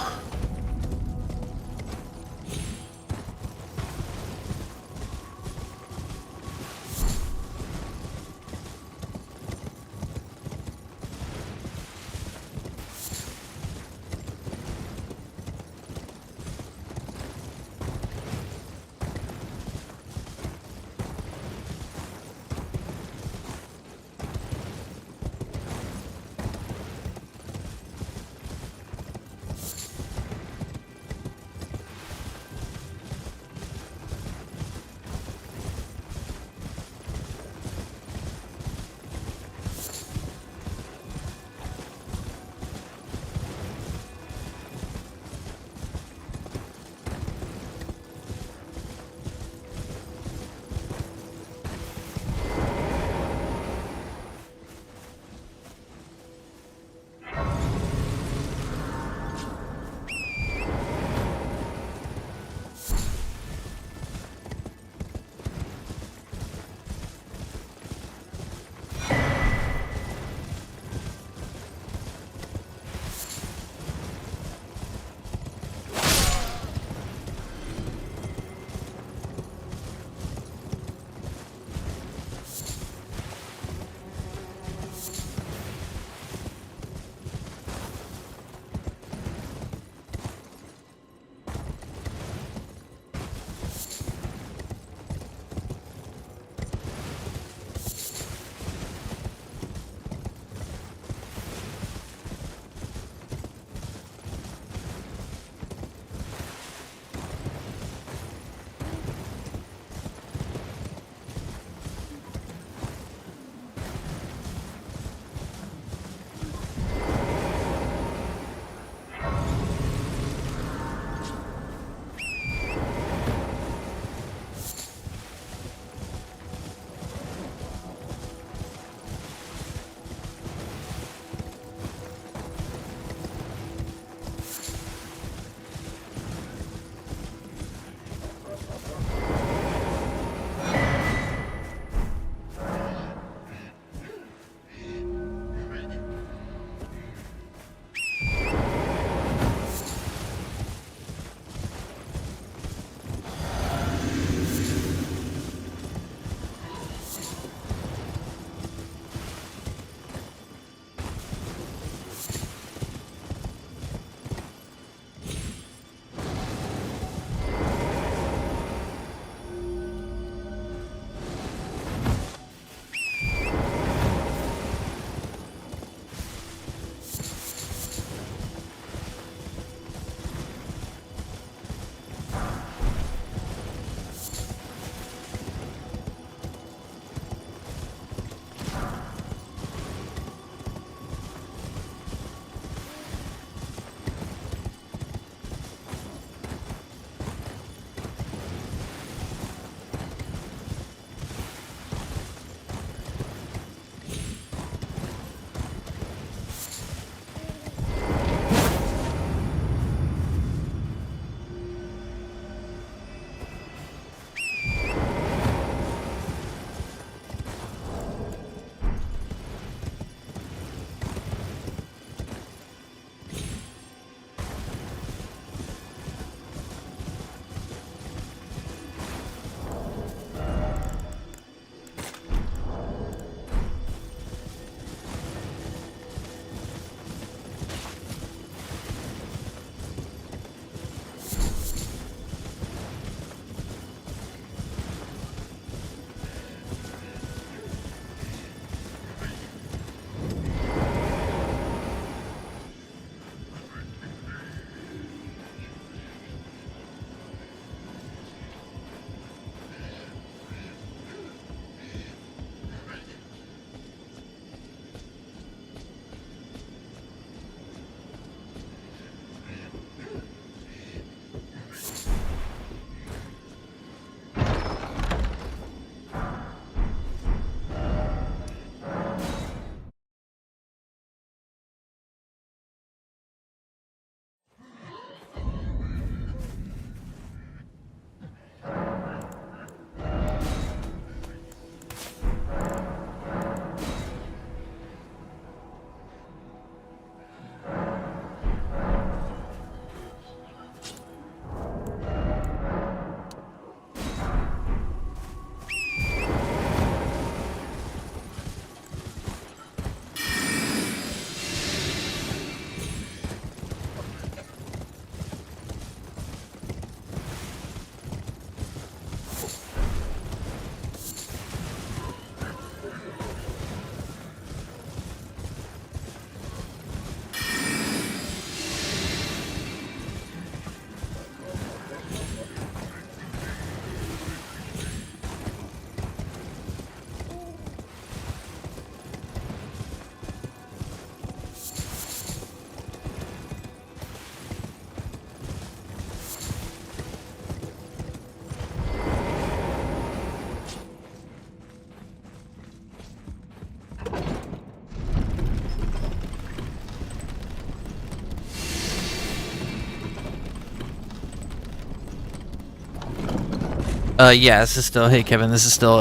Yeah, this is still, hey Kevin, this is still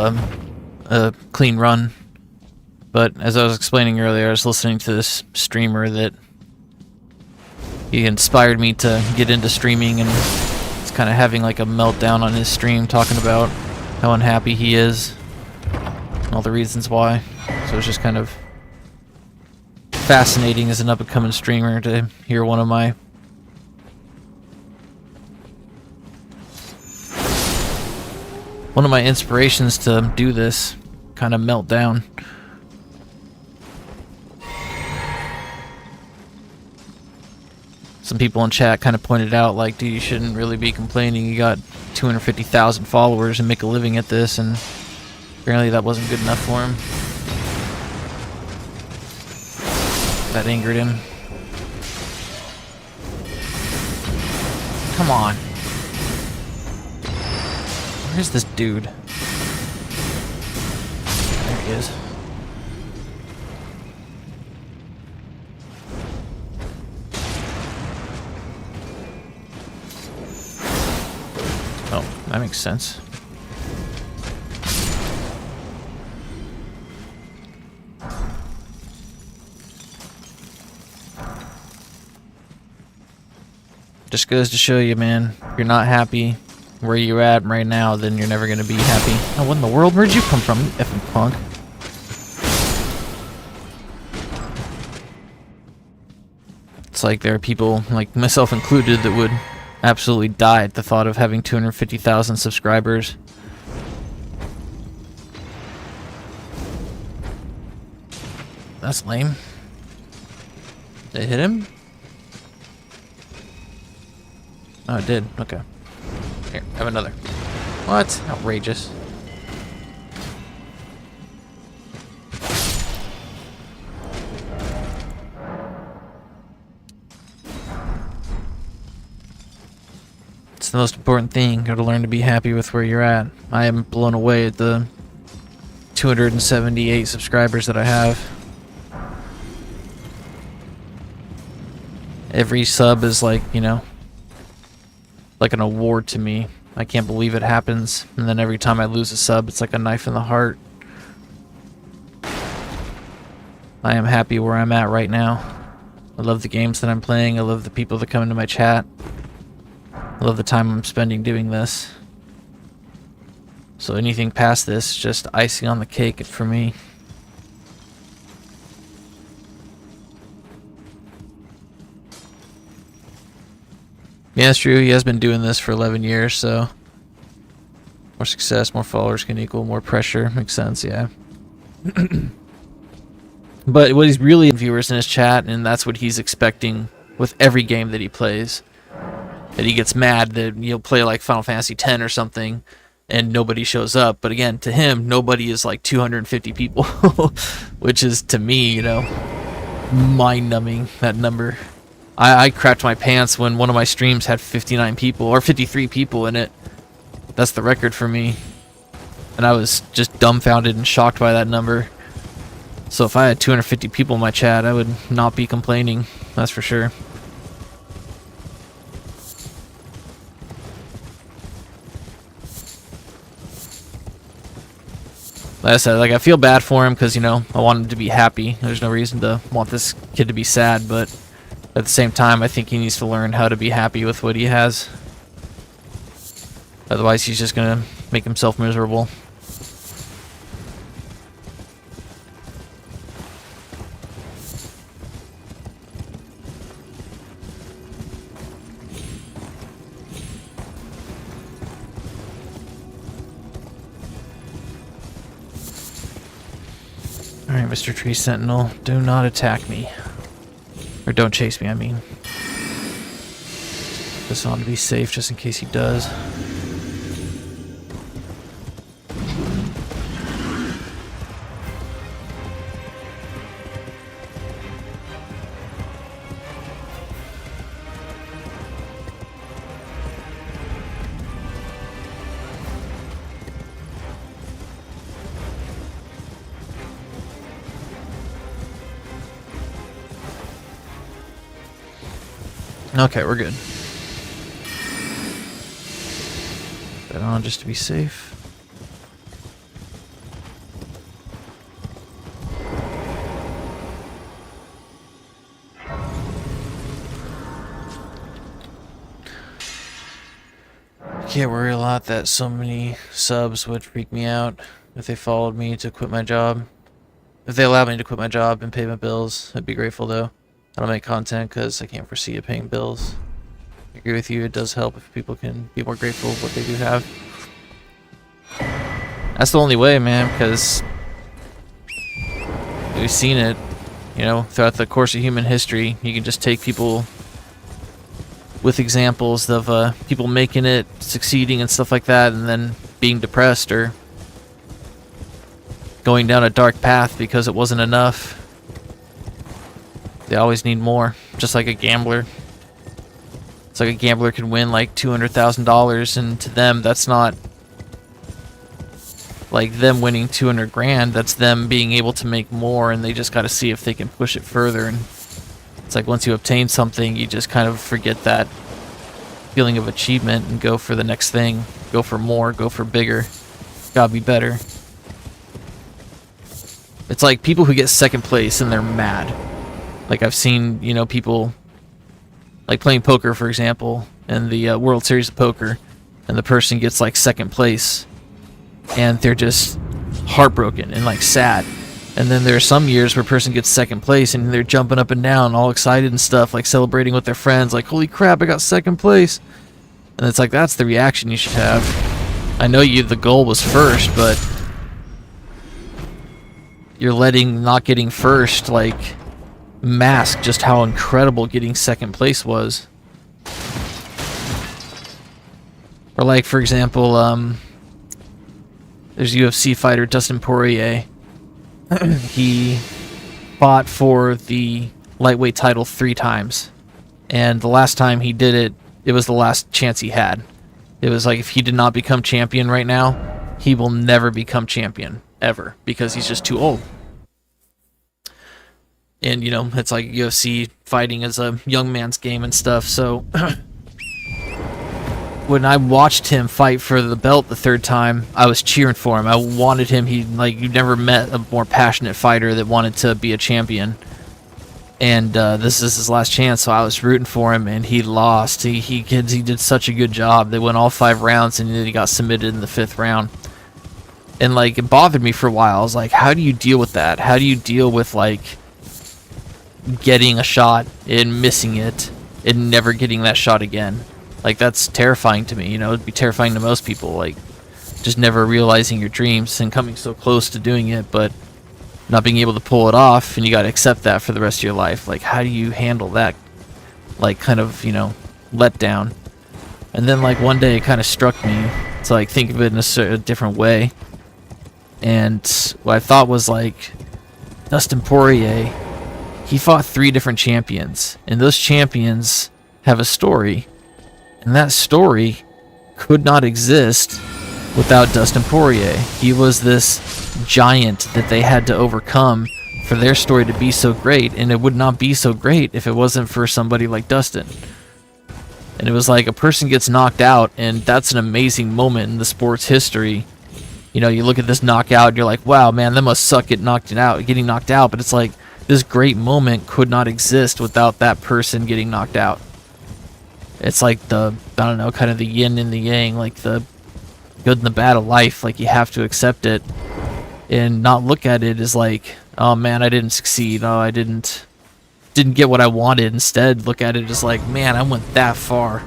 a clean run. But as I was explaining earlier, I was listening to this streamer that he inspired me to get into streaming, and it's kind of having like a meltdown on his stream talking about how unhappy he is and all the reasons why. So it's just kind of fascinating as an up-and-coming streamer to hear one of my inspirations to do this kind of melt down. Some people in chat kind of pointed out, like, dude, you shouldn't really be complaining. You got 250,000 followers and make a living at this, and apparently that wasn't good enough for him. That angered him. Come on. Where's this dude? There he is. Oh, that makes sense. Just goes to show you, man, if you're not happy where you're at right now, then you're never gonna be happy. Oh, what in the world? Where'd you come from, you effing punk? It's like there are people, like myself included, that would absolutely die at the thought of having 250,000 subscribers. That's lame. Did it hit him? Oh, it did. Okay. Here, have another. What? Outrageous. It's the most important thing. You gotta learn to be happy with where you're at. I am blown away at the 278 subscribers that I have. Every sub is like, you know, like an award to me. I can't believe it happens. And then every time I lose a sub, it's like a knife in the heart. I am happy where I'm at right now. I love the games that I'm playing. I love the people that come into my chat. I love the time I'm spending doing this. So anything past this is just icing on the cake for me. Yeah, it's true. He has been doing this for 11 years, so more success, more followers can equal more pressure. Makes sense, yeah. But what he's really viewers in his chat, and that's what he's expecting with every game that he plays. That he gets mad that you'll play like Final Fantasy X or something and nobody shows up. But again, to him, nobody is like 250 people, which is, to me, you know, mind-numbing, that number. I crapped my pants when one of my streams had 59 people, or 53 people in it. That's the record for me. And I was just dumbfounded and shocked by that number. So if I had 250 people in my chat, I would not be complaining, that's for sure. Like I said, like, I feel bad for him because, you know, I want him to be happy. There's no reason to want this kid to be sad, but at the same time, I think he needs to learn how to be happy with what he has. Otherwise, he's just gonna make himself miserable. Alright, Mr. Tree Sentinel, do not attack me. Or don't chase me, I mean. Just on to be safe just in case he does. Okay, we're good. But on just to be safe. Can't worry a lot that so many subs would freak me out if they followed me to quit my job. If they allowed me to quit my job and pay my bills, I'd be grateful though. I don't make content because I can't foresee it paying bills. I agree with you, it does help if people can be more grateful of what they do have. That's the only way, man, because we've seen it, you know, throughout the course of human history. You can just take people with examples of people making it, succeeding and stuff like that, and then being depressed or going down a dark path because it wasn't enough. They always need more, just like a gambler. It's like a gambler can win like $200,000, and to them that's not like them winning 200 grand, that's them being able to make more, and they just got to see if they can push it further. And it's like once you obtain something, you just kind of forget that feeling of achievement and go for the next thing. Go for more, go for bigger. Gotta be better. It's like people who get second place and they're mad. Like I've seen, you know, people like playing poker, for example, in the World Series of Poker, and the person gets like second place and they're just heartbroken and like sad. And then there are some years where a person gets second place and they're jumping up and down, all excited and stuff, like celebrating with their friends, like, holy crap, I got second place. And it's like, that's the reaction you should have. I know the goal was first, but you're letting not getting first, like, mask just how incredible getting second place was. Or like, for example, there's UFC fighter Dustin Poirier. He fought for the lightweight title 3 times, and the last time he did it, it was the last chance he had. It was like, if he did not become champion right now, he will never become champion ever, because he's just too old. And you know, it's like UFC fighting is a young man's game and stuff. So when I watched him fight for the belt the 3rd time, I was cheering for him. I wanted him. You never met a more passionate fighter that wanted to be a champion. And this is his last chance, so I was rooting for him, and he lost. He did such a good job. They went all 5 rounds, and then he got submitted in the 5th round. And like, it bothered me for a while. I was like, how do you deal with that? How do you deal with like getting a shot and missing it and never getting that shot again? Like, that's terrifying to me, you know. It'd be terrifying to most people, like, just never realizing your dreams and coming so close to doing it, but not being able to pull it off, and you gotta accept that for the rest of your life. Like, how do you handle that, like, kind of, you know, letdown? And then, like, one day it kind of struck me to, like, think of it in a different way. And what I thought was, like, Dustin Poirier, he fought 3 different champions, and those champions have a story. And that story could not exist without Dustin Poirier. He was this giant that they had to overcome for their story to be so great, and it would not be so great if it wasn't for somebody like Dustin. And it was like, a person gets knocked out, and that's an amazing moment in the sport's history. You know, you look at this knockout, and you're like, wow, man, that must suck getting knocked out. But it's like, this great moment could not exist without that person getting knocked out. It's like the, I don't know, kind of the yin and the yang, like the good and the bad of life. Like, you have to accept it and not look at it as like, oh man, I didn't succeed. Oh, I didn't get what I wanted. Instead, look at it as like, man, I went that far.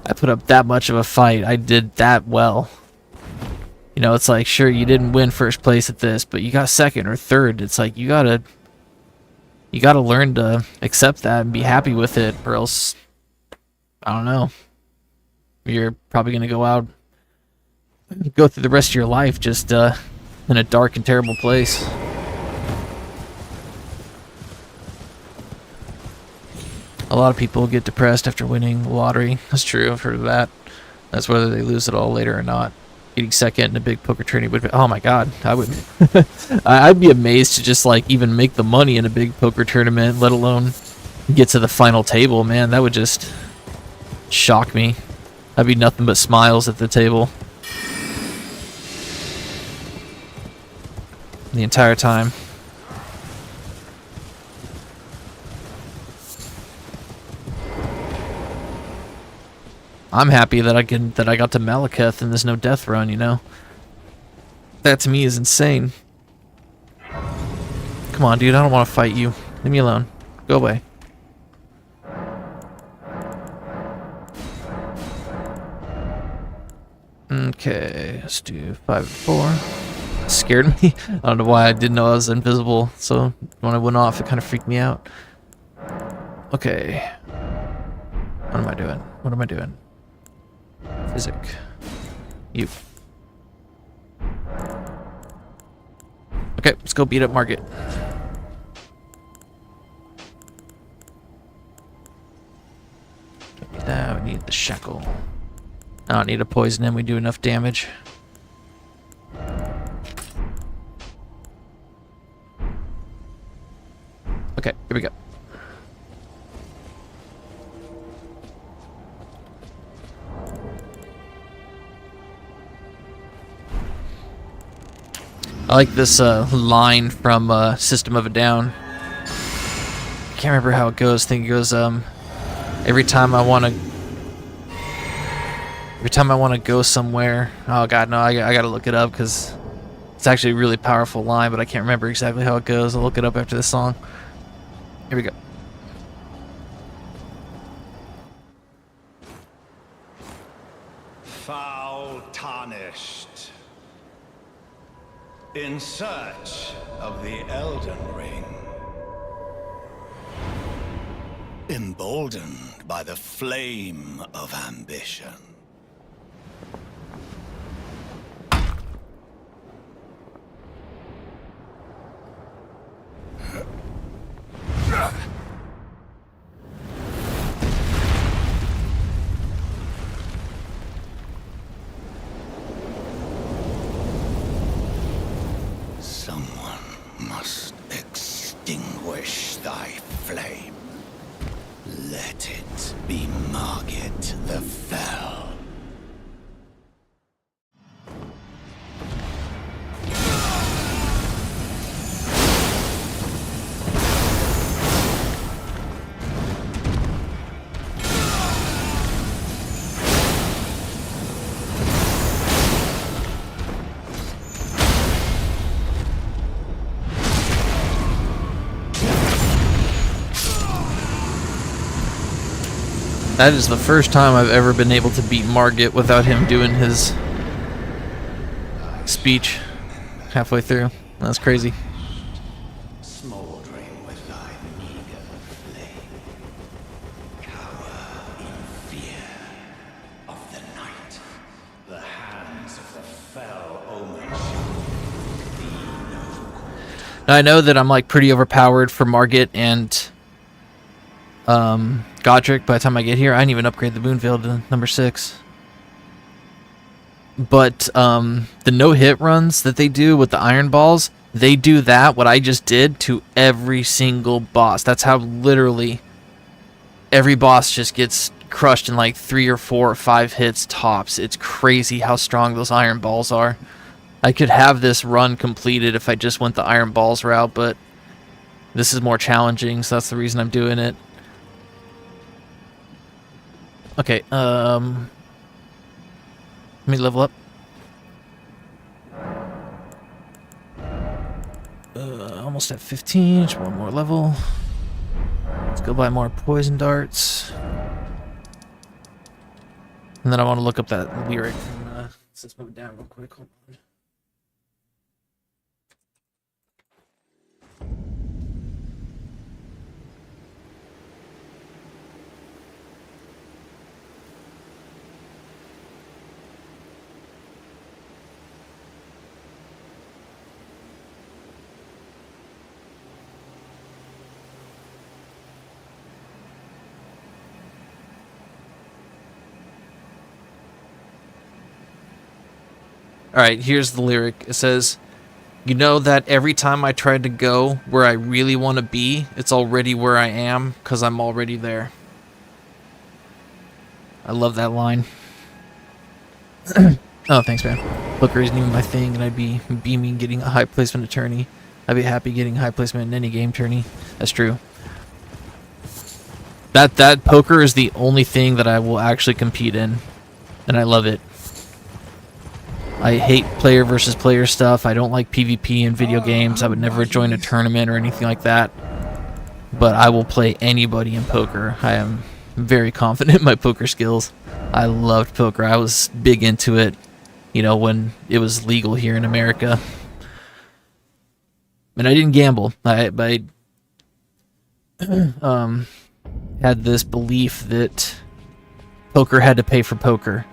I put up that much of a fight. I did that well. You know, it's like, sure, you didn't win first place at this, but you got 2nd or 3rd. It's like, you gotta learn to accept that and be happy with it, or else, I don't know, you're probably going to go through the rest of your life just in a dark and terrible place. A lot of people get depressed after winning the lottery. That's true, I've heard of that. That's whether they lose it all later or not. Getting 2nd in a big poker tourney would be, oh my god, I would I'd be amazed to just like even make the money in a big poker tournament, let alone get to the final table. Man, that would just shock me. I'd be nothing but smiles at the table the entire time. I'm happy that I got to Maliketh and there's no death run, you know? That to me is insane. Come on, dude, I don't want to fight you. Leave me alone. Go away. Okay, let's do 5 and 4. Scared me. I don't know why I didn't know I was invisible, so when I went off, it kind of freaked me out. Okay. What am I doing? What am I doing? Physic. You. Okay, let's go beat up Margit. Don't need that, we need the shackle. I don't need to poison him, we do enough damage. Okay, here we go. I like this line from System of a Down. I can't remember how it goes. I think it goes, every time I want to go somewhere. Oh god, no, I gotta look it up because it's actually a really powerful line, but I can't remember exactly how it goes. I'll look it up after this song. Here we go. Foul tarnished. In search of the Elden Ring. Emboldened by the flame of ambition. Someone must extinguish thy flame. Let it be Margit the Fell. That is the first time I've ever been able to beat Margit without him doing his speech halfway through. That's crazy. Smoldering with thy meager flame. Cower in fear of the night. The hands of the fell omen shall be no. Now I know that I'm like pretty overpowered for Margit and Godric by the time I get here. I didn't even upgrade the Boonvale to number 6. But the no-hit runs that they do with the iron balls, they do that, what I just did, to every single boss. That's how literally every boss just gets crushed in like 3 or 4 or 5 hits tops. It's crazy how strong those iron balls are. I could have this run completed if I just went the iron balls route, but this is more challenging, so that's the reason I'm doing it. Okay, let me level up. Almost at 15, just one more level. Let's go buy more poison darts. And then I want to look up that lyric from, let's move it down real quick, hold on. Alright, here's the lyric. It says, "You know that every time I try to go where I really want to be, it's already where I am, because I'm already there." I love that line. Oh, thanks, man. Poker isn't even my thing, and I'd be beaming getting a high placement attorney. I'd be happy getting high placement in any game tourney. That's true. That poker is the only thing that I will actually compete in, and I love it. I hate player versus player stuff. I don't like PvP in video games. I would never join a tournament or anything like that. But I will play anybody in poker. I am very confident in my poker skills. I loved poker. I was big into it, you know, when it was legal here in America. And I didn't gamble. I had this belief that poker had to pay for poker.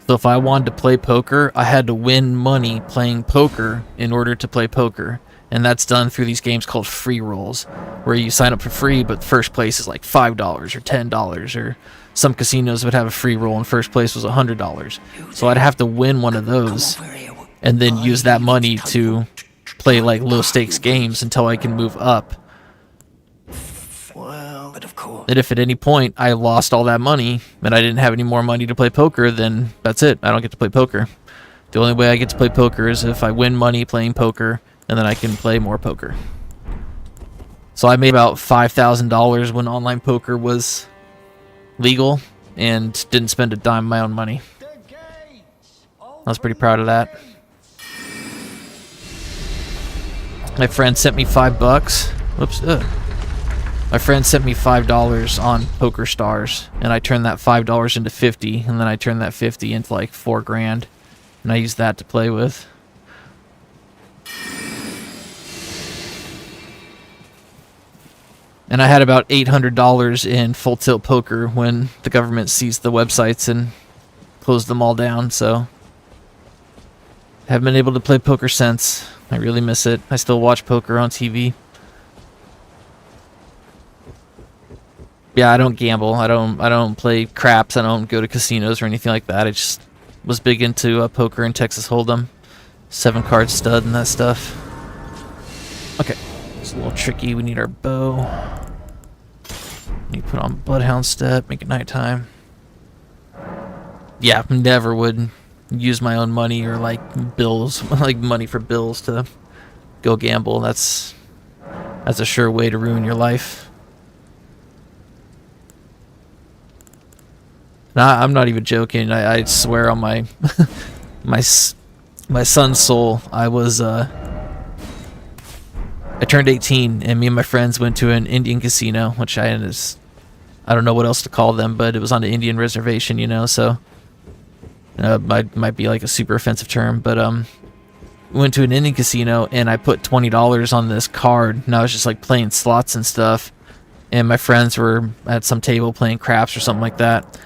So if I wanted to play poker, I had to win money playing poker in order to play poker. And that's done through these games called free rolls, where you sign up for free, but first place is like $5 or $10, or some casinos would have a free roll and first place was $100. So I'd have to win one of those and then use that money to play like low stakes games until I can move up. Well, but of course. That if at any point I lost all that money and I didn't have any more money to play poker, then that's it. I don't get to play poker. The only way I get to play poker is if I win money playing poker, and then I can play more poker. So I made about $5,000 when online poker was legal and didn't spend a dime of my own money. I was pretty proud of that. My friend sent me $5. Whoops. My friend sent me $5 on Poker Stars, and I turned that $5 into 50, and then I turned that 50 into like $4 grand, and I used that to play with. And I had about $800 in full tilt poker when the government seized the websites and closed them all down, so haven't been able to play poker since. I really miss it. I still watch poker on TV. Yeah, I don't gamble. I don't play craps. I don't go to casinos or anything like that. I just was big into poker and Texas Hold'em, 7-card stud and that stuff. Okay, it's a little tricky. We need our bow. Need to put on Bloodhound Step, make it nighttime. Yeah, never would use my own money or like bills, like money for bills to go gamble. That's a sure way to ruin your life. Nah, I'm not even joking. I swear on my my son's soul, I turned 18, and me and my friends went to an Indian casino, which I don't know what else to call them, but it was on an Indian reservation, you know, so might be like a super offensive term, but we went to an Indian casino, and I put $20 on this card, and I was just like playing slots and stuff, and my friends were at some table playing craps or something like that,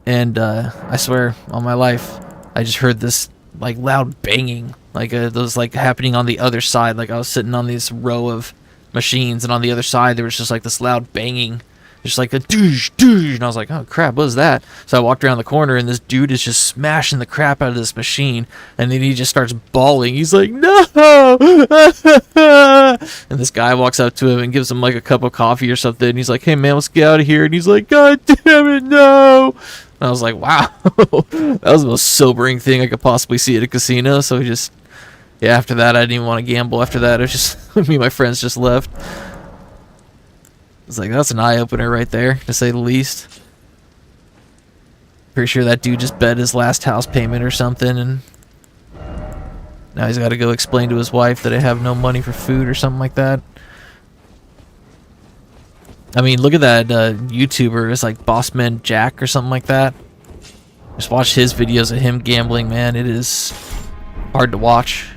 and I swear on my life, I just heard this like loud banging, like those like happening on the other side. Like I was sitting on this row of machines, and on the other side there was just like this loud banging, just like a doosh doosh, and I was like, oh crap, what is that? So I walked around the corner, and this dude is just smashing the crap out of this machine, and then he just starts bawling. He's like, no! And this guy walks up to him and gives him like a cup of coffee or something, and he's like, hey man, let's get out of here. And he's like, god damn it, no! And I was like, wow, that was the most sobering thing I could possibly see at a casino. So after that, I didn't even want to gamble. After that, it was just, me and my friends just left. It's like, that's an eye-opener right there, to say the least. Pretty sure that dude just bet his last house payment or something, and now he's got to go explain to his wife that I have no money for food or something like that. I mean, look at that YouTuber. It's like Bossman Jack or something like that. Just watch his videos of him gambling, man. It is hard to watch,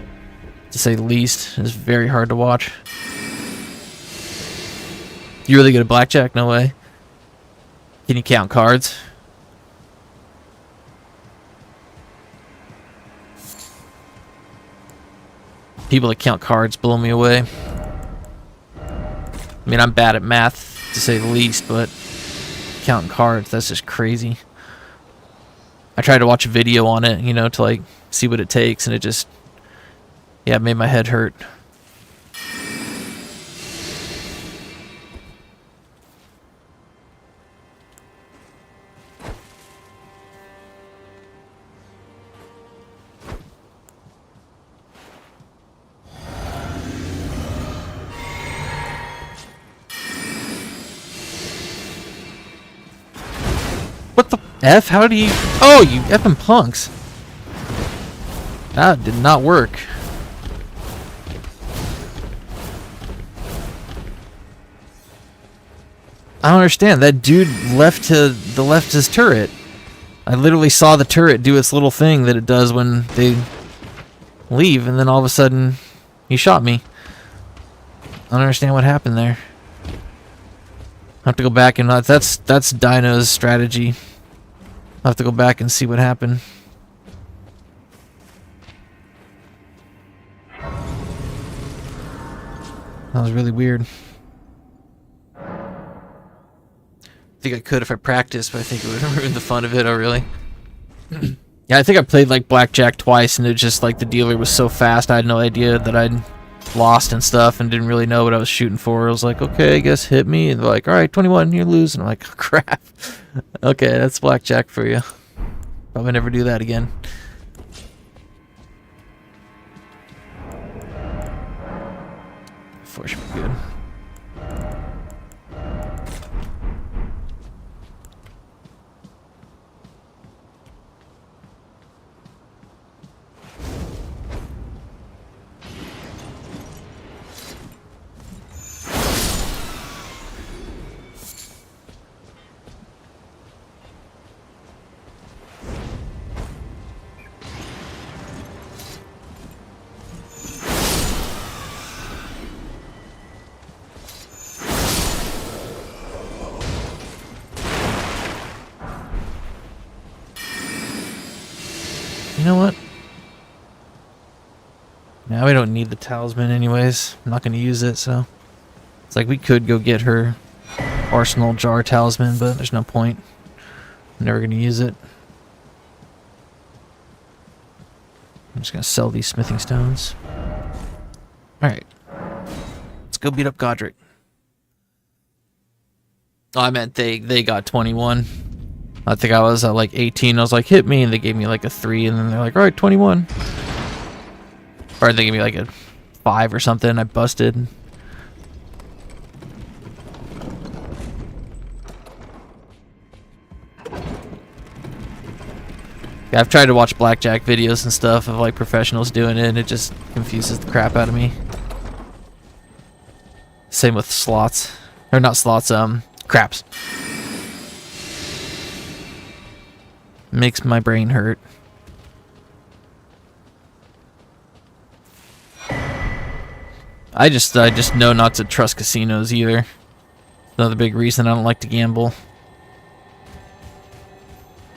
to say the least. It's very hard to watch. You really good at blackjack? No way. Can you count cards? People that count cards blow me away. I mean, I'm bad at math, to say the least, but counting cards, that's just crazy. I tried to watch a video on it, you know, to like see what it takes, and it just, yeah, it made my head hurt. What the F? How do you... Oh, you effing punks. That did not work. I don't understand. That dude left his turret. I literally saw the turret do its little thing that it does when they leave, and then all of a sudden, he shot me. I don't understand what happened there. I have to go back and that's Dino's strategy. I have to go back and see what happened. That was really weird. I think I could if I practiced, but I think it would ruin the fun of it. Oh, really? Yeah, I think I played like blackjack twice, and it just like the dealer was so fast, I had no idea that I'd lost and stuff, and didn't really know what I was shooting for. I was like, okay, I guess hit me, and they're like, all right, 21, you lose, and I'm like, oh, crap. Okay, that's blackjack for you. Probably never do that again. Four should be good. You know what? Now we don't need the talisman anyways. I'm not going to use it, so... It's like we could go get her arsenal jar talisman, but there's no point. I'm never going to use it. I'm just going to sell these smithing stones. Alright. Let's go beat up Godric. Oh, I meant they got 21. I think I was at like 18. I was like, hit me, and they gave me like a 3, and then they're like, all right, 21. Or they gave me like a 5 or something. I busted. Yeah, I've tried to watch blackjack videos and stuff of like professionals doing it, and it just confuses the crap out of me. Same with slots. Or not slots, craps. Makes my brain hurt. I just know not to trust casinos either. Another big reason I don't like to gamble.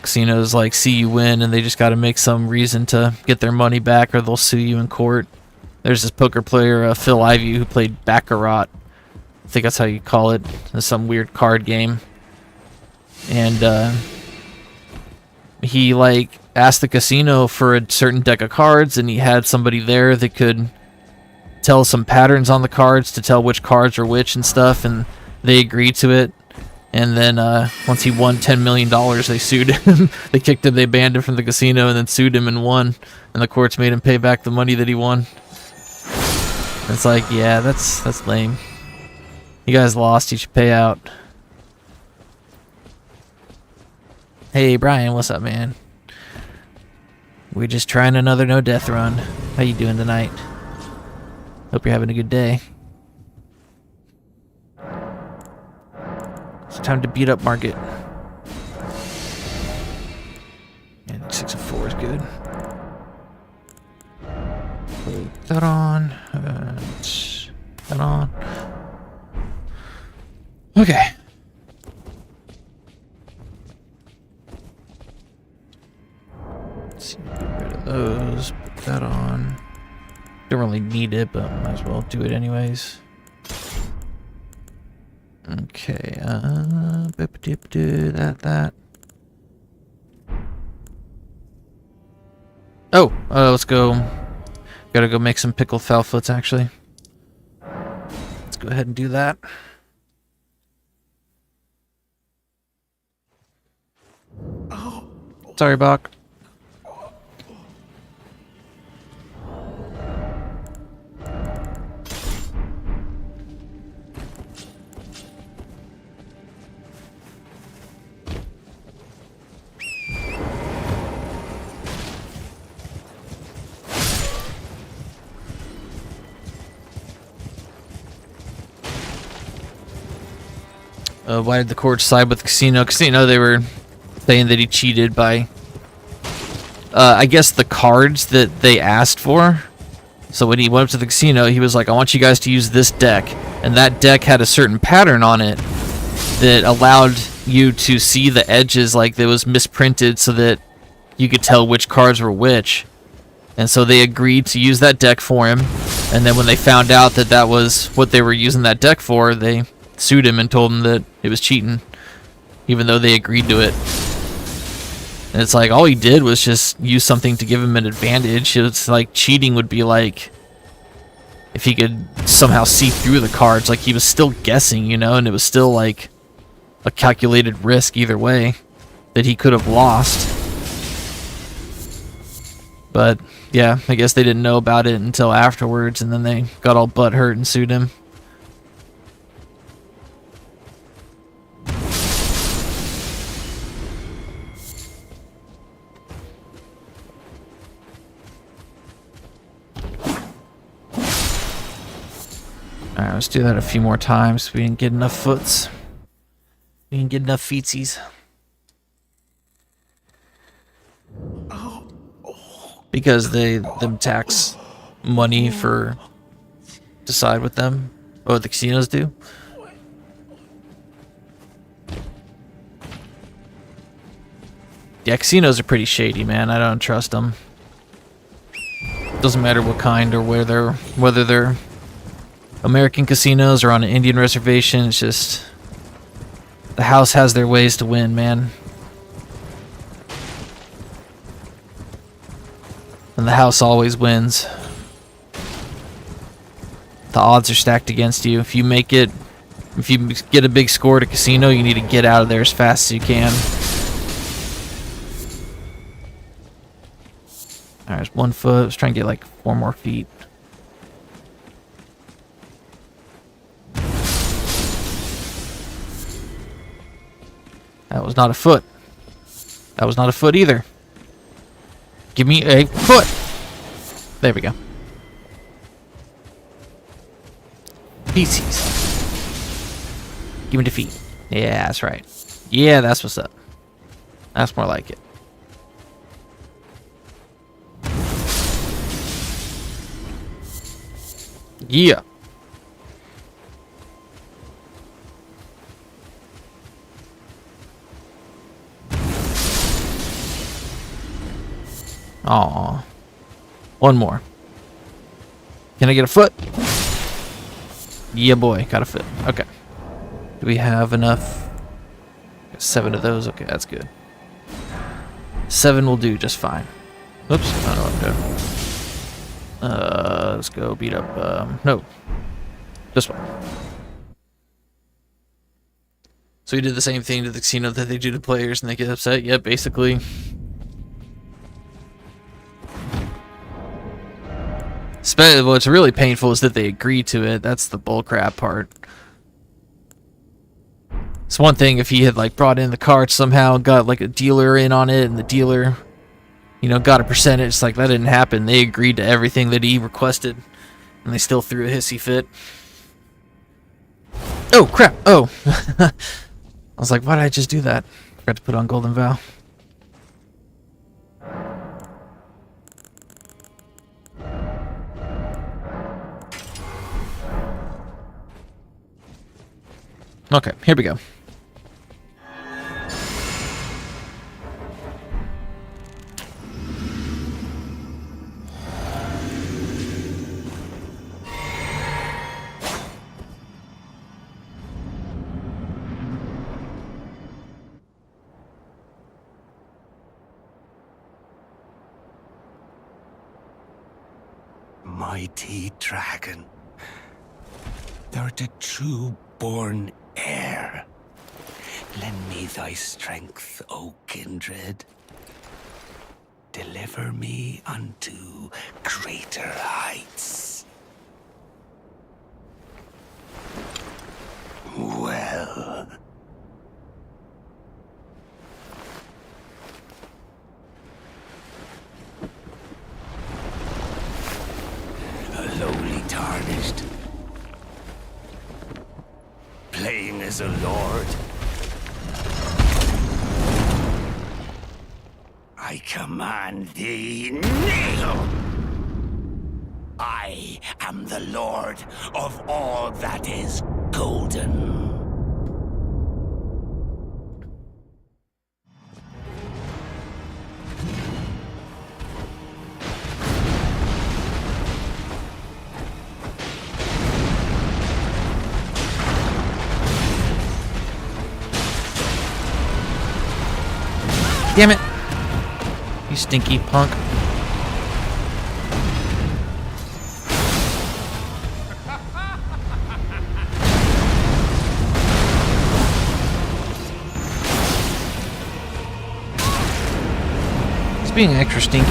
Casinos like see you win and they just got to make some reason to get their money back, or they'll sue you in court. There's this poker player, Phil Ivey, who played Baccarat. I think that's how you call it. It's some weird card game. And he like asked the casino for a certain deck of cards, and he had somebody there that could tell some patterns on the cards to tell which cards are which and stuff, and they agreed to it. And then once he won $10 million, they sued him. They kicked him, they banned him from the casino, and then sued him and won. And the courts made him pay back the money that he won. It's like, yeah, that's lame. You guys lost, you should pay out. Hey Brian, what's up, man? We're just trying another no death run. How you doing tonight? Hope you're having a good day. It's time to beat up Market. And 6 and 4 is good. Put that on. That on. Okay. Let's see, get rid of those. Put that on. Don't really need it, but might as well do it anyways. Okay, that. Oh, let's go. Gotta go make some pickled fowl-foots, actually. Let's go ahead and do that. Sorry, Bach. Why did the court side with the casino? Casino, they were saying that he cheated by, I guess, the cards that they asked for. So when he went up to the casino, he was like, I want you guys to use this deck. And that deck had a certain pattern on it that allowed you to see the edges like that was misprinted so that you could tell which cards were which. And so they agreed to use that deck for him. And then when they found out that that was what they were using that deck for, they sued him and told him that it was cheating, even though they agreed to it. And it's like, all he did was just use something to give him an advantage. It's like cheating would be like if he could somehow see through the cards. Like, he was still guessing, you know, and it was still like a calculated risk either way that he could have lost. But yeah, I guess they didn't know about it until afterwards, and then they got all butthurt and sued him. Alright, let's do that a few more times. We didn't get enough foots. We didn't get enough feetsies. Because them tax money for to side with them. Oh, the casinos do? Yeah, casinos are pretty shady, man. I don't trust them. Doesn't matter what kind or whether they're American casinos or on an Indian reservation. It's just the house has their ways to win, man. And the house always wins. The odds are stacked against you. If you get a big score at a casino, you need to get out of there as fast as you can. Alright, there's 1 foot. Let's try and get like 4 more feet. That was not a foot. That was not a foot either. Give me a foot. There we go. Feces. Give me the feet. Yeah, that's right. Yeah, that's what's up. That's more like it. Yeah. Aw. 1 more. Can I get a foot? Yeah, boy. Got a foot. Okay. Do we have enough? 7 of those. Okay, that's good. 7 will do just fine. Oops. I don't know what I'm doing. Let's go beat up, no. This one. So we did the same thing to the casino that they do to players and they get upset? Yep, basically. What's really painful is that they agree to it. That's the bullcrap part. It's one thing if he had like brought in the cards somehow, got like a dealer in on it, and the dealer, you know, got a percentage. It's like that didn't happen. They agreed to everything that he requested, and they still threw a hissy fit. Oh crap! Oh, I was like, why did I just do that? Forgot to put on Golden Vow. Okay, here we go. Mighty dragon, thou'rt a true-born heir. Lend me thy strength, O kindred. Deliver me unto greater heights. Well. Lowly tarnished. playing as a lord. I command thee, kneel! I am the lord of all that is golden. Damn it! You stinky punk. He's being extra stinky.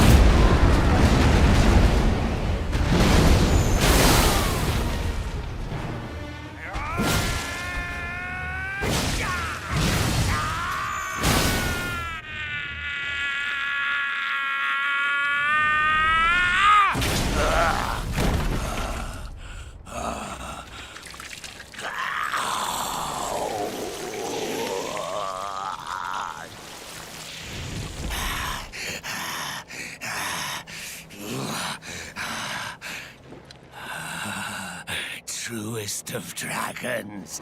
Truest of dragons.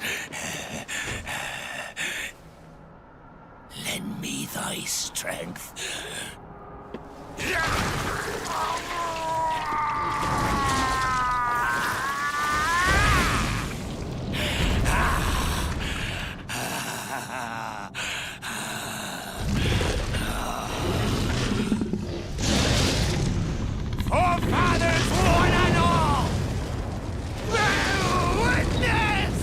Lend me thy strength. Forefathers, one and all! Bear witness!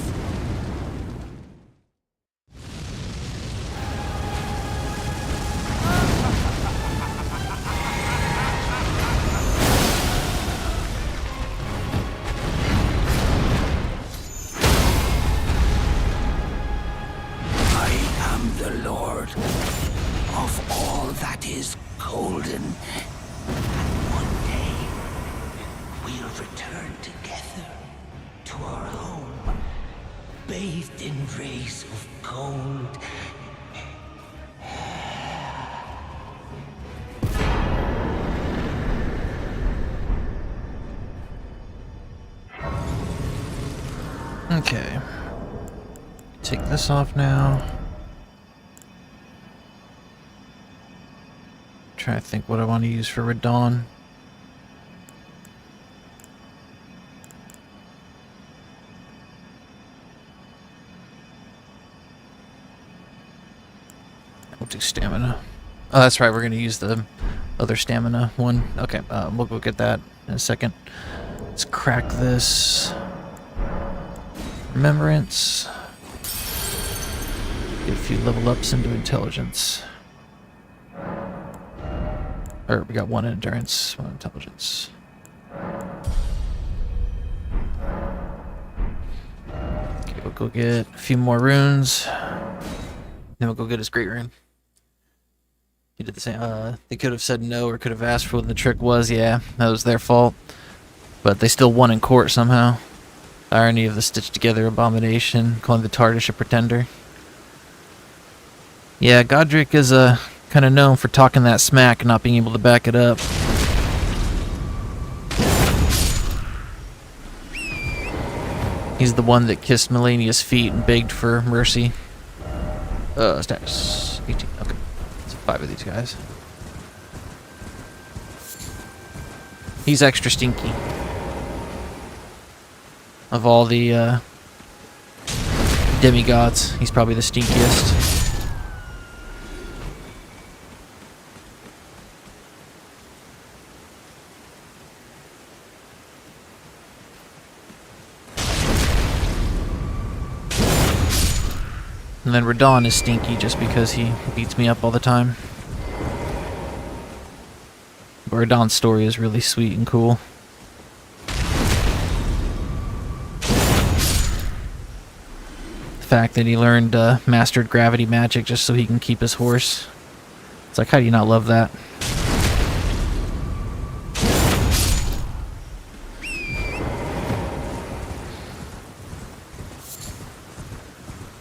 I am the Lord of all that is golden. One day, we'll return together to our home, bathed in rays of gold. Okay. Take this off now. Try to think what I want to use for Radon. We'll do stamina. Oh, that's right. We're going to use the other stamina one. Okay, we'll go get that in a second. Let's crack this. Remembrance. Get a few level ups into intelligence. Or we got one endurance, one intelligence. Okay, we'll go get a few more runes. Then we'll go get his great rune. He did the same. They could have said no or could have asked for what the trick was. Yeah, that was their fault. But they still won in court somehow. The irony of the stitched together abomination, calling the Tardish a pretender. Yeah, Godric is kind of known for talking that smack and not being able to back it up. He's the one that kissed Melania's feet and begged for mercy. Status 18. Okay. So 5 of these guys. He's extra stinky. Of all the demigods, he's probably the stinkiest. And then Radon is stinky just because he beats me up all the time. But Radon's story is really sweet and cool. The fact that he learned mastered gravity magic just so he can keep his horse. It's like, how do you not love that?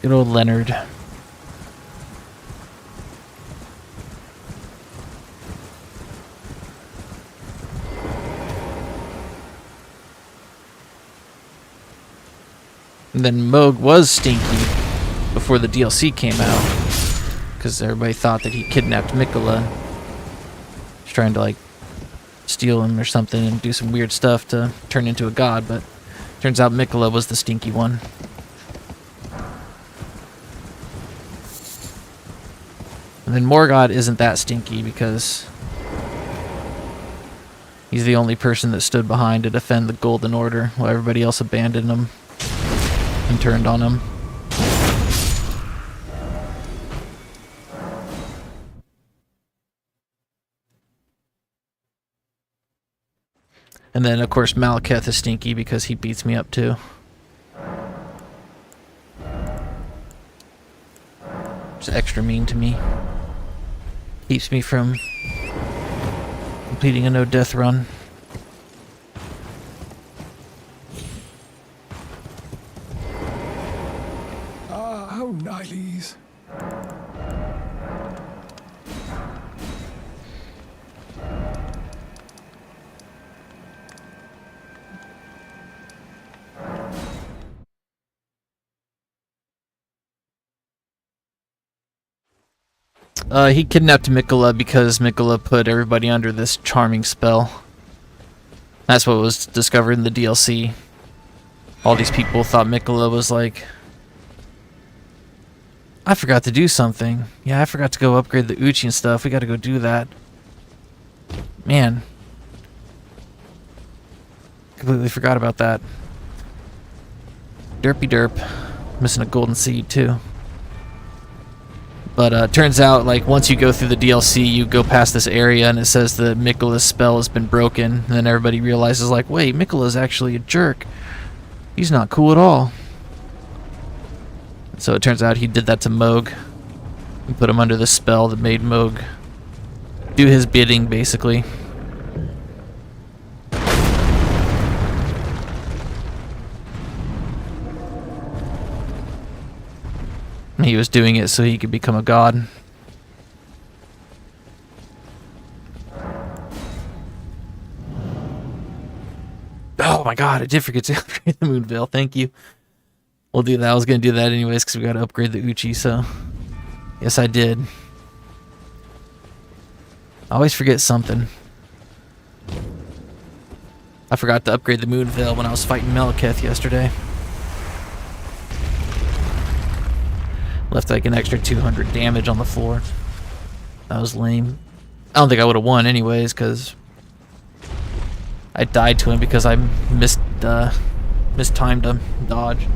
Good old Leonard. And then Moog was stinky before the DLC came out, because everybody thought that he kidnapped Mikola. He's trying to like steal him or something and do some weird stuff to turn into a god, but turns out Mikola was the stinky one. And then Morgott isn't that stinky because he's the only person that stood behind to defend the Golden Order while everybody else abandoned him and turned on him. And then, of course, Maliketh is stinky because he beats me up too. He's extra mean to me. Keeps me from completing a no-death run. Ah, how nice. He kidnapped Mikola because Mikola put everybody under this charming spell. That's what was discovered in the DLC. All these people thought Mikola was like, I forgot to do something. Yeah, I forgot to go upgrade the Uchi and stuff. We gotta go do that. Man. Completely forgot about that. Derpy derp. Missing a golden seed too. But turns out, like, once you go through the DLC, you go past this area and it says the Mikola's spell has been broken. And then everybody realizes, like, wait, Mikola's actually a jerk. He's not cool at all. So it turns out he did that to Moog. He put him under the spell that made Moog do his bidding, basically. He was doing it so he could become a god. Oh my god, I did forget to upgrade the Moonveil. Thank you. We'll do that. I was going to do that anyways because we got to upgrade the Uchi, so... Yes, I did. I always forget something. I forgot to upgrade the Moonveil when I was fighting Maliketh yesterday. Left like an extra 200 damage on the floor. That was lame. I don't think I would have won anyways, because I died to him because I mistimed a dodge.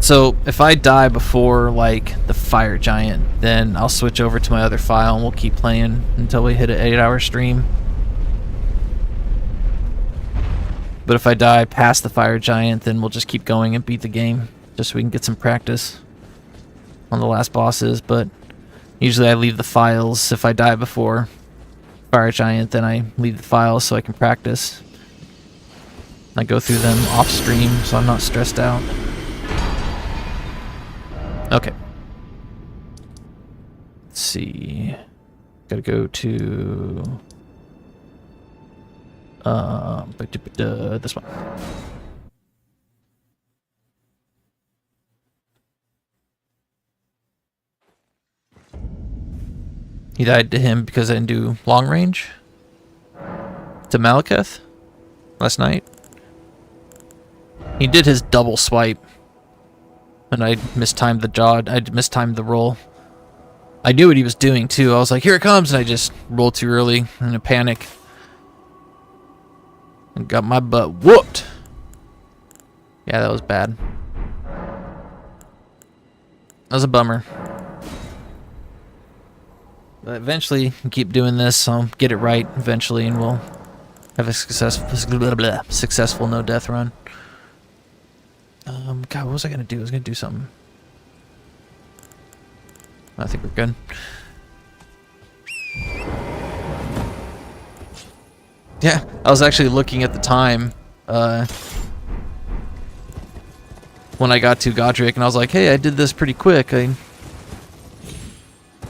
So if I die before like the fire giant, then I'll switch over to my other file and we'll keep playing until we hit an 8-hour stream. But if I die past the fire giant, then we'll just keep going and beat the game, just so we can get some practice on the last bosses. But usually I leave the files. If I die before fire giant, then I leave the files so I can practice. I go through them off stream so I'm not stressed out. Okay. Let's see. Gotta go to this one. He died to him because I didn't do long range to Maliketh last night. He did his double swipe. And I mistimed the I mistimed the roll. I knew what he was doing too. I was like, here it comes, and I just rolled too early in a panic. And got my butt whooped. Yeah, that was bad. That was a bummer. But eventually, keep doing this, I'll get it right eventually, and we'll have a successful no-death run. God, what was I gonna do? I was gonna do something. I think we're good. Yeah, I was actually looking at the time when I got to Godric, and I was like, hey, I did this pretty quick. I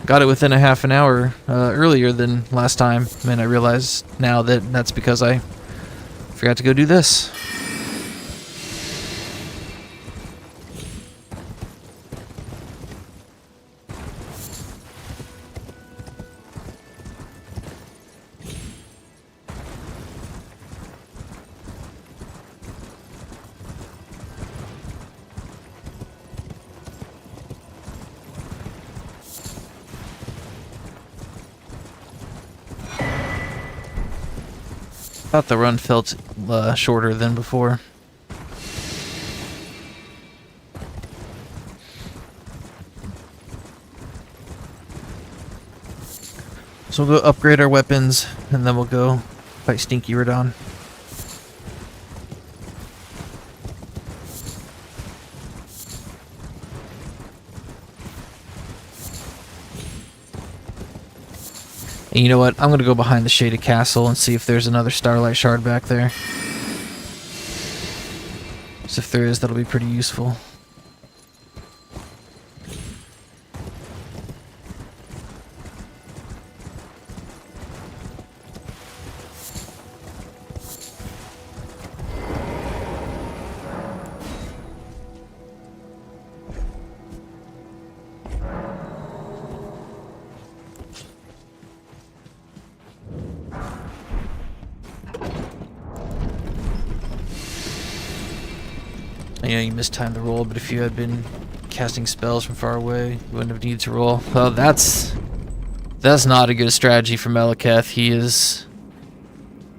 got it within a half an hour earlier than last time, and I realize now that that's because I forgot to go do this. Thought the run felt shorter than before. So we'll go upgrade our weapons, and then we'll go fight Stinky Radon. And you know what? I'm going to go behind the Shaded Castle and see if there's another Starlight Shard back there. So if there is, that'll be pretty useful. I know you mistimed the roll, but if you had been casting spells from far away, you wouldn't have needed to roll. Well, that's not a good strategy for Maliketh. He is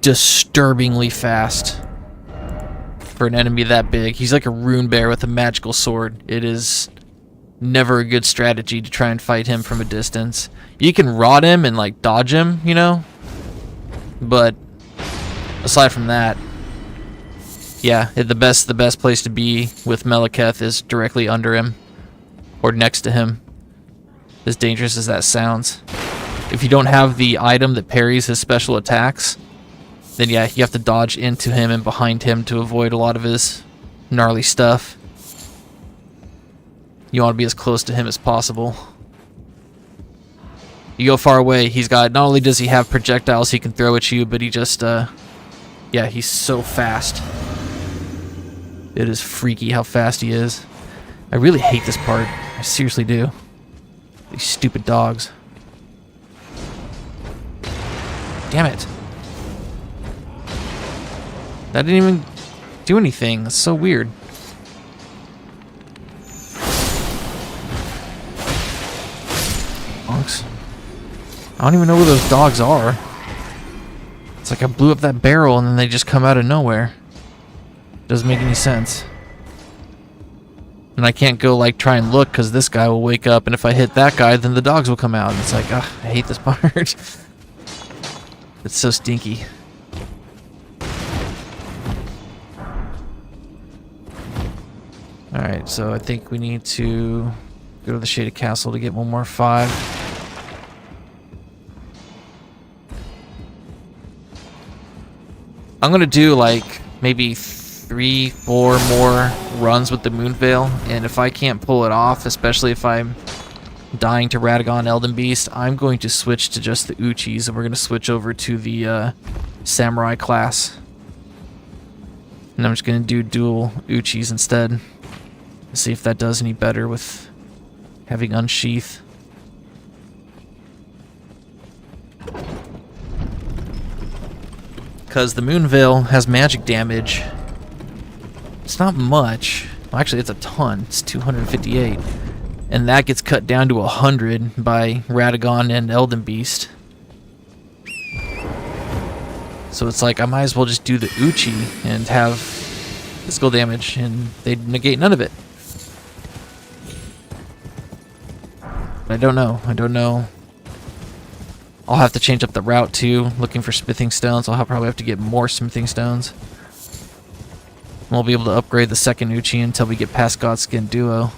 disturbingly fast for an enemy that big. He's like a rune bear with a magical sword. It is never a good strategy to try and fight him from a distance. You can rot him and like dodge him, you know, but aside from that, yeah, the best place to be with Maliketh is directly under him or next to him. As dangerous as that sounds. If you don't have the item that parries his special attacks, then yeah, you have to dodge into him and behind him to avoid a lot of his gnarly stuff. You want to be as close to him as possible. You go far away, he's got, not only does he have projectiles he can throw at you, but he just, yeah, he's so fast. It is freaky how fast he is. I really hate this part. I seriously do. These stupid dogs. Damn it. That didn't even do anything. That's so weird. Monks. I don't even know where those dogs are. It's like I blew up that barrel and then they just come out of nowhere. Doesn't make any sense. And I can't go like try and look because this guy will wake up, and if I hit that guy then the dogs will come out, and it's like, ugh, I hate this part. It's so stinky. Alright, so I think we need to go to the Shaded Castle to get one more 5. I'm gonna do like maybe 3-4 more runs with the Moon Veil, and if I can't pull it off, especially if I'm dying to Radagon Elden Beast, I'm going to switch to just the Uchis, and we're going to switch over to the Samurai class. And I'm just going to do dual Uchis instead. See if that does any better with having Unsheath. Because the Moon Veil has magic damage. It's not much. Well, actually, it's a ton. It's 258. And that gets cut down to 100 by Radagon and Elden Beast. So it's like, I might as well just do the Uchi and have physical damage, and they negate none of it. I don't know. I don't know. I'll have to change up the route too, looking for smithing stones. I'll probably have to get more smithing stones. We'll be able to upgrade the second Uchi until we get past Godskin Duo.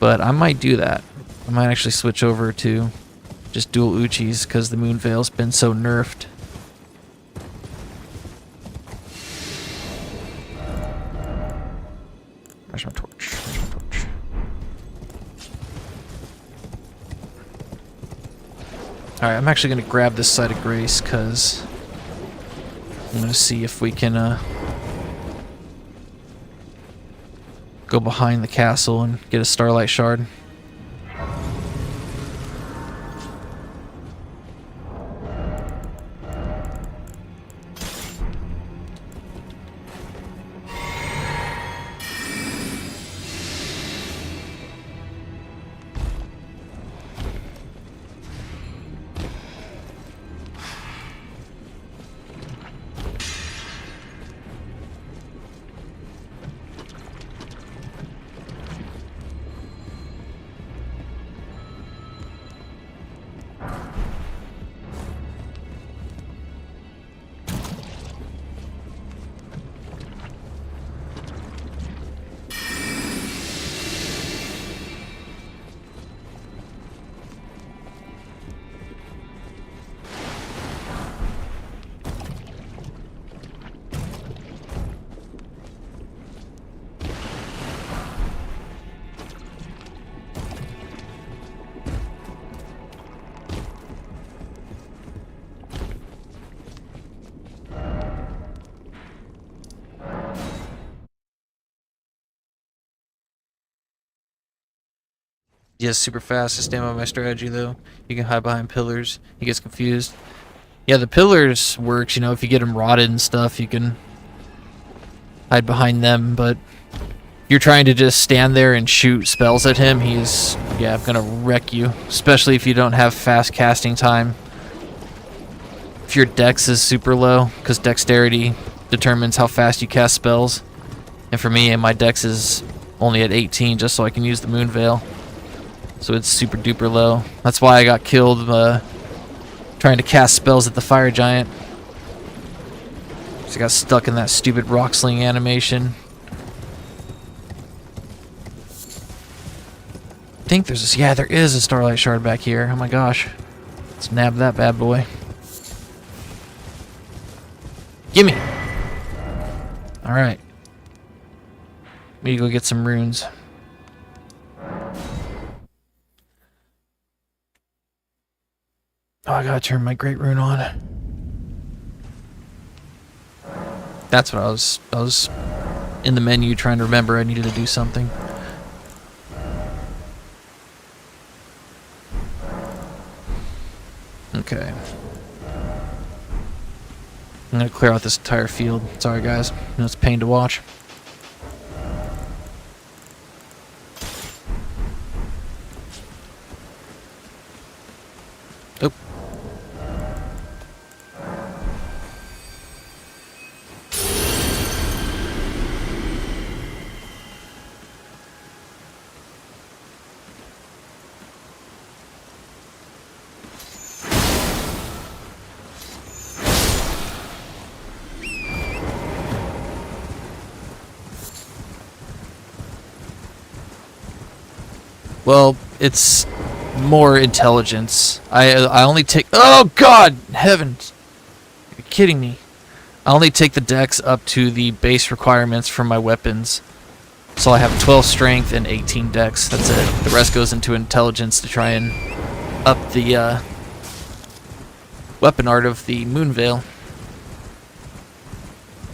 but I might do that. I might actually switch over to just dual Uchis because the Moon Veil's been so nerfed. Where's my torch? Where's my torch? Alright, I'm actually going to grab this side of Grace because I'm going to see if we can go behind the castle and get a Starlight Shard. Yes, super fast to stand by my strategy though. You can hide behind pillars. He gets confused. Yeah, the pillars works, you know, if you get them rotted and stuff, you can hide behind them, but if you're trying to just stand there and shoot spells at him, he's, yeah, gonna wreck you, especially if you don't have fast casting time. If your dex is super low, because dexterity determines how fast you cast spells. And for me, my dex is only at 18 just so I can use the Moon Veil. So it's super duper low. That's why I got killed trying to cast spells at the fire giant. So I got stuck in that stupid rock sling animation. I think there's yeah, there is a Starlight Shard back here. Oh my gosh. Let's nab that bad boy. Gimme! Alright. We need to go get some runes. Oh, I gotta turn my Great Rune on. That's what I was in the menu trying to remember I needed to do something. Okay. I'm gonna clear out this entire field. Sorry guys, I know it's a pain to watch. Oh. Well, it's more intelligence. I only take... Oh, God! Heavens! You're kidding me. I only take the dex up to the base requirements for my weapons. So I have 12 strength and 18 dex. That's it. The rest goes into intelligence to try and up the weapon art of the Moon Veil.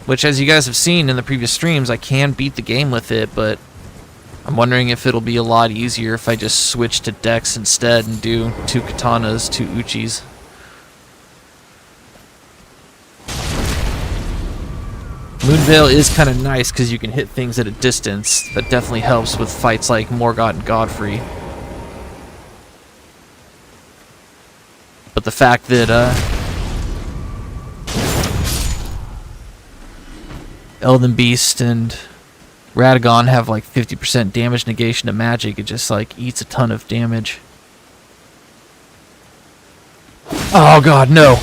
Which, as you guys have seen in the previous streams, I can beat the game with it, but I'm wondering if it'll be a lot easier if I just switch to dex instead and do 2 katanas, 2 uchis. Moon Veil is kind of nice because you can hit things at a distance. That definitely helps with fights like Morgott and Godfrey. But the fact that Elden Beast and Radagon have like 50% damage negation to magic, it just like eats a ton of damage. Oh god, no!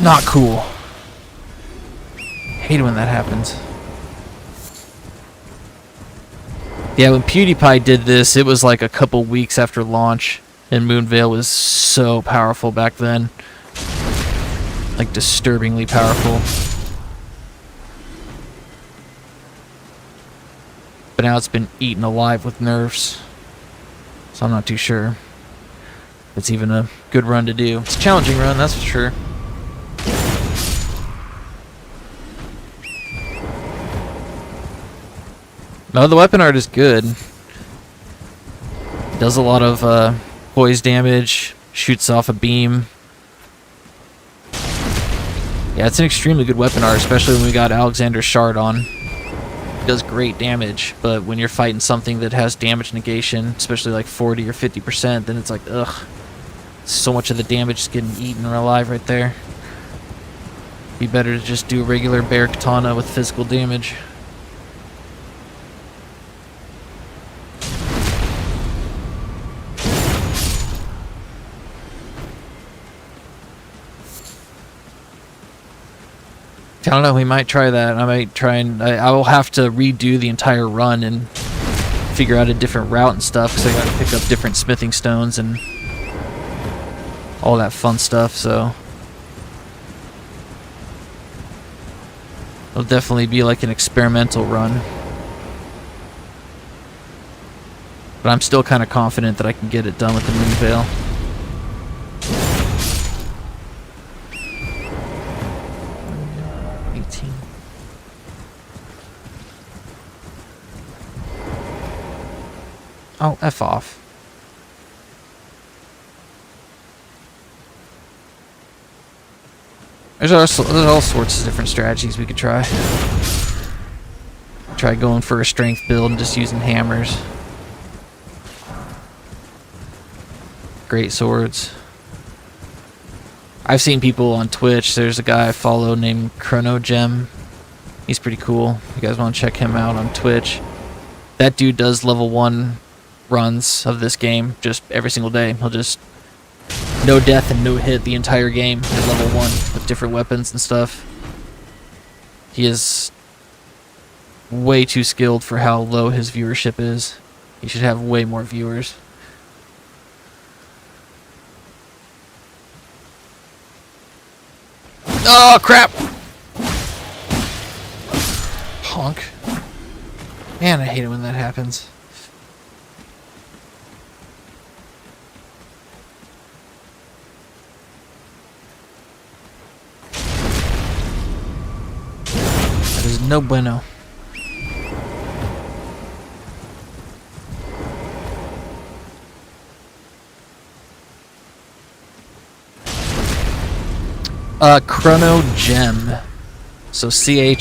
Not cool. Hate it when that happens. Yeah, when PewDiePie did this, it was like a couple weeks after launch, and Moonveil was so powerful back then. Like, disturbingly powerful. But now it's been eaten alive with nerfs. So I'm not too sure if it's even a good run to do. It's a challenging run, that's for sure. No, the weapon art is good. It does a lot of poise damage, shoots off a beam. Yeah, it's an extremely good weapon art, especially when we got Alexander's Shard on. It does great damage, but when you're fighting something that has damage negation, especially like 40 or 50%, then it's like, ugh. So much of the damage is getting eaten alive right there. Be better to just do a regular bear katana with physical damage. I don't know, we might try that. I might try and... I will have to redo the entire run and figure out a different route and stuff, because I gotta pick up different smithing stones and all that fun stuff, so... It'll definitely be like an experimental run. But I'm still kind of confident that I can get it done with the Moonveil. Oh, F off. There's all sorts of different strategies we could try. Try going for a strength build and just using hammers. Great swords. I've seen people on Twitch. There's a guy I follow named Chrono Gem. He's pretty cool. You guys want to check him out on Twitch. That dude does level 1 runs of this game just every single day. He'll just no death and no hit the entire game at level 1 with different weapons and stuff. He is way too skilled for how low his viewership is. He should have way more viewers. Oh crap! Honk. Man, I hate it when that happens. That is no bueno. Chrono Gem. So CHRONOGEM.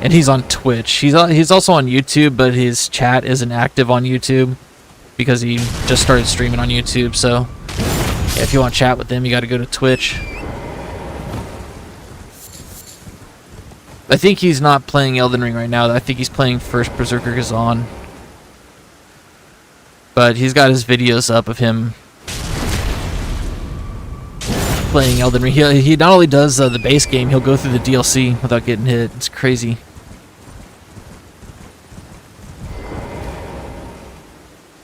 And he's on Twitch. He's also on YouTube, but his chat isn't active on YouTube because he just started streaming on YouTube. So yeah, if you want to chat with him, you got to go to Twitch. I think he's not playing Elden Ring right now. I think he's playing First Berserker Gazan. But he's got his videos up of him playing Elden Ring. He not only does the base game, he'll go through the DLC without getting hit. It's crazy.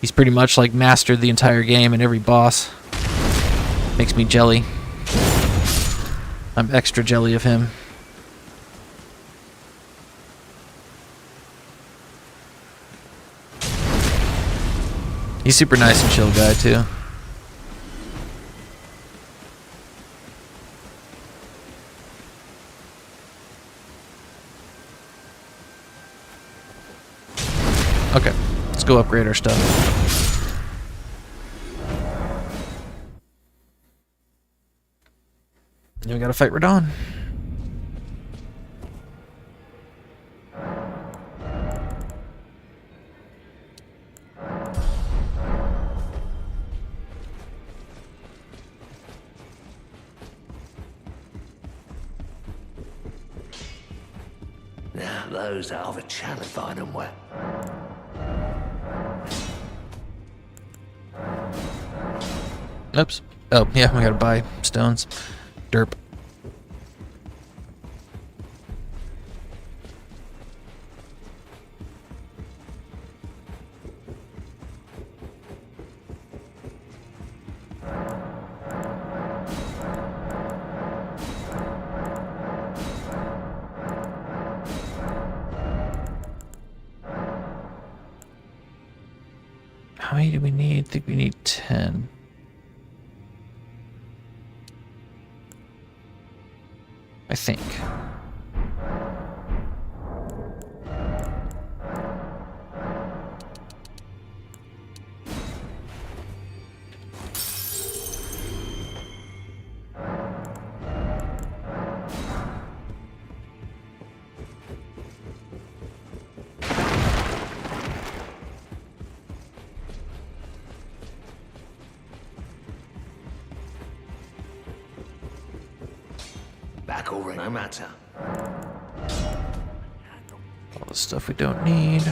He's pretty much like mastered the entire game and every boss. Makes me jelly. I'm extra jelly of him. He's super nice and chill guy too. Okay, let's go upgrade our stuff. Then we gotta fight Radon. Now those are the challenge. Find them well. Oops. Oh, yeah, we gotta buy stones. Derp. How many do we need? I think we need 10. I think. Back over no matter. All the stuff we don't need.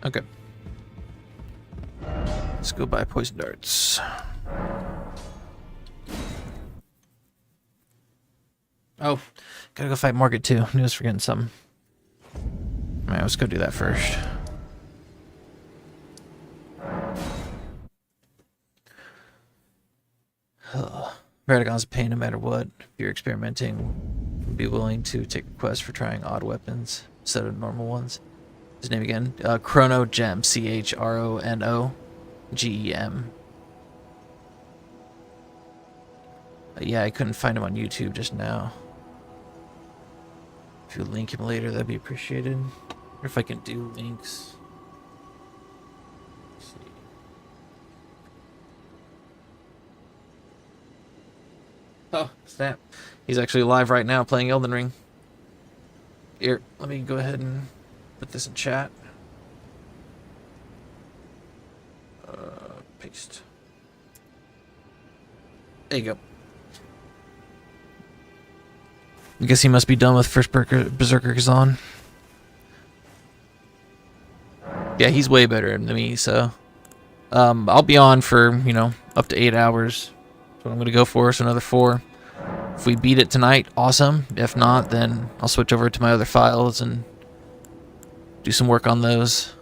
Okay. Let's go buy poison darts. Oh, gotta go fight Margaret too. I knew I was forgetting something. Alright, let's go do that first. Radagon's a pain no matter what. If you're experimenting, be willing to take requests for trying odd weapons instead of normal ones. His name again? Chrono Gem. CHRONOGEM. Yeah, I couldn't find him on YouTube just now. If you link him later, that'd be appreciated. Or if I can do links. Let's see. Oh, snap. He's actually live right now playing Elden Ring. Here, let me go ahead and put this in chat. Paste. There you go. I guess he must be done with first Berserker Kazan. Yeah, he's way better than me, so I'll be on for, you know, up to 8 hours. That's what I'm gonna go for, so another 4. If we beat it tonight, awesome. If not, then I'll switch over to my other files and do some work on those.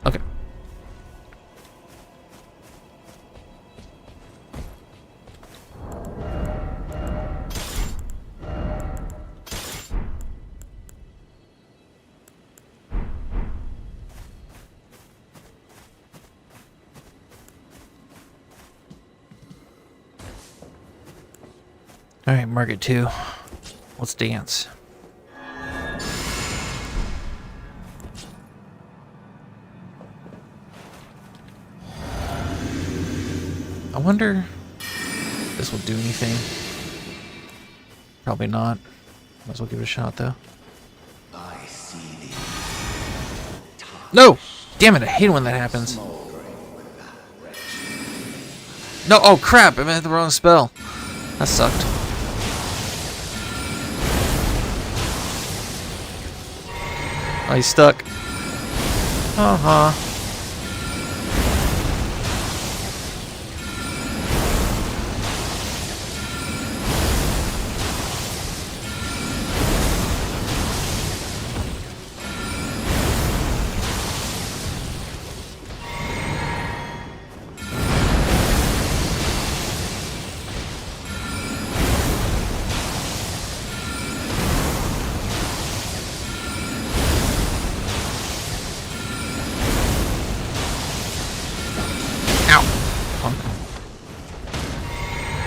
Okay. All right, Margaret 2. Let's dance. I wonder if this will do anything. Probably not. Might as well give it a shot, though. I see No! Damn it, I hate it when that happens. No, oh crap, I had the wrong spell. That sucked. Oh, he's stuck. Uh-huh.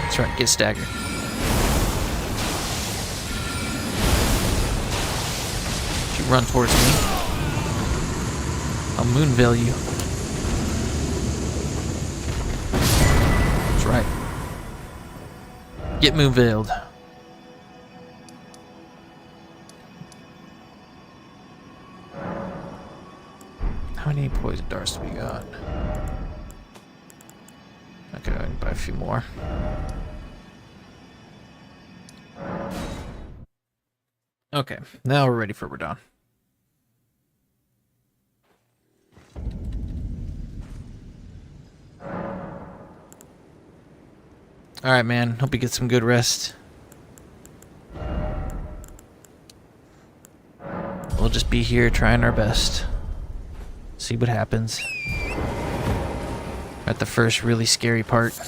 That's right, get staggered. You run towards me. I'll moonveil you. That's right. Get moonveiled. How many poison darts do we got? Okay, I can buy a few more. Okay, now we're ready for Radon. Alright, man. Hope you get some good rest. We'll just be here trying our best. See what happens. At the first really scary part.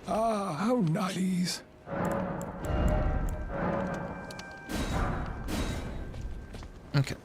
Ah, how nice. Okay.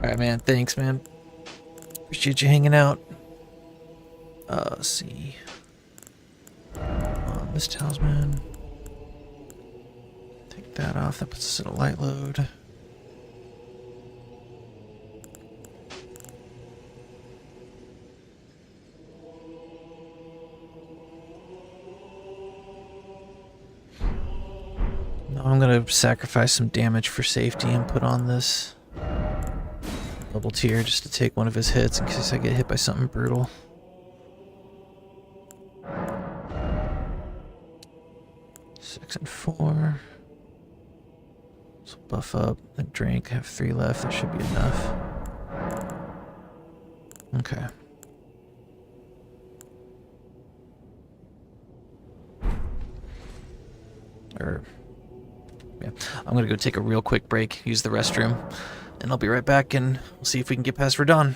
Alright, man. Thanks, man. Appreciate you hanging out. Let's see. This talisman. Take that off. That puts us at a light load. No, I'm gonna sacrifice some damage for safety and put on this double tier just to take one of his hits in case I get hit by something brutal. Six and 4. So buff up and drink. I have 3 left. That should be enough. Okay. Yeah. I'm gonna go take a real quick break, use the restroom, and I'll be right back and we'll see if we can get past Radon.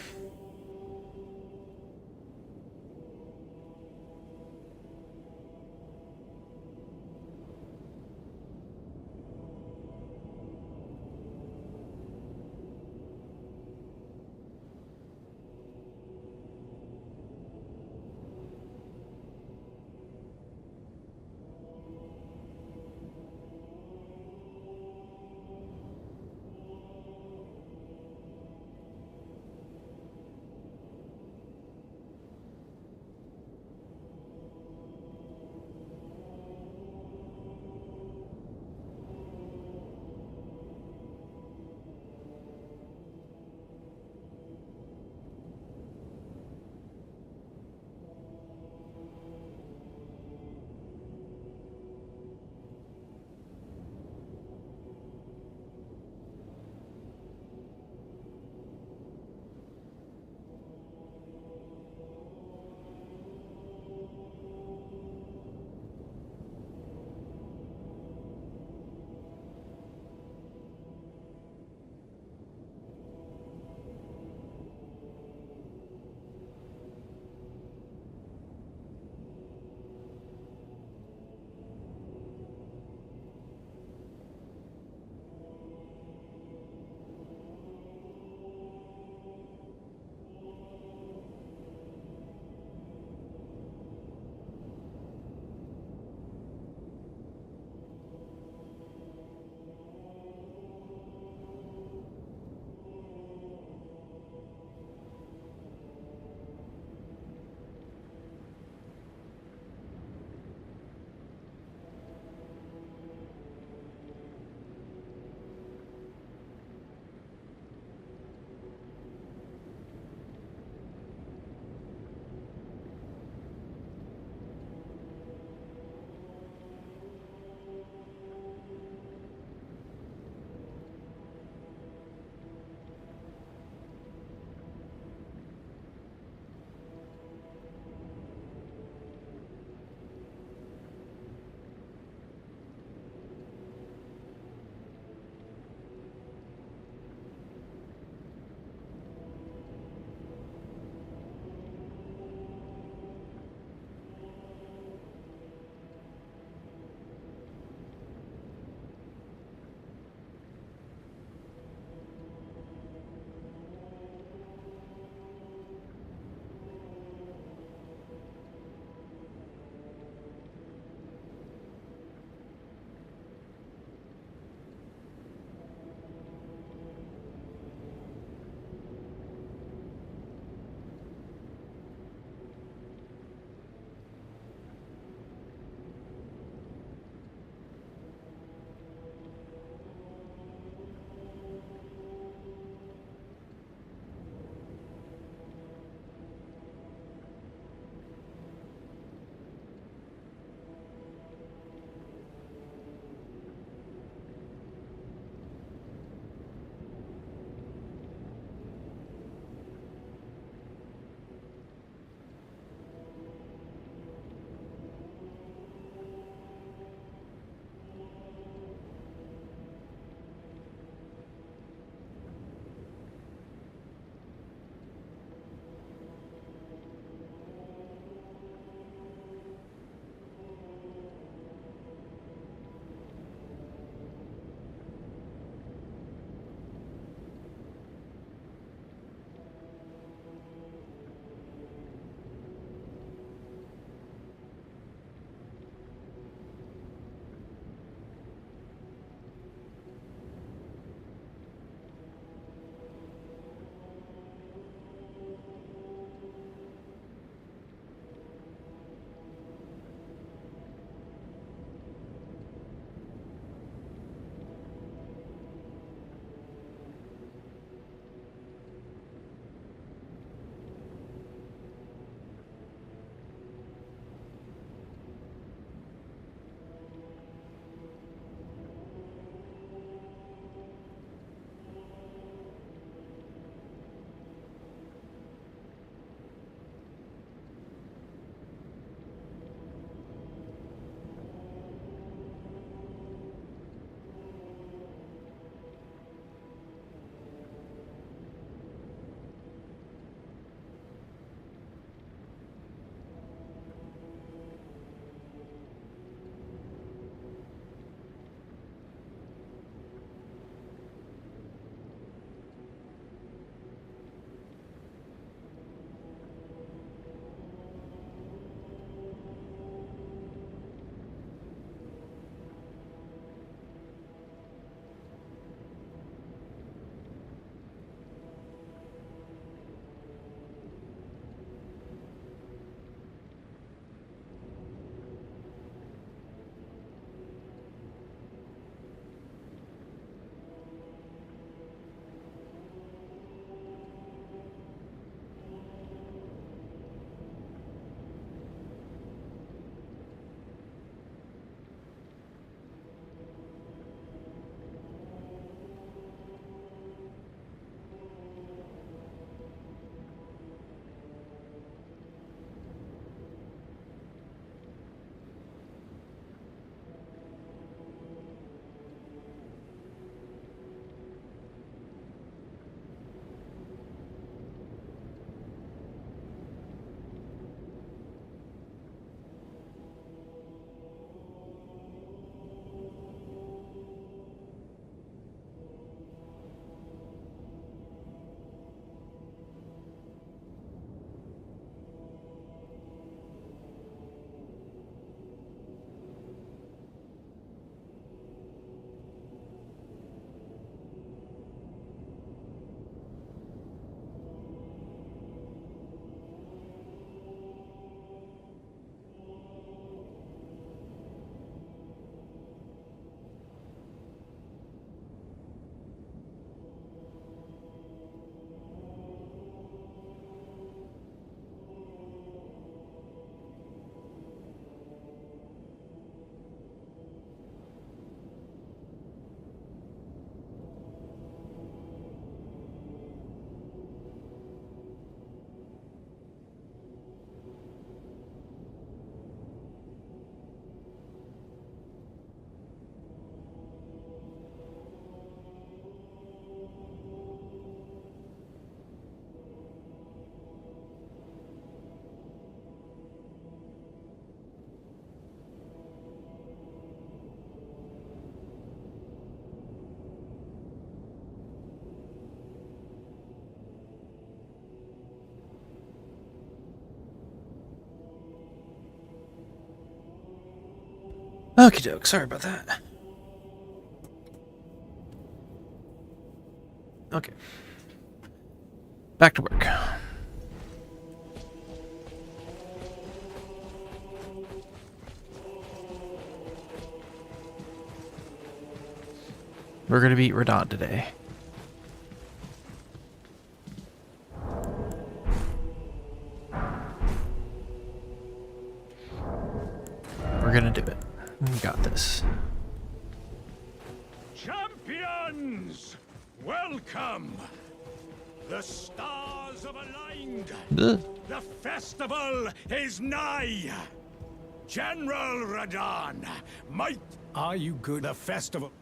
Okie doke, sorry about that. Okay. Back to work. We're gonna beat Radon today. We're gonna do it. We got this. Champions! Welcome! The stars have aligned. Ugh. The festival is nigh. General Radon, might... Are you good? The festival...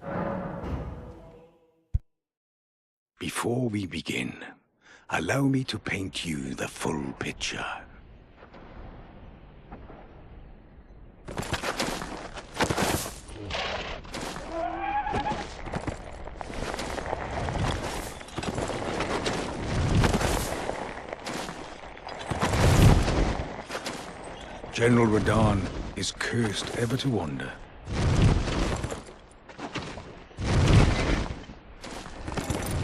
Before we begin, allow me to paint you the full picture. General Radon is cursed ever to wander.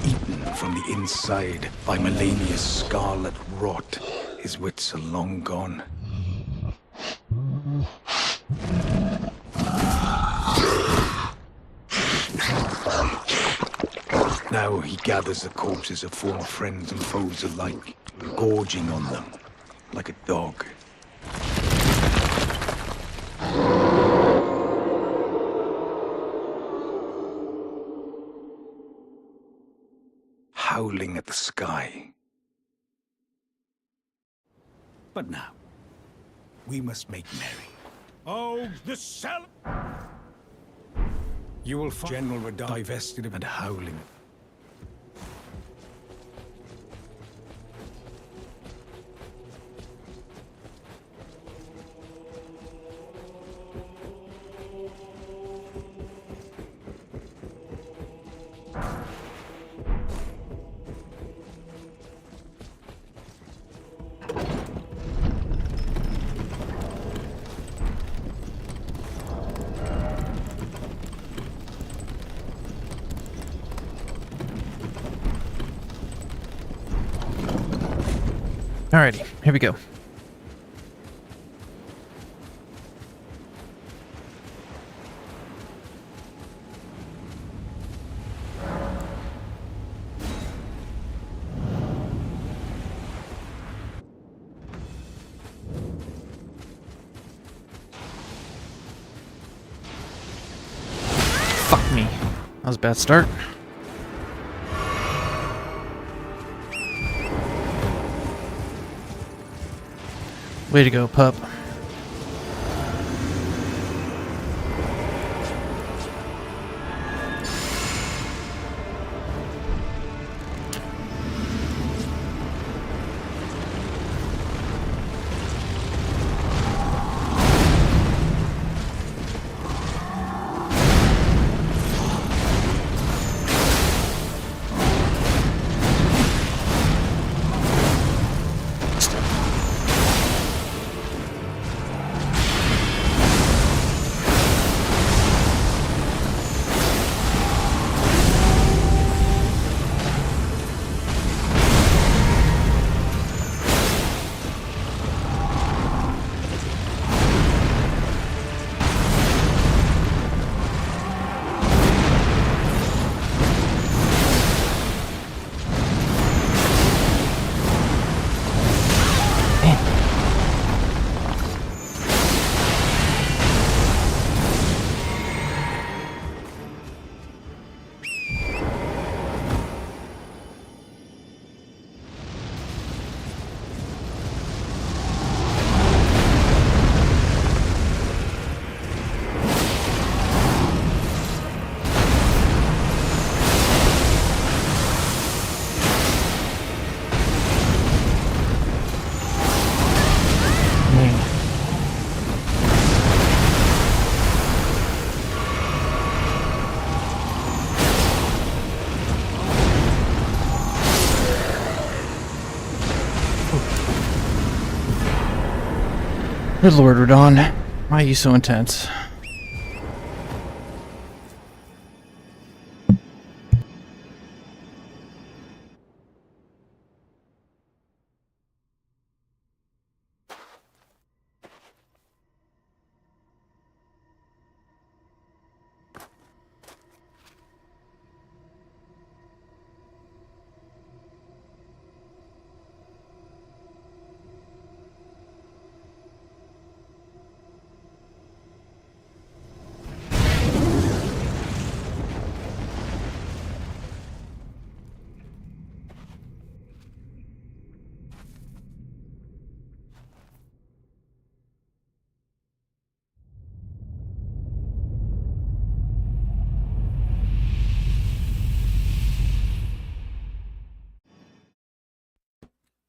Eaten from the inside by Melania's scarlet rot, his wits are long gone. Now he gathers the corpses of former friends and foes alike, gorging on them like a dog. Howling at the sky. But now, we must make merry. Oh, the cell! You will find General Radon divested of and howling. Alrighty, here we go. Fuck me. That was a bad start. Way to go, pup. Good Lord, Radon. Why are you so intense?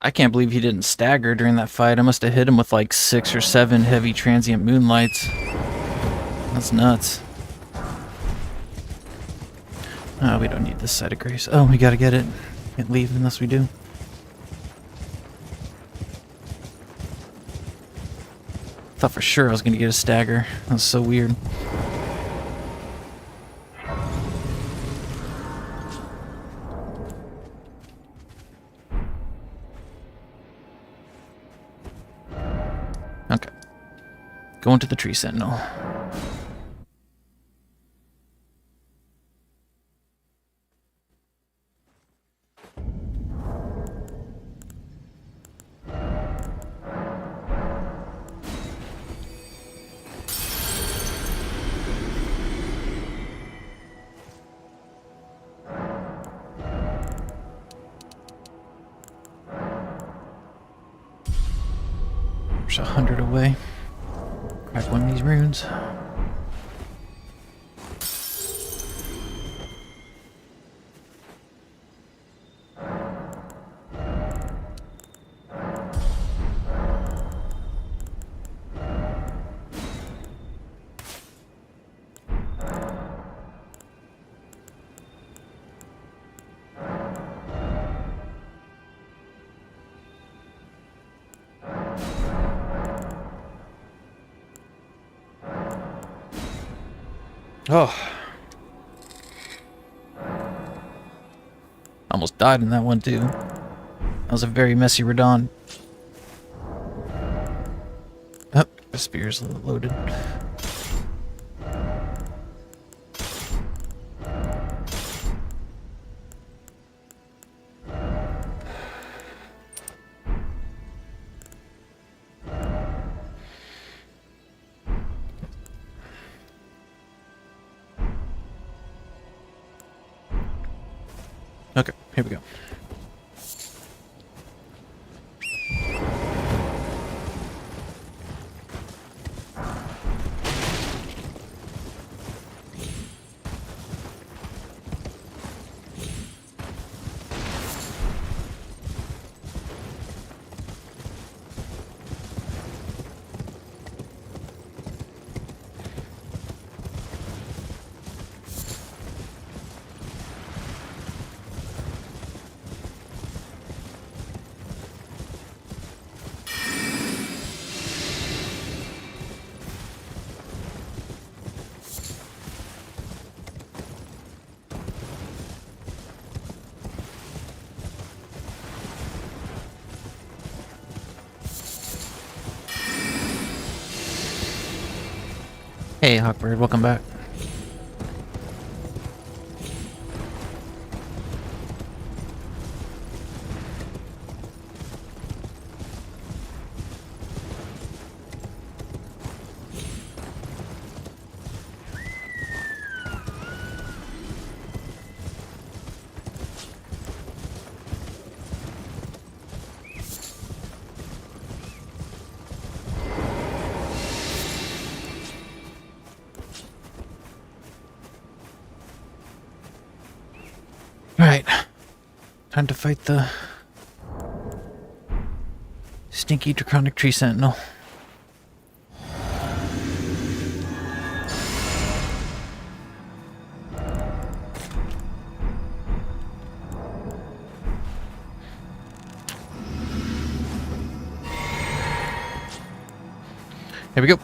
I can't believe he didn't stagger during that fight. I must have hit him with like 6 or 7 heavy transient moonlights. That's nuts. Oh, we don't need this site of grace. Oh, we gotta get it. Can't leave unless we do. Thought for sure I was gonna get a stagger. That was so weird. Okay. Going to the tree sentinel. There's 100 away. Grab one of these runes. Oh. Almost died in that one too. That was a very messy Radon. Oh, the spear's loaded. Okay, here we go. Hey, Hawkbird, welcome back. Alright. Time to fight the stinky draconic tree sentinel. Here we go.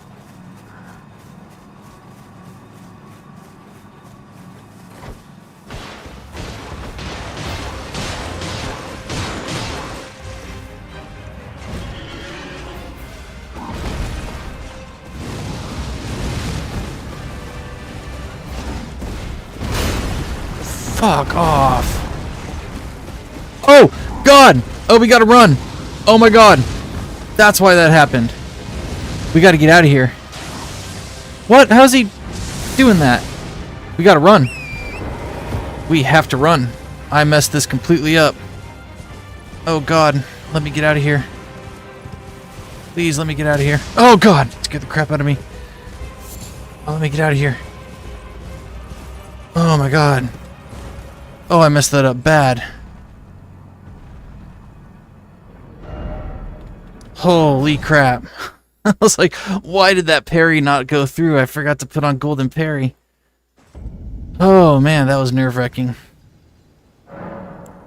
Fuck off. Oh, God. Oh, we gotta run. Oh my God. That's why that happened. We gotta get out of here. What? How's he doing that? We gotta run. We have to run. I messed this completely up. Oh God. Let me get out of here. Please let me get out of here. Oh God. Scared the crap out of me. Oh, let me get out of here. Oh my God. Oh, I messed that up bad. Holy crap. I was like, why did that parry not go through? I forgot to put on golden parry. Oh man, that was nerve-wracking.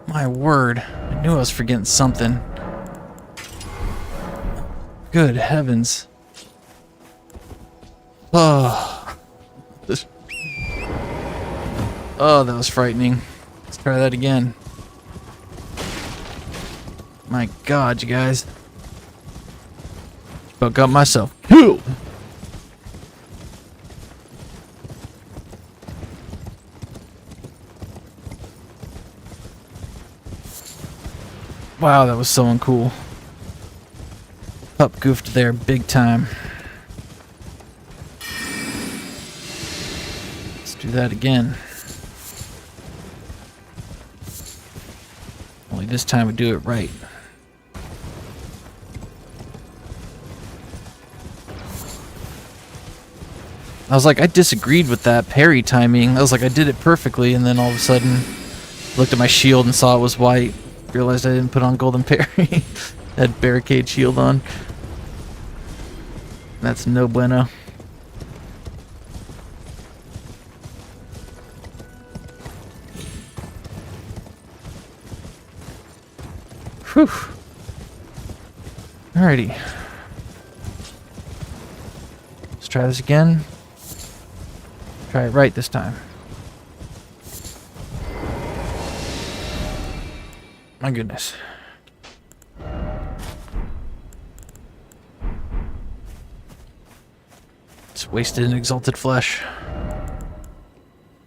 My word. I knew I was forgetting something. Good heavens. Oh. Oh, that was frightening. Let's try that again. My God, you guys. About got myself killed. Wow, that was so uncool. Pup goofed there big time. Let's do that again. Only this time we do it right. I was like, I disagreed with that parry timing. I was like, I did it perfectly, and then all of a sudden, looked at my shield and saw it was white. Realized I didn't put on golden parry. Had barricade shield on. That's no bueno. Whew. Alrighty. Let's try this again. Try it right this time. My goodness. It's wasted and exalted flesh.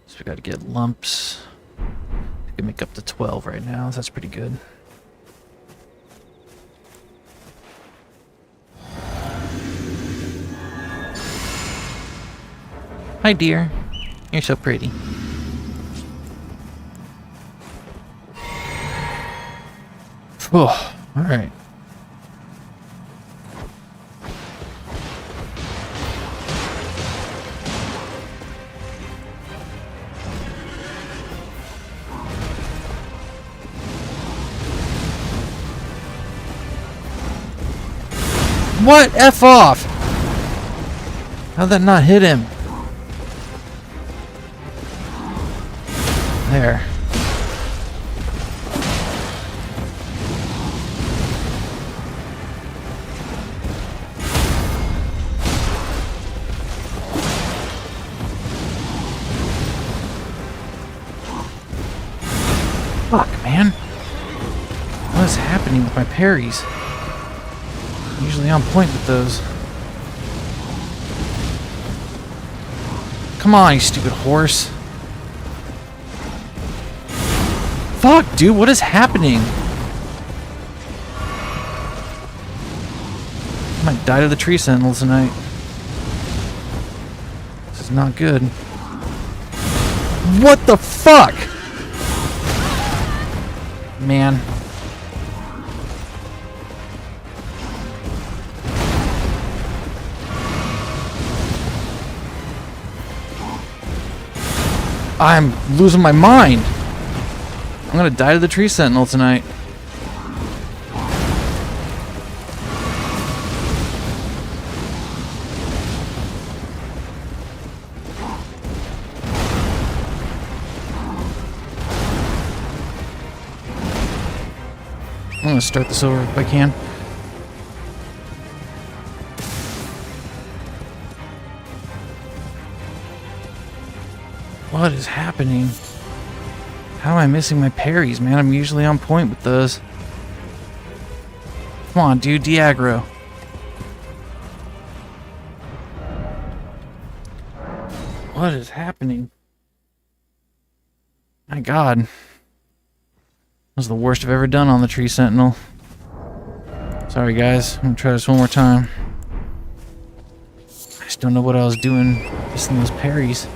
So we gotta get lumps. We can make up to 12 right now. That's pretty good. Hi, dear. You're so pretty. Oh, all right. What? F off! How'd that not hit him? There. Fuck, man. What is happening with my parries? I'm usually on point with those. Come on, you stupid horse. Fuck, dude, what is happening? I might die to the tree sentinels tonight. This is not good. What the fuck? Man. I'm losing my mind. I'm gonna die to the tree sentinel tonight. I'm gonna start this over if I can. What is happening? How am I missing my parries, man? I'm usually on point with those. Come on, dude, de-aggro. What is happening? My God. That was the worst I've ever done on the tree sentinel. Sorry, guys. I'm gonna try this one more time. I just don't know what I was doing missing those parries.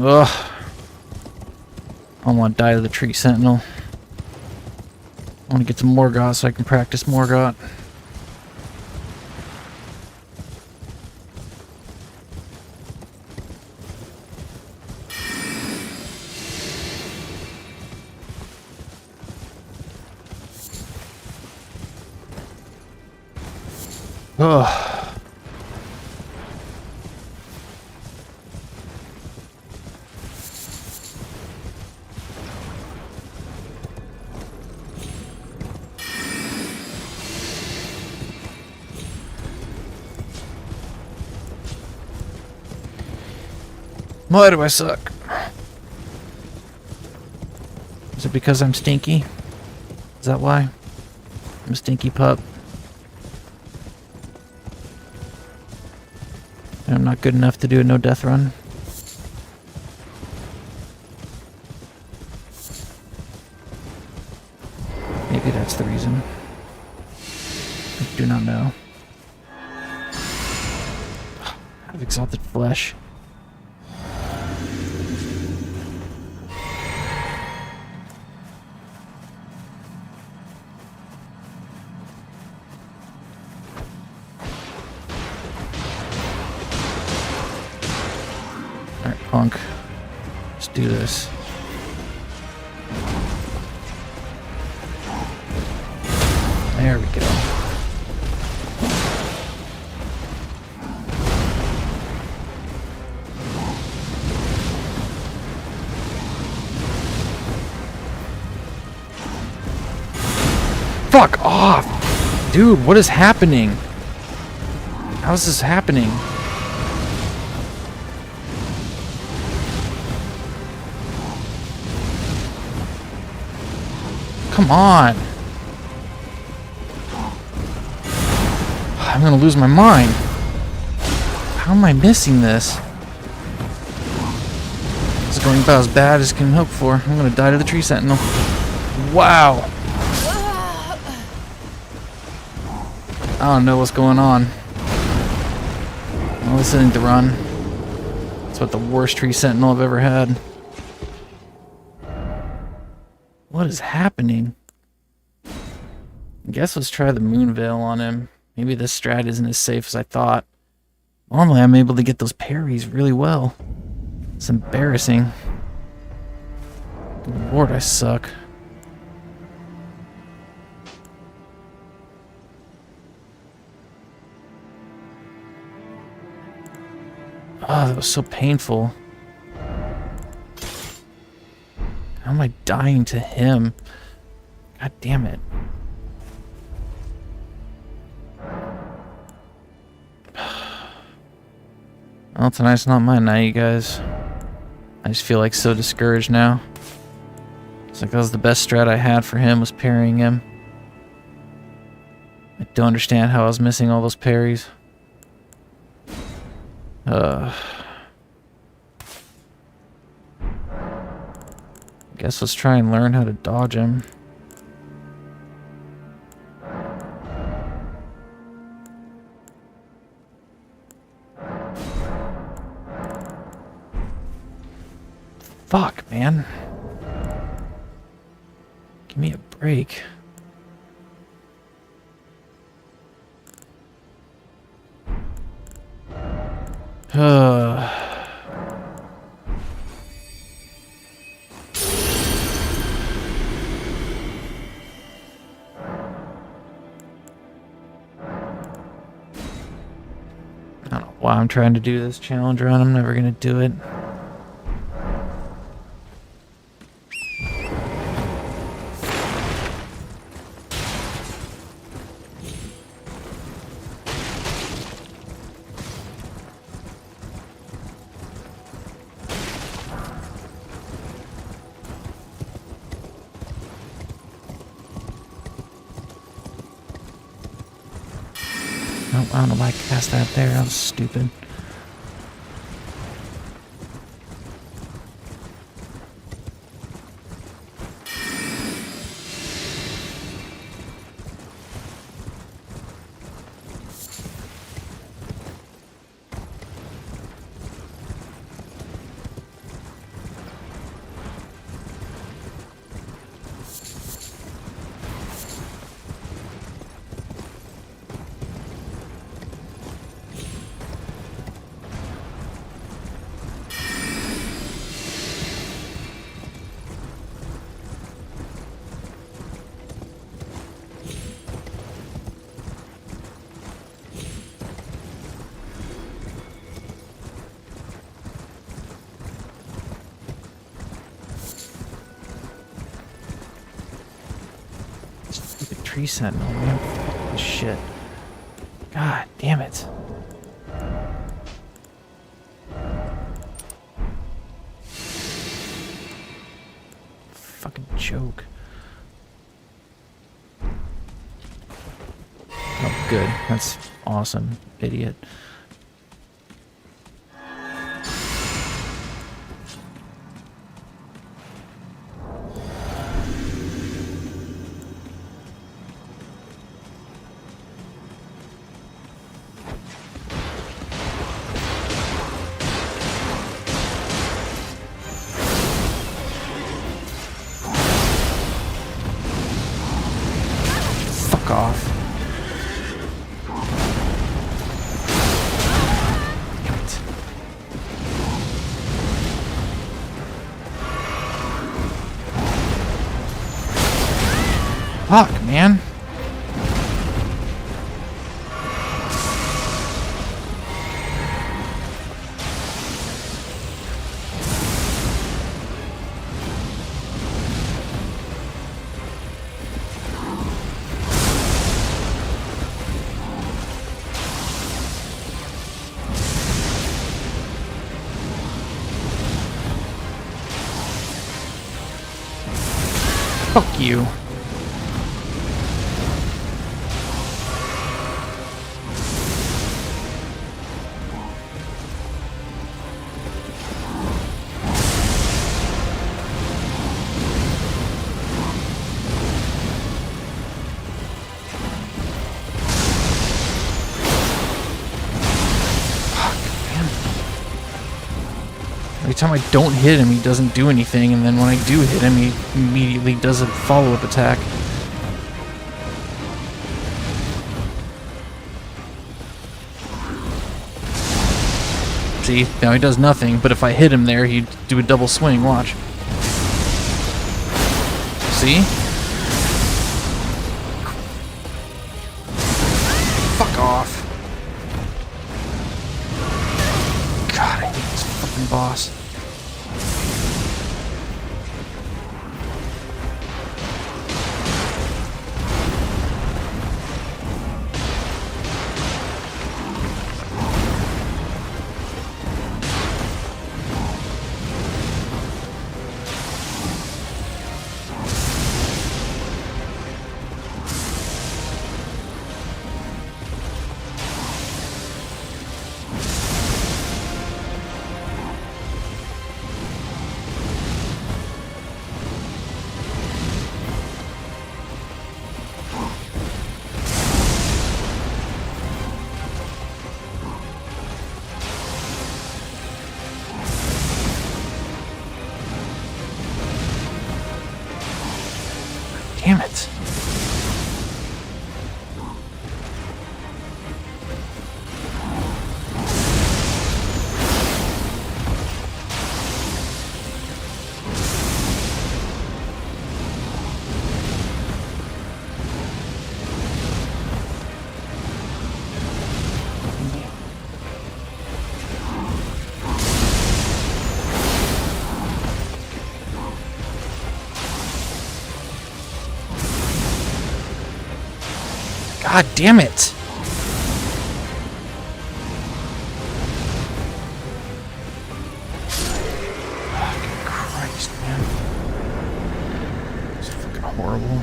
Ugh. I want to die to the tree sentinel. I want to get to Morgoth so I can practice Morgoth. Ugh. Why do I suck? Is it because I'm stinky? Is that why? I'm a stinky pup. And I'm not good enough to do a no-death run. Maybe that's the reason. I do not know. Out of exalted flesh. Alright, punk. Let's do this. There we go. Fuck off! Dude, what is happening? How is this happening? Come on! I'm gonna lose my mind. How am I missing this? This is going about as bad as can hope for. I'm gonna die to the tree sentinel. Wow! I don't know what's going on. Well, this isn't the run. It's what the worst tree sentinel I've ever had. What is happening? I guess let's try the moon veil on him. Maybe this strat isn't as safe as I thought. Normally I'm able to get those parries really well. It's embarrassing. Good Lord, I suck. Oh, that was so painful. How am I dying to him? God damn it. Well, tonight's not my night, you guys. I just feel like so discouraged now. It's like that was the best strat I had for him, was parrying him. I don't understand how I was missing all those parries. Guess let's try and learn how to dodge him. Fuck, man. Give me a break. I don't know why I'm trying to do this challenge run. I'm never gonna do it. Nope, I don't know why I cast that there. That was stupid. tree sentinel, man. Fuck this shit. God damn it. Fucking joke. Oh, good. That's awesome, idiot. Fuck off. Damn it. Fuck, man. Fuck you. Every time I don't hit him, he doesn't do anything, and then when I do hit him, he immediately does a follow-up attack. See? Now he does nothing, but if I hit him there, he'd do a double swing, watch. See? Fuck off. God, I hate this fucking boss. Damn it. God damn it! Fucking Christ, man. It's fucking horrible.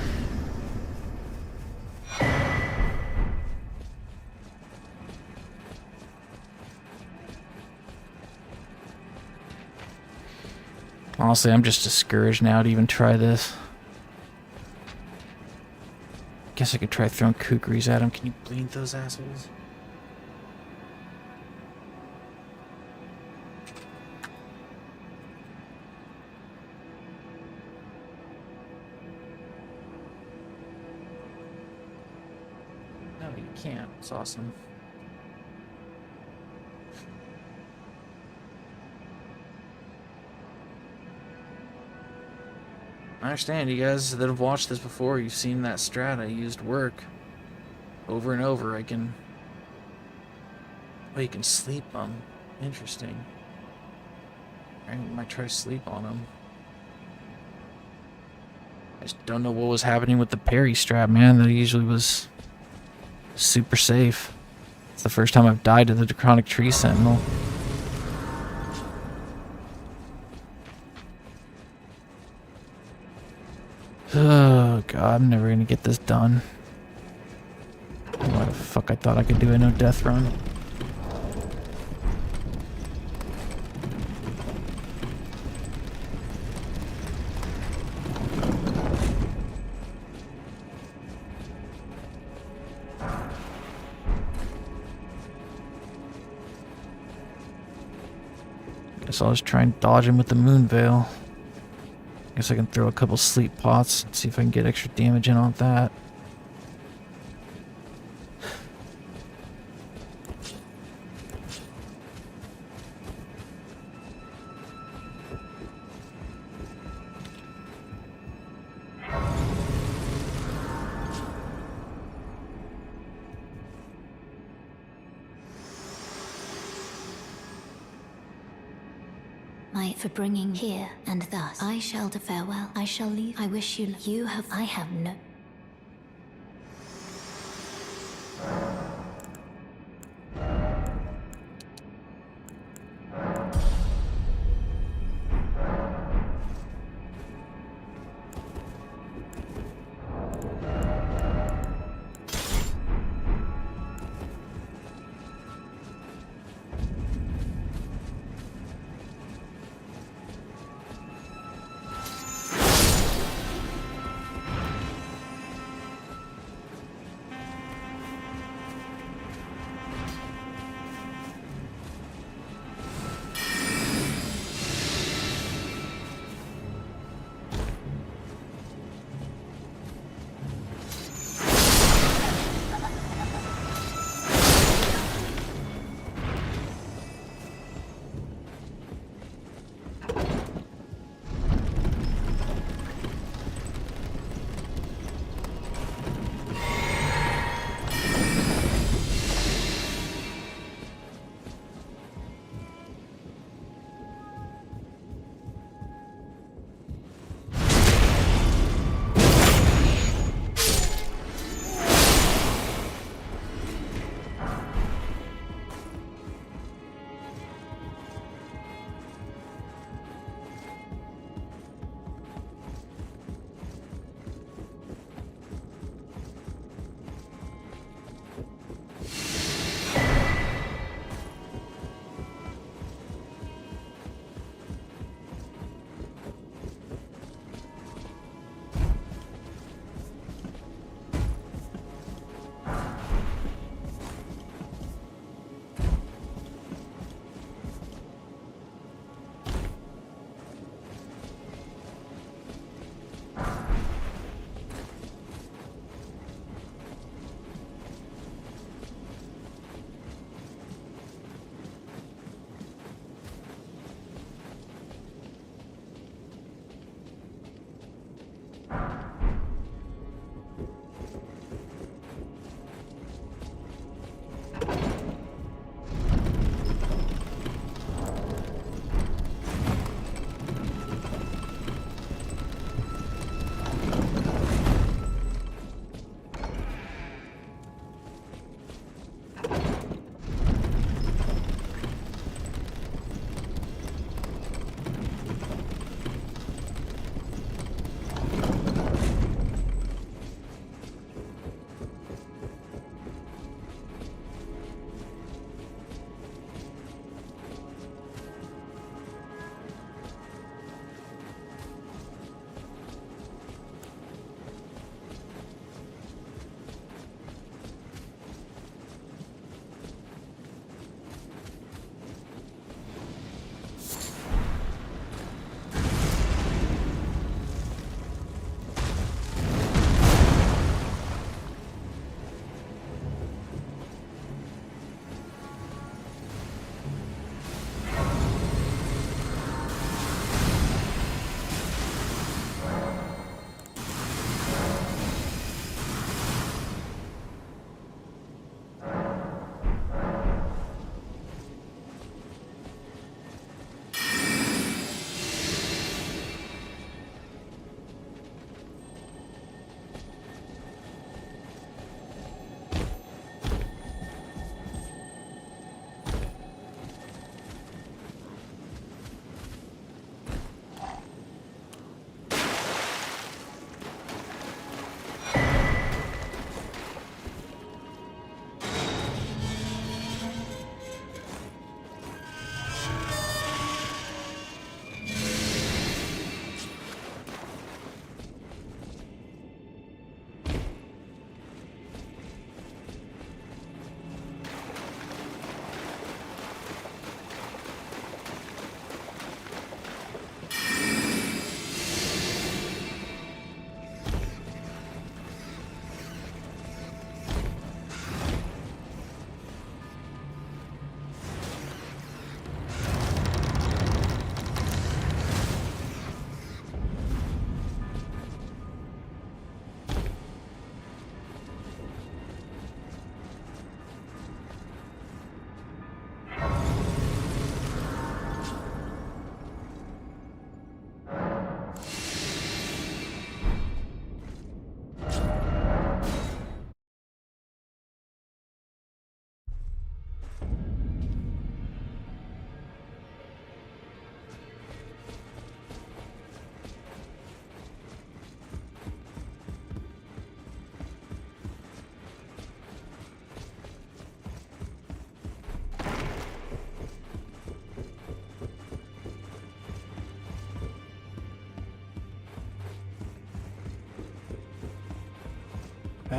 Honestly, I'm just discouraged now to even try this. Guess I could try throwing kukris at him. Can you bleed those assholes? No, you can't. It's awesome. I understand, you guys that have watched this before, you've seen that strat I used work over and over. Oh, you can sleep them. Interesting. I might try to sleep on them. just don't know what was happening with the parry strap, man. That usually was super safe. It's the first time I've died to the Draconic Tree Sentinel. Oh god, I'm never gonna get this done. Why the fuck I thought I could do a no death run. Guess I'll just try and dodge him with the moon veil. Guess I can throw a couple sleep pots and see if I can get extra damage in on that. For bringing here, and thus I shall to farewell. I shall leave. I wish you have. I have no.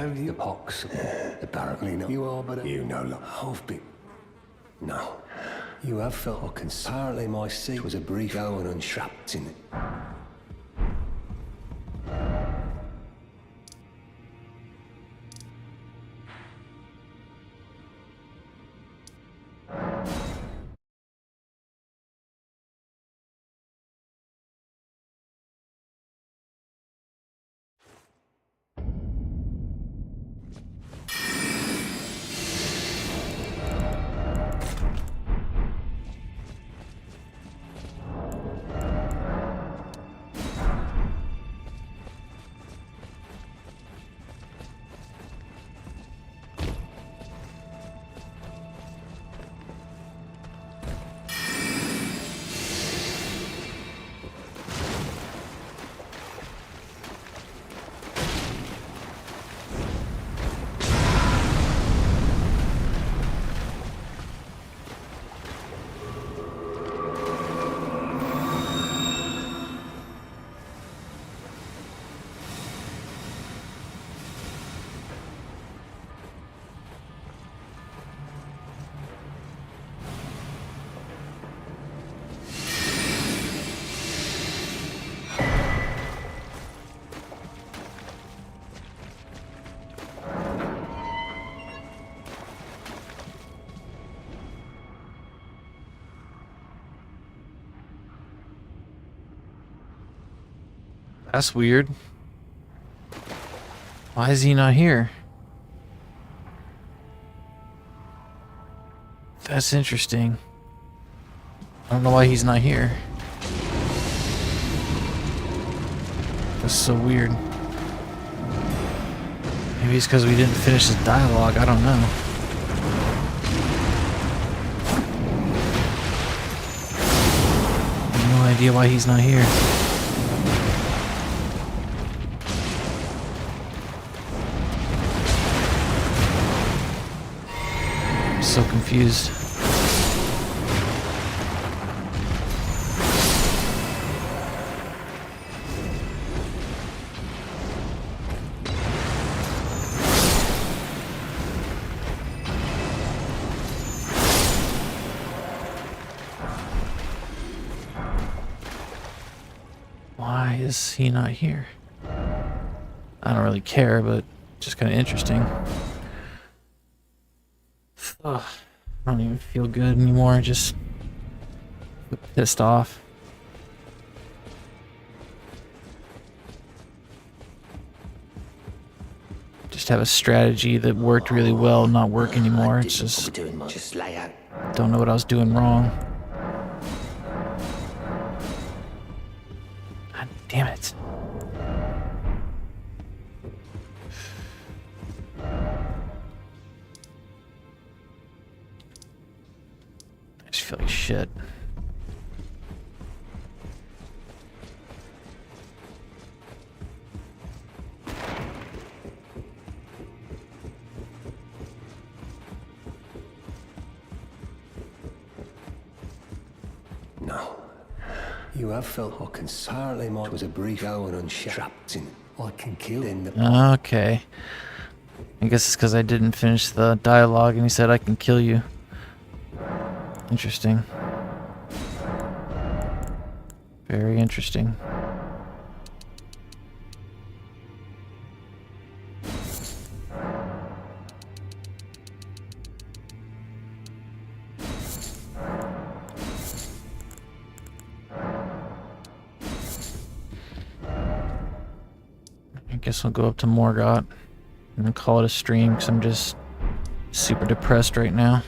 Have you? The pox. Apparently not. You are, but you know, look, I've been. No. You have felt a concern. Apparently my seat was a brief going and trapped in it. That's weird. Why is he not here? That's interesting. I don't know why he's not here. That's so weird. Maybe it's because we didn't finish his dialogue. I don't know. I have no idea why he's not here. So confused. Why is he not here? I don't really care, but just kind of interesting. Ugh, I don't even feel good anymore, just pissed off. Just have a strategy that worked really well not work anymore. It's just don't know what I was doing wrong. God damn it. I just feel like shit. No. You have felt how apparently mine was a brief going untrapped in. I can kill in the. Okay. I guess it's because I didn't finish the dialogue and he said I can kill you. Interesting. Very interesting. I guess I'll go up to Morgoth and then call it a stream because I'm just super depressed right now.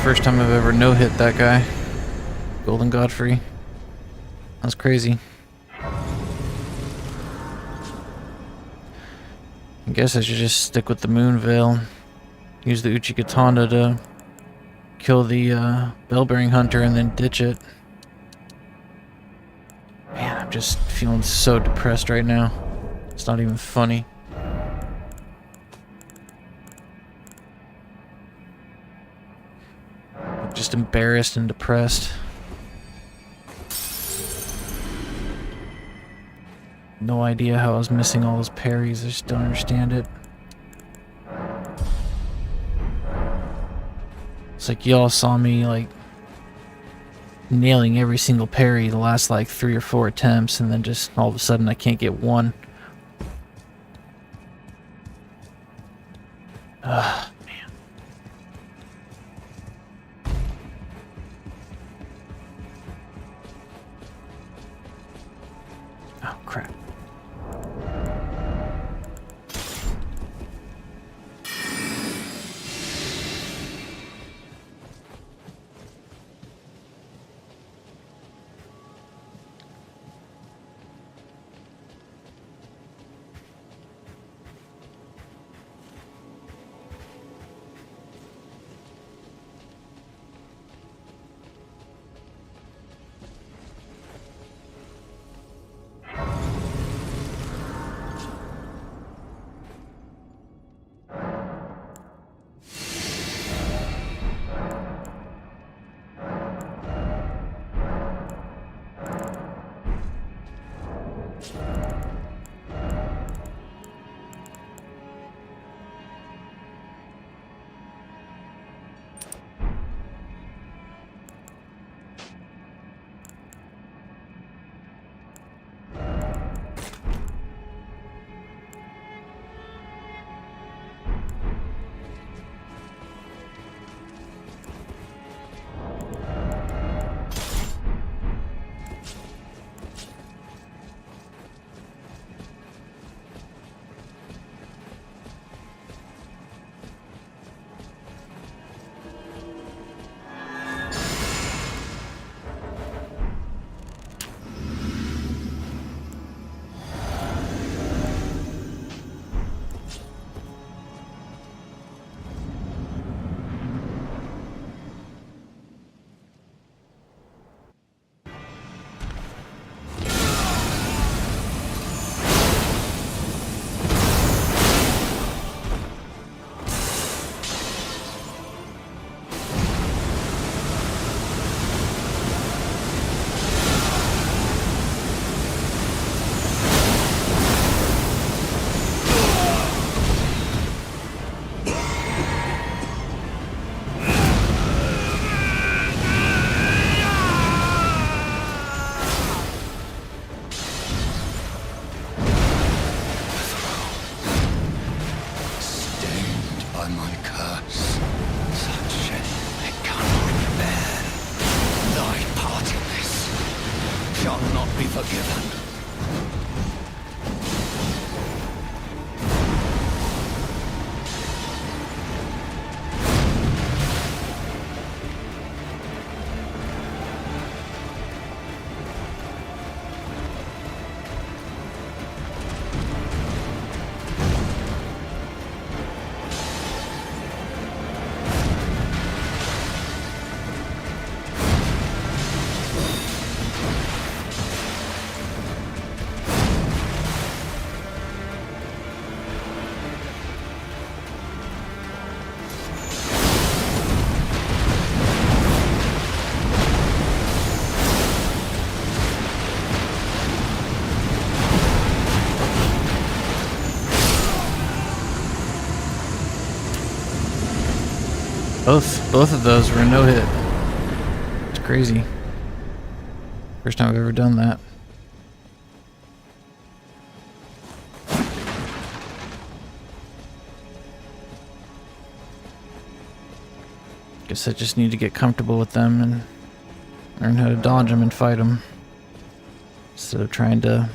first time I've ever no-hit that guy. Golden Godfrey. That's crazy. I guess I should just stick with the Moon Veil. Use the Uchigatana to kill the Bellbearing Hunter and then ditch it. Man, I'm just feeling so depressed right now. It's not even funny. I'm just embarrassed and depressed. No idea how I was missing all those parries. I just don't understand it. It's like y'all saw me like nailing every single parry the last like 3 or 4 attempts, and then just all of a sudden I can't get one. Ugh, man. Oh crap. Both of those were a no-hit. It's crazy. First time I've ever done that. Guess I just need to get comfortable with them and learn how to dodge them and fight them, instead of trying to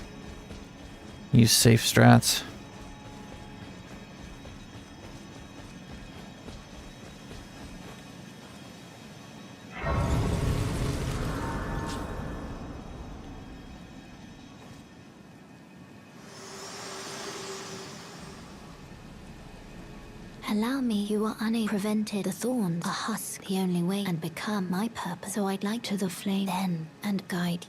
use safe strats. Allow me, you are unable to prevent the thorns, a husk, the only way, and become my purpose. So I'd like to the flame then, and guide.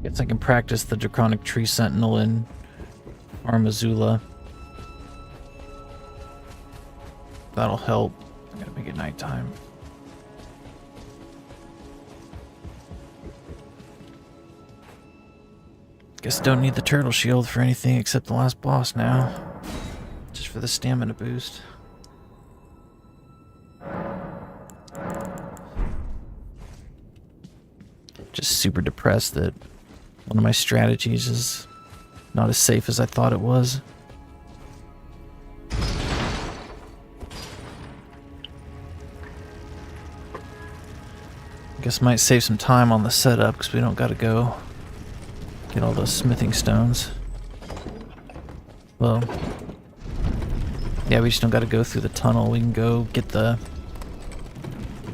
Guess I can practice the Draconic Tree Sentinel in Armazula. That'll help. I gotta make it nighttime. Guess don't need the turtle shield for anything except the last boss now. Just for the stamina boost. Just super depressed that one of my strategies is not as safe as I thought it was. Guess might save some time on the setup because we don't gotta go get all those smithing stones. Well, yeah, we just don't gotta go through the tunnel. We can go get the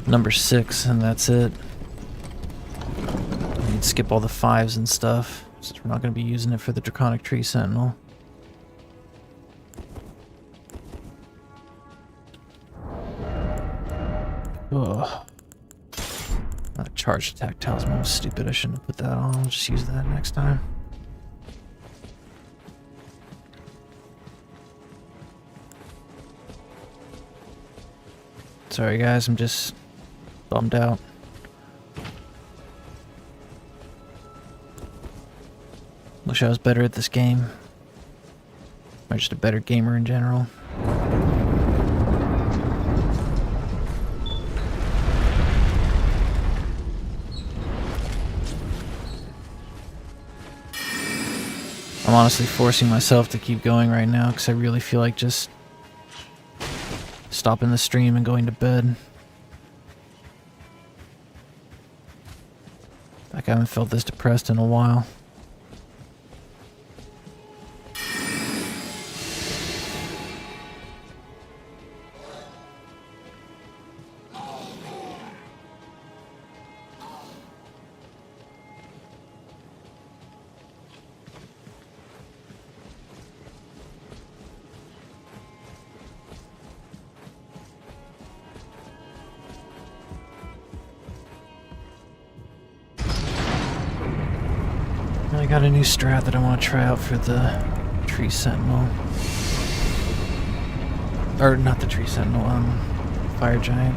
number 6 and that's it. We'd skip all the 5s and stuff, since we're not going to be using it for the Draconic Tree Sentinel. Ugh. That charged attack talisman was stupid. I shouldn't have put that on. I'll just use that next time. Sorry guys, I'm just bummed out. Wish I was better at this game. Or just a better gamer in general. I'm honestly forcing myself to keep going right now because I really feel like just stopping the stream and going to bed. Like I haven't felt this depressed in a while. I got a new strat that I want to try out for the Tree Sentinel. Or not the Tree Sentinel, Fire Giant.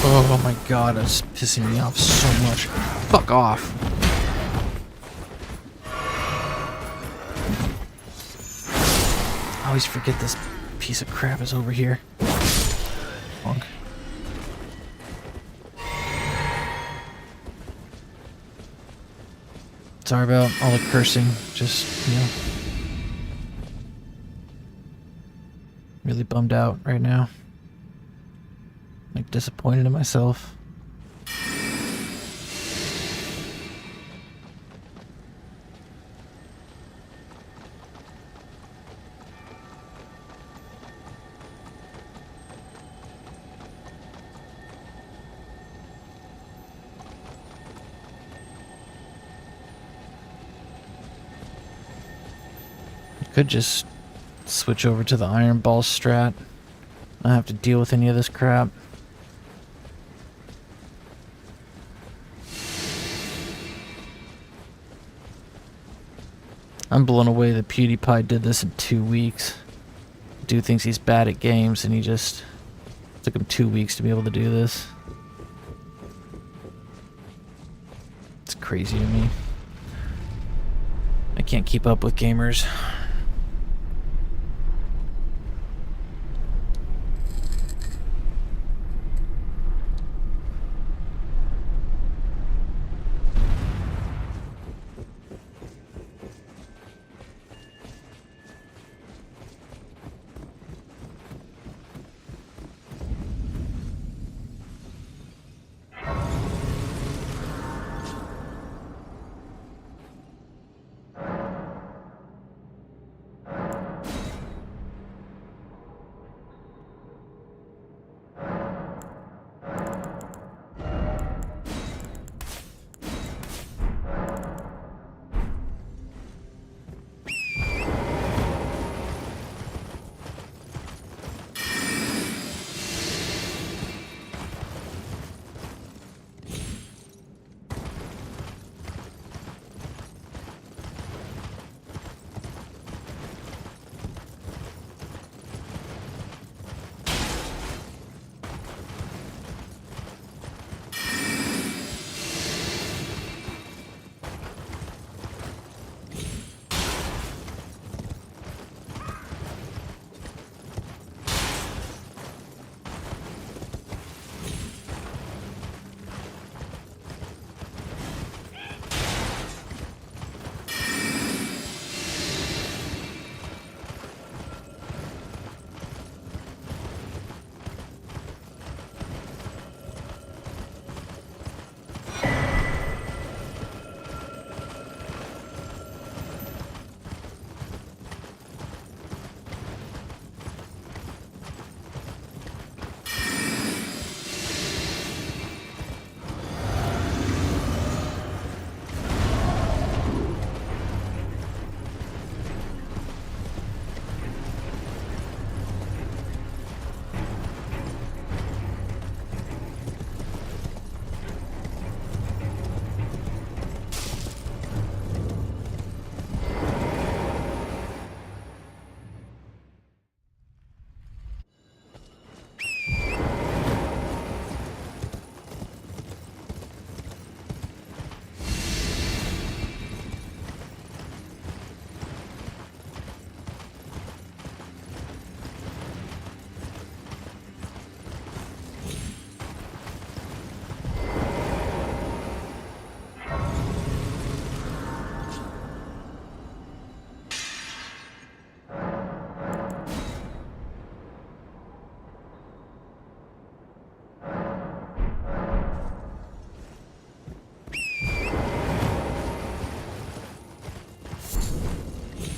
Oh my god, that's pissing me off so much. Fuck off. I always forget this piece of crap is over here. Bonk. Sorry about all the cursing, just, you know, really bummed out right now. Like, disappointed in myself. Could just switch over to the Iron Ball strat. Not have to deal with any of this crap. I'm blown away that PewDiePie did this in 2 weeks. Dude thinks he's bad at games and he just took him 2 weeks to be able to do this. It's crazy to me. I can't keep up with gamers.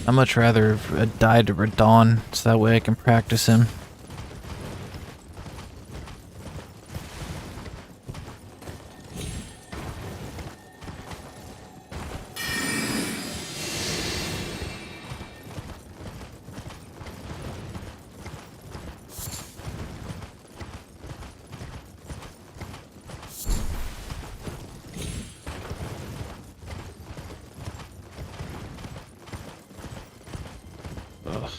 I'd much rather have died to Radon, so that way I can practice him. Ugh.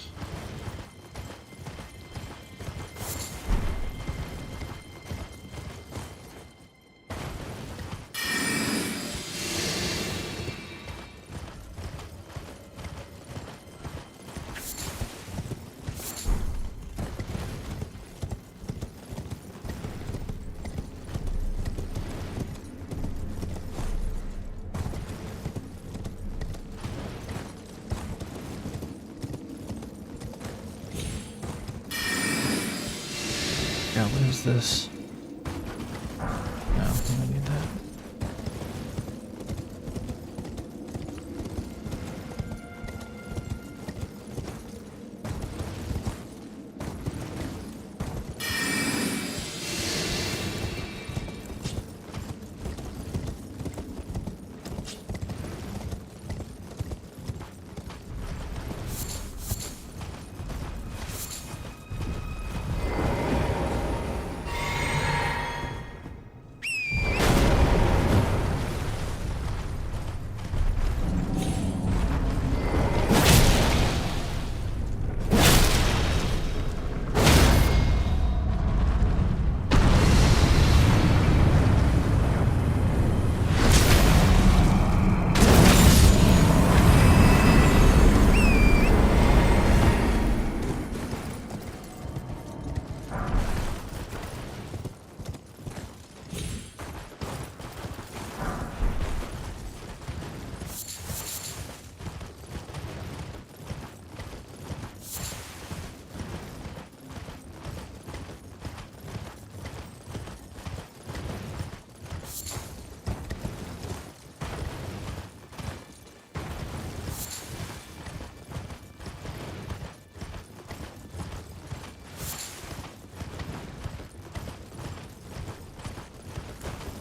Yeah, what is this? No, I don't need that.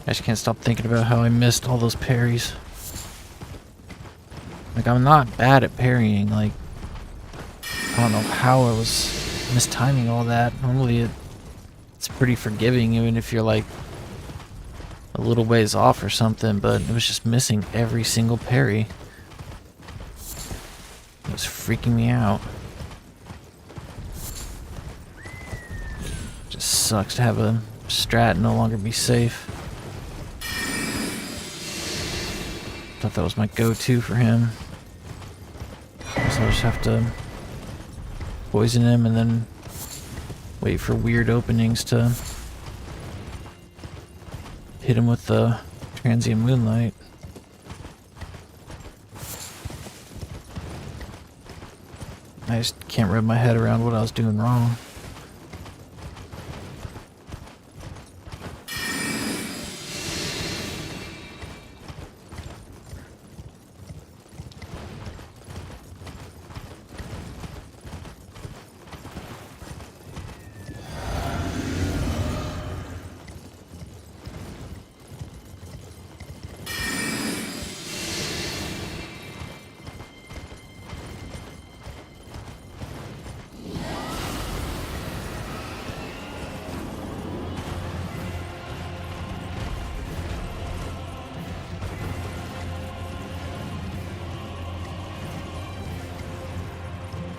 I just can't stop thinking about how I missed all those parries. Like, I'm not bad at parrying. Like, I don't know how I was mistiming all that. Normally it's pretty forgiving even if you're like a little ways off or something, but it was just missing every single parry. It was freaking me out. Just sucks to have a strat no longer be safe. Thought that was my go-to for him. So I'll just have to poison him and then wait for weird openings to hit him with the transient moonlight. I just can't wrap my head around what I was doing wrong.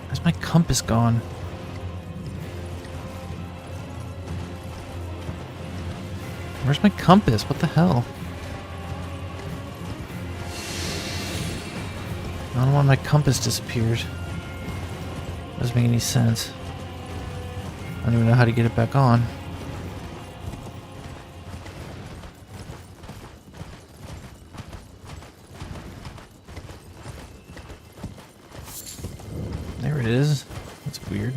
Where's my compass gone? Where's my compass? What the hell? I don't know why my compass disappeared. Doesn't make any sense. I don't even know how to get it back on. There it is. That's weird.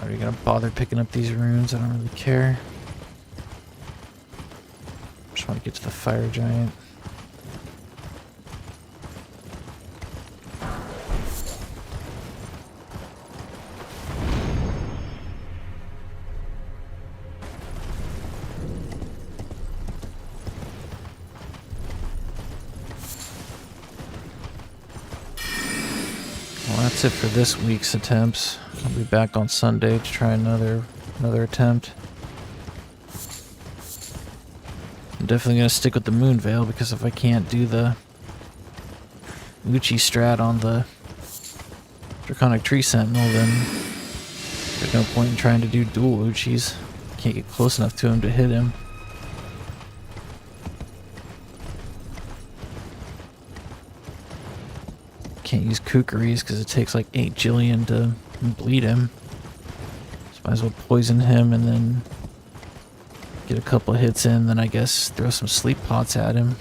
Are you gonna bother picking up these runes? I don't really care. Just want to get to the fire giant. Well, that's it for this week's attempts. I'll be back on Sunday to try another attempt. I'm definitely gonna stick with the Moon Veil because if I can't do the Uchi strat on the Draconic Tree Sentinel, then there's no point in trying to do dual Uchis. Can't get close enough to him to hit him. Can't use kookaries because it takes like 8 jillion to bleed him. So might as well poison him and then get a couple hits in, then I guess throw some sleep pots at him.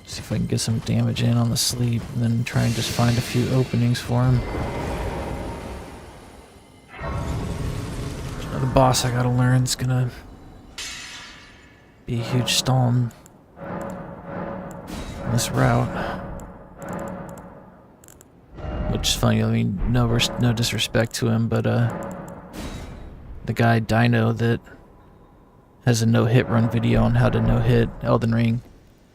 See if I can get some damage in on the sleep and then try and just find a few openings for him. There's another boss I gotta learn. It's gonna be a huge stall in this route. Which is funny, I mean, no disrespect to him, but the guy Dino that has a no-hit run video on how to no-hit Elden Ring,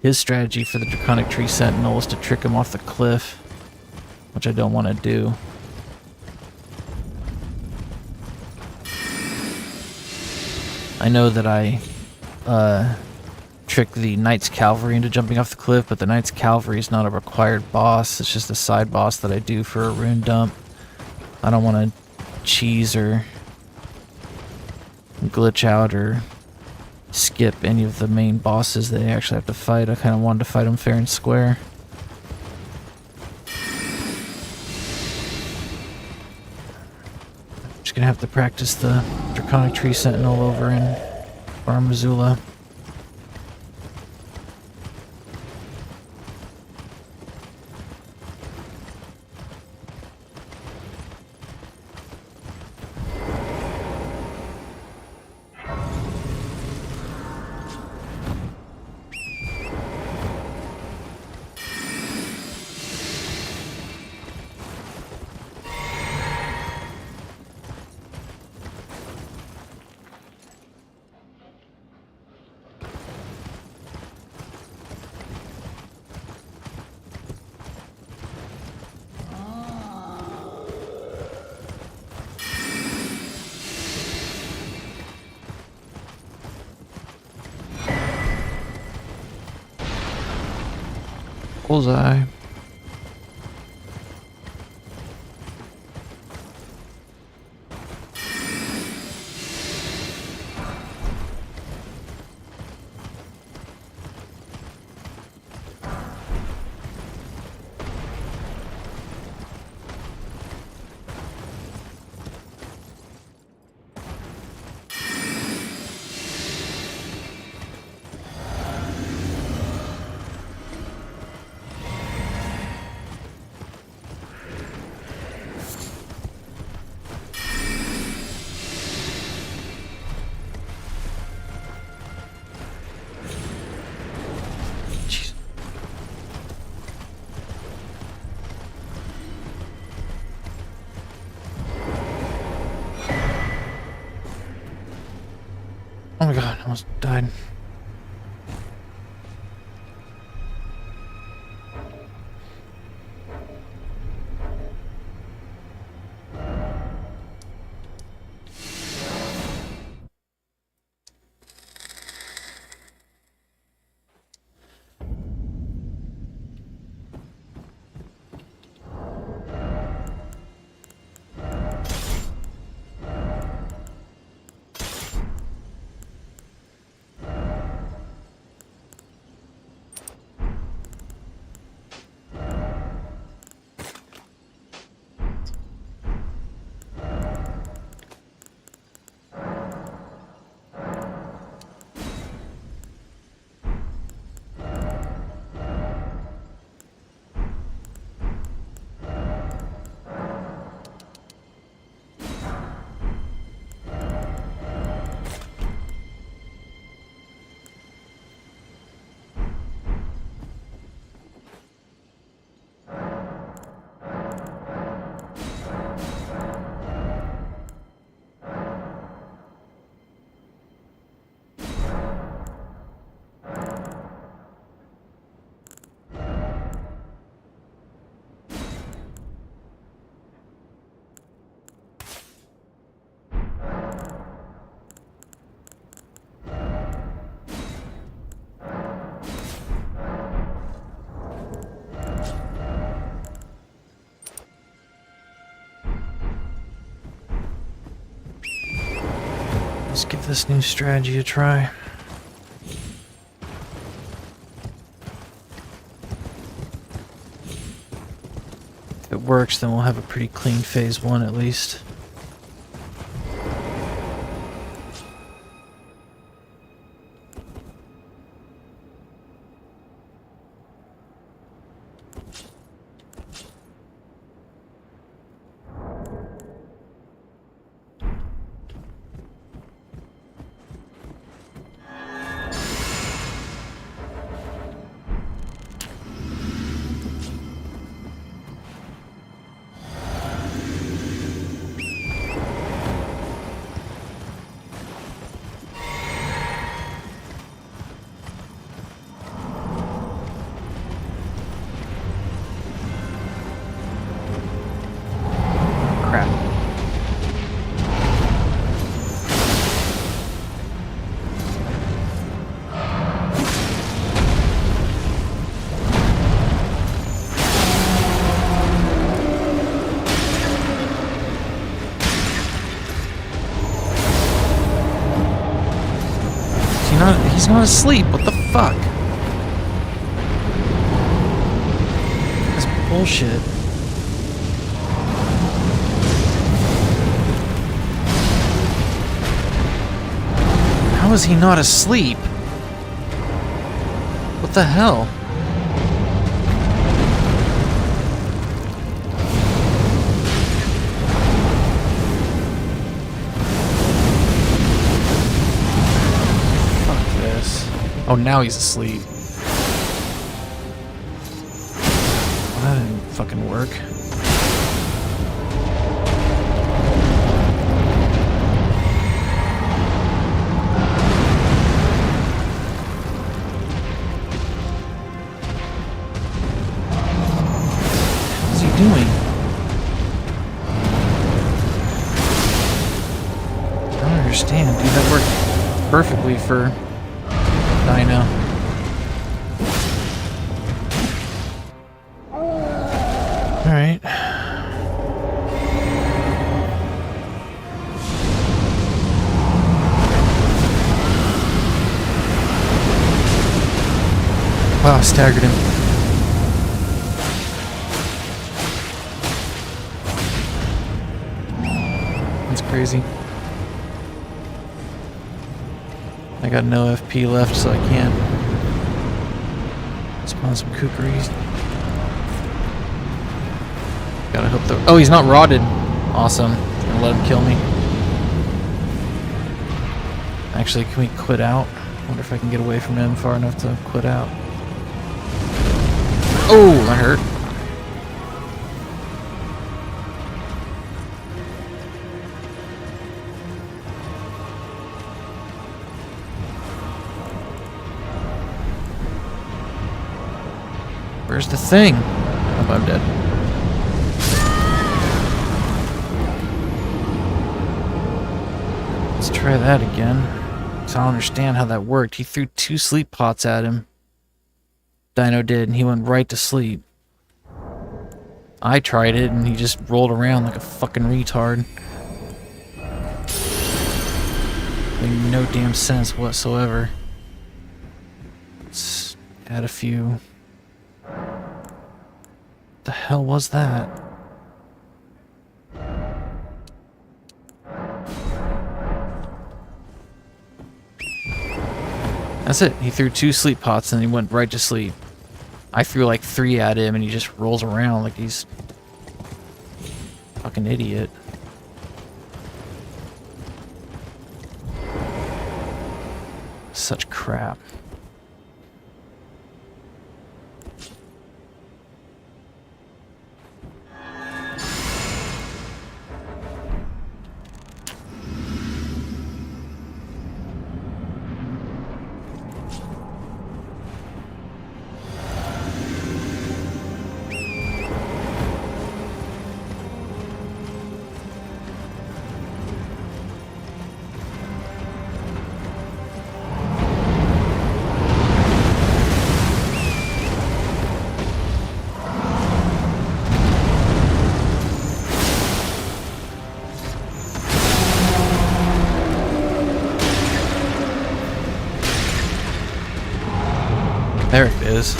his strategy for the Draconic Tree Sentinel is to trick him off the cliff, which I don't want to do. I know that I trick the Knight's Cavalry into jumping off the cliff, but the Knight's Cavalry is not a required boss. It's just a side boss that I do for a rune dump. I don't want to cheese or glitch out or skip any of the main bosses that I actually have to fight. I kind of wanted to fight them fair and square. Just gonna have to practice the Draconic Tree Sentinel over in Bar Missoula. Bullseye. Jeez. Oh my god, I almost died. Let's give this new strategy a try. If it works, then we'll have a pretty clean phase 1 at least. Crap. He's not asleep. What the fuck? That's bullshit. How is he not asleep? What the hell? Fuck this. Oh, now he's asleep. Well, that didn't fucking work. Doing? I don't understand, dude. That worked perfectly for Dino. Wow, I staggered him. That's crazy. I got no FP left, so I can't spawn some kookaries. Gotta hope the... Oh, he's not rotted. Awesome. Gonna let him kill me. Actually, can we quit out? I wonder if I can get away from him far enough to quit out. Oh, that hurt. Where's the thing? Oh, I'm dead. Let's try that again. So I don't understand how that worked. He threw 2 sleep pots at him. Dino did, and he went right to sleep. I tried it, and he just rolled around like a fucking retard. Made no damn sense whatsoever. Let's add a few. What the hell was that? That's it. He threw 2 sleep pots and he went right to sleep. I threw like 3 at him and he just rolls around like he's a fucking idiot. Such crap. There it is.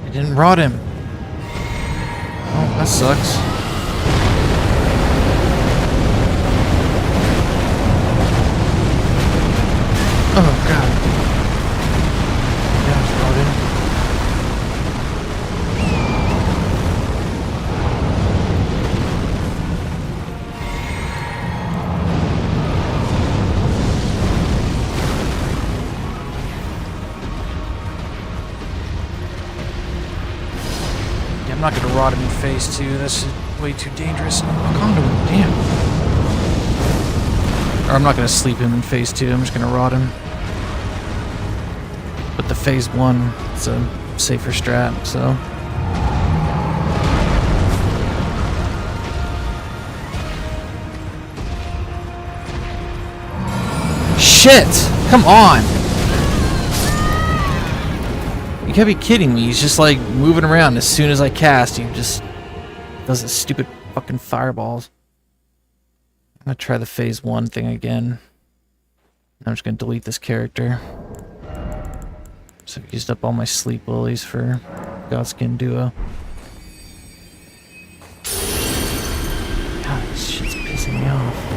I didn't rot him. Oh, that sucks. Oh god. Yeah, it's rotted. I'm not gonna rot him in phase 2, that's way too dangerous. Lock onto him, damn. Or I'm not gonna sleep him in phase 2, I'm just gonna rot him. But the phase 1, it's a safer strat, so. Shit! Come on! You can't be kidding me. He's just like moving around as soon as I cast. He just does his stupid fucking fireballs. I'm gonna try the phase 1 thing again. I'm just gonna delete this character. So I used up all my sleep lilies for Godskin Duo. God, this shit's pissing me off.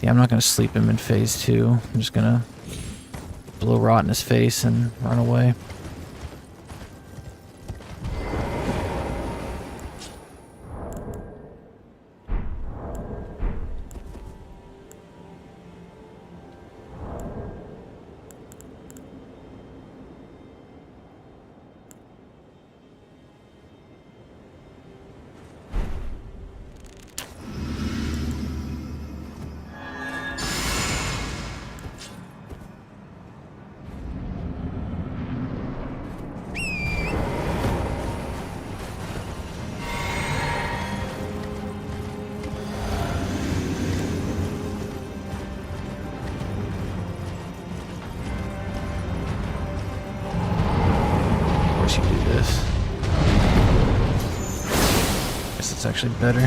Yeah, I'm not gonna sleep him in phase 2. I'm just gonna blow rot in his face and run away. It's actually better.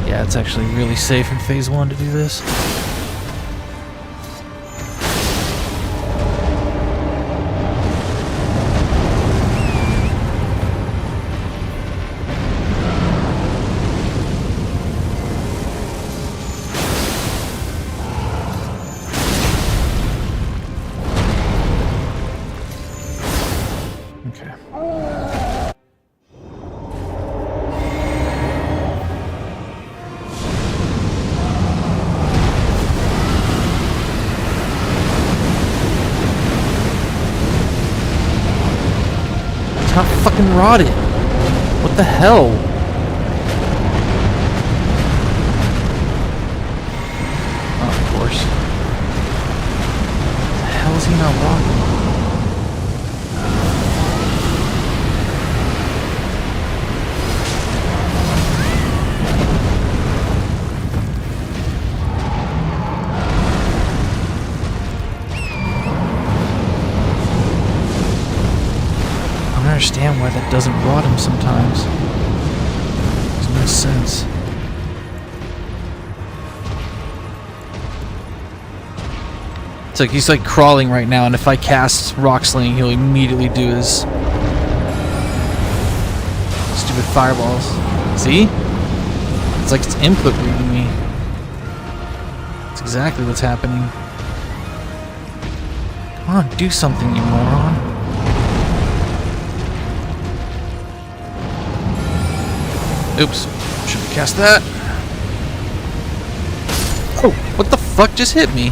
Yeah, it's actually really safe in phase 1 to do this. Okay. It's not fucking rotted. What the hell? Oh, of course. The hell is he not rotting? I don't understand why that doesn't rot him sometimes. Makes no sense. It's like he's like crawling right now, and if I cast Rock Sling, he'll immediately do his stupid fireballs. See? It's like it's input reading me. That's exactly what's happening. Come on, do something, you moron. Oops, should have cast that. Oh, what the fuck just hit me?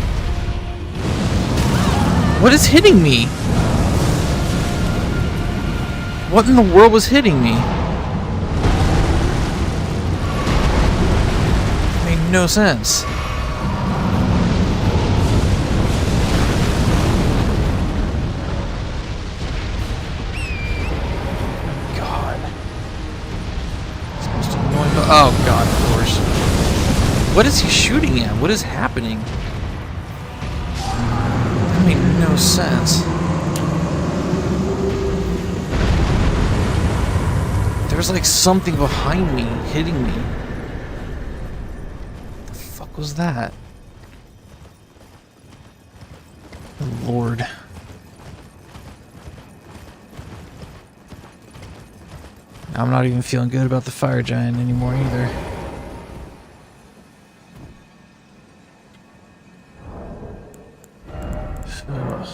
What is hitting me? What in the world was hitting me? Made no sense. Oh god, of course. What is he shooting at? What is happening? That made no sense. There was like something behind me, hitting me. What the fuck was that? Oh, Lord. I'm not even feeling good about the fire giant anymore either. Ugh.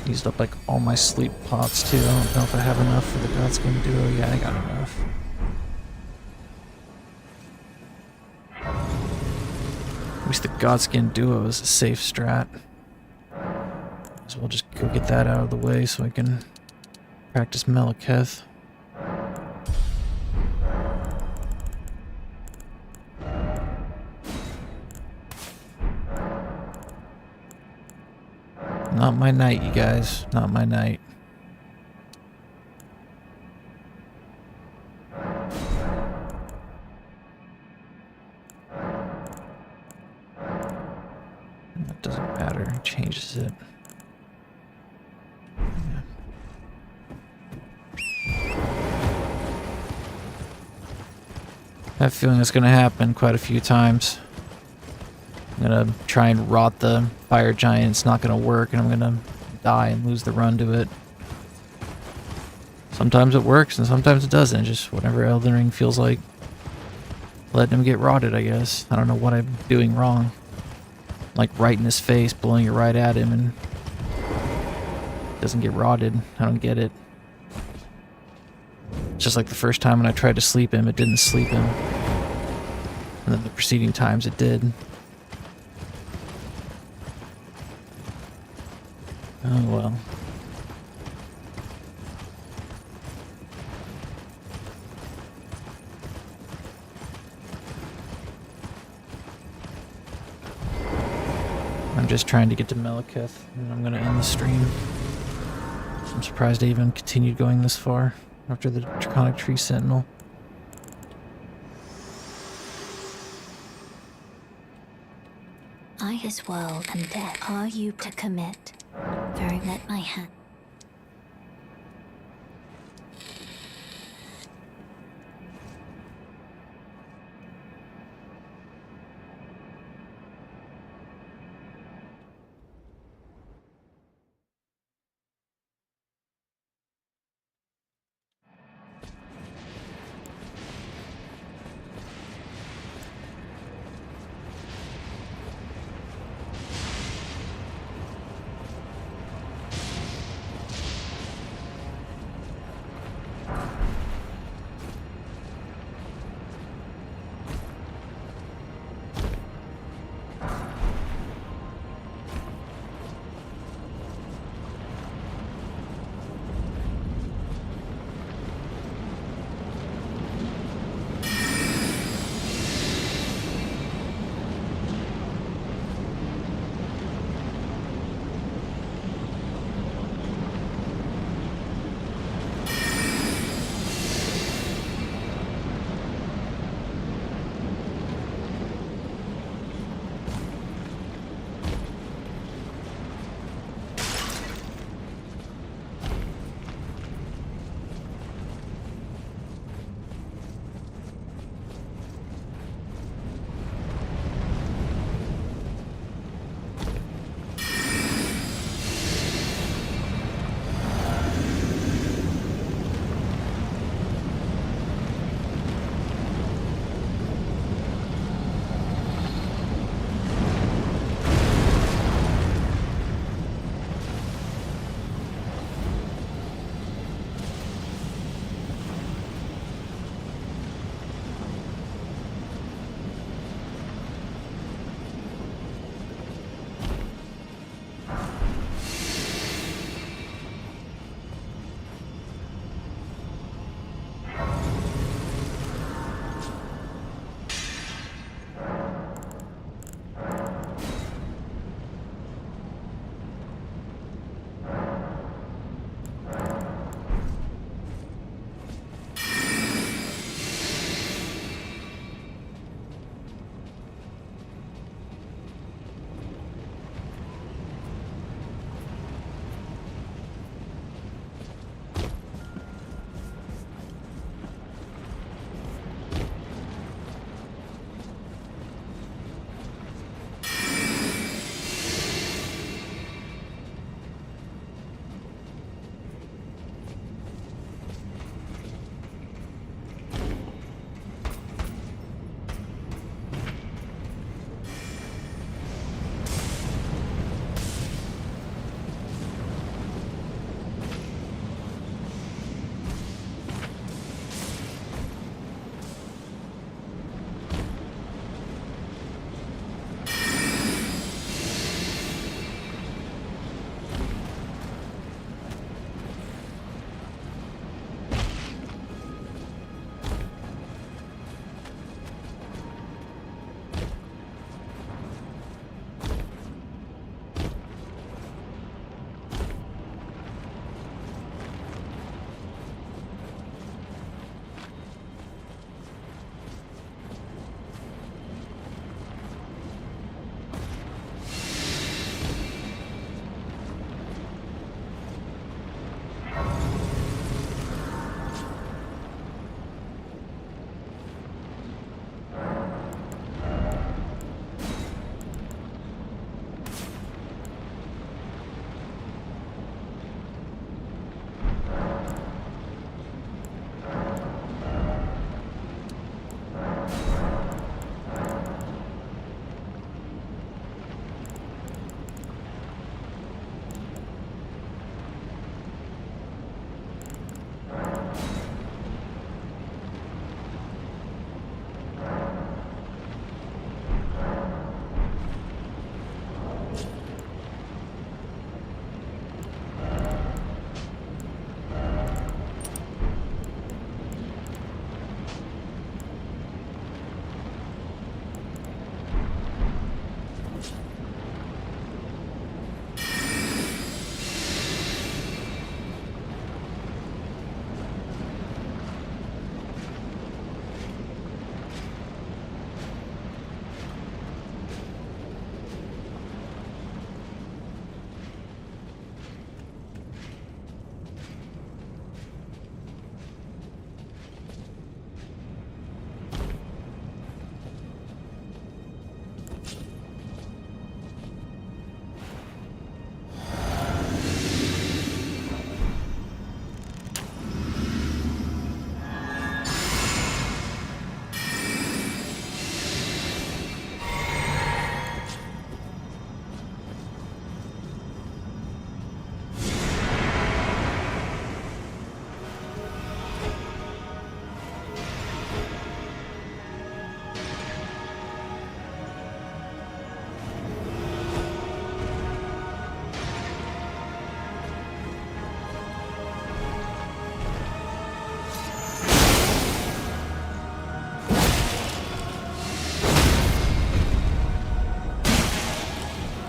Used up like all my sleep pots too. I don't know if I have enough for the Godskin duo. Yeah, I got enough. At least the Godskin duo is a safe strat. So we'll just go get that out of the way so I can practice Maliketh. Not my night, you guys. Not my night. That doesn't matter. It changes it. Yeah. I have a feeling it's going to happen quite a few times. I'm gonna try and rot the fire giant. It's not gonna work, and I'm gonna die and lose the run to it. Sometimes it works, and sometimes it doesn't. Just whatever Elden Ring feels like letting him get rotted, I guess. I don't know what I'm doing wrong. Like right in his face, blowing it right at him, and it doesn't get rotted. I don't get it. It's just like the first time when I tried to sleep him, it didn't sleep him. And then the preceding times it did. Oh well. I'm just trying to get to Maliketh, and I'm gonna end the stream. I'm surprised I even continued going this far after the Draconic Tree Sentinel. this world and death are you to commit? Very let my hand.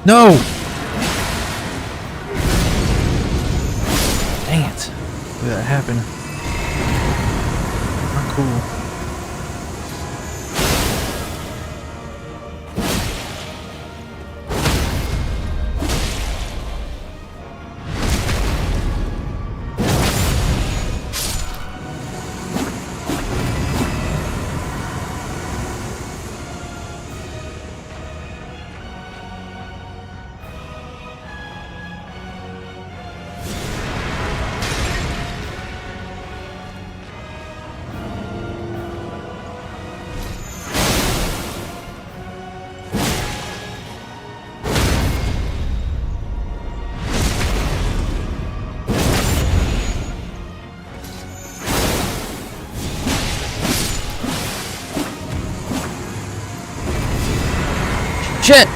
No! Dang it. Look at that happen. Not cool. Shit!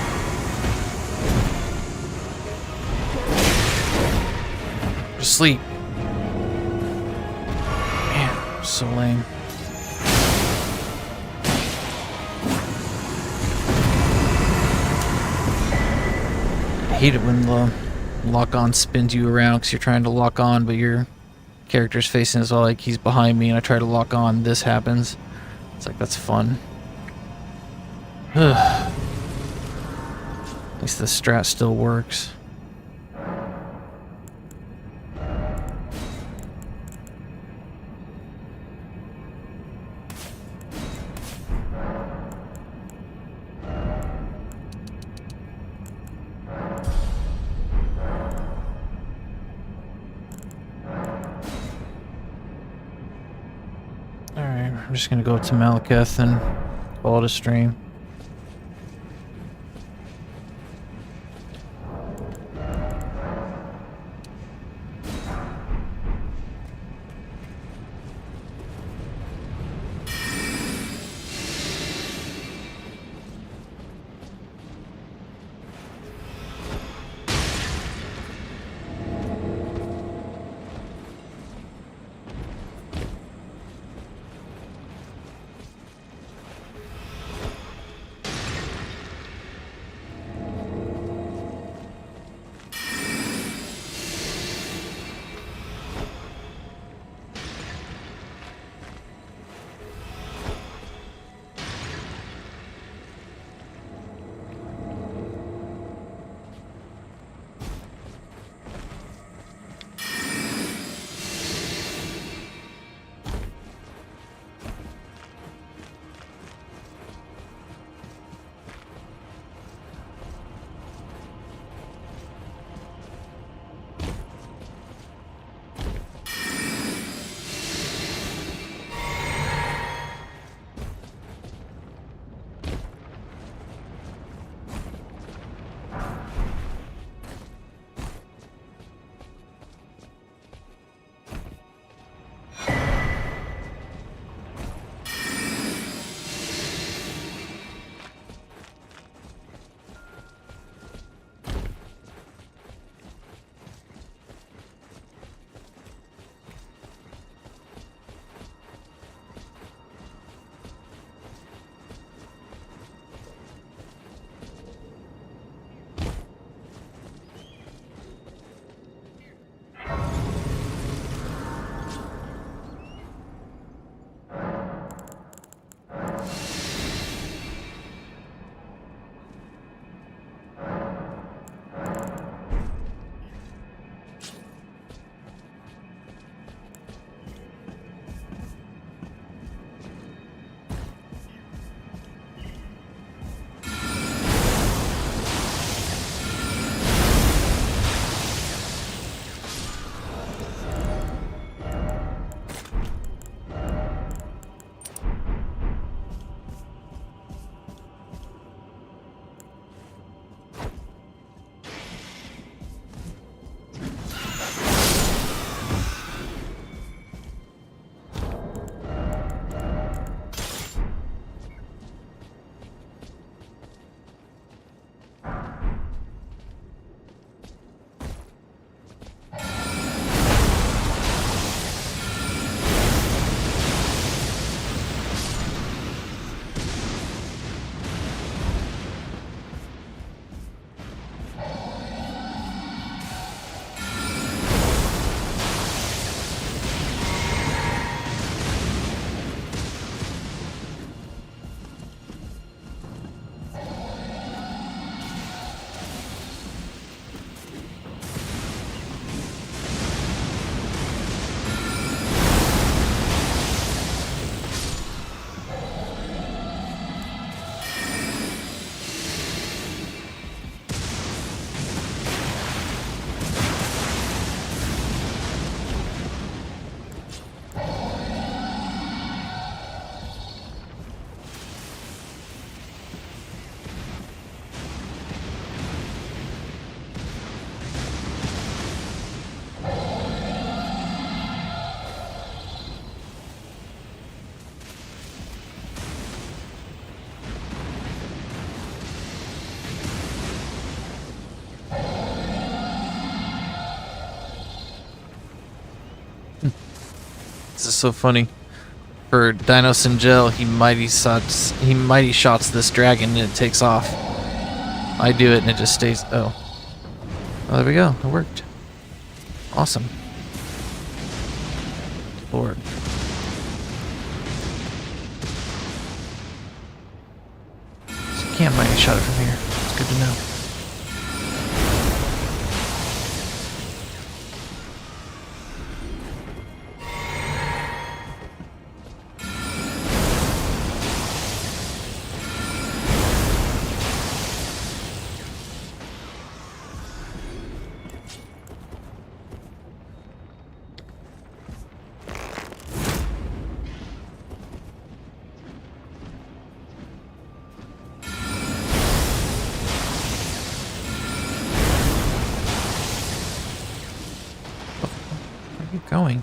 Just sleep. Man, so lame. I hate it when the lock-on spins you around because you're trying to lock on, but your character's facing us all like he's behind me, and I try to lock on. This happens. It's like, that's fun. Ugh. At least the strat still works. Alright, I'm just gonna go to Maliketh and call it a stream. This is so funny. For Dino Singel, he mighty shots this dragon and it takes off. I do it and it just stays. Oh, there we go. It worked. Awesome. Lord. So you can't mighty shot it from here. It's good to know. Going.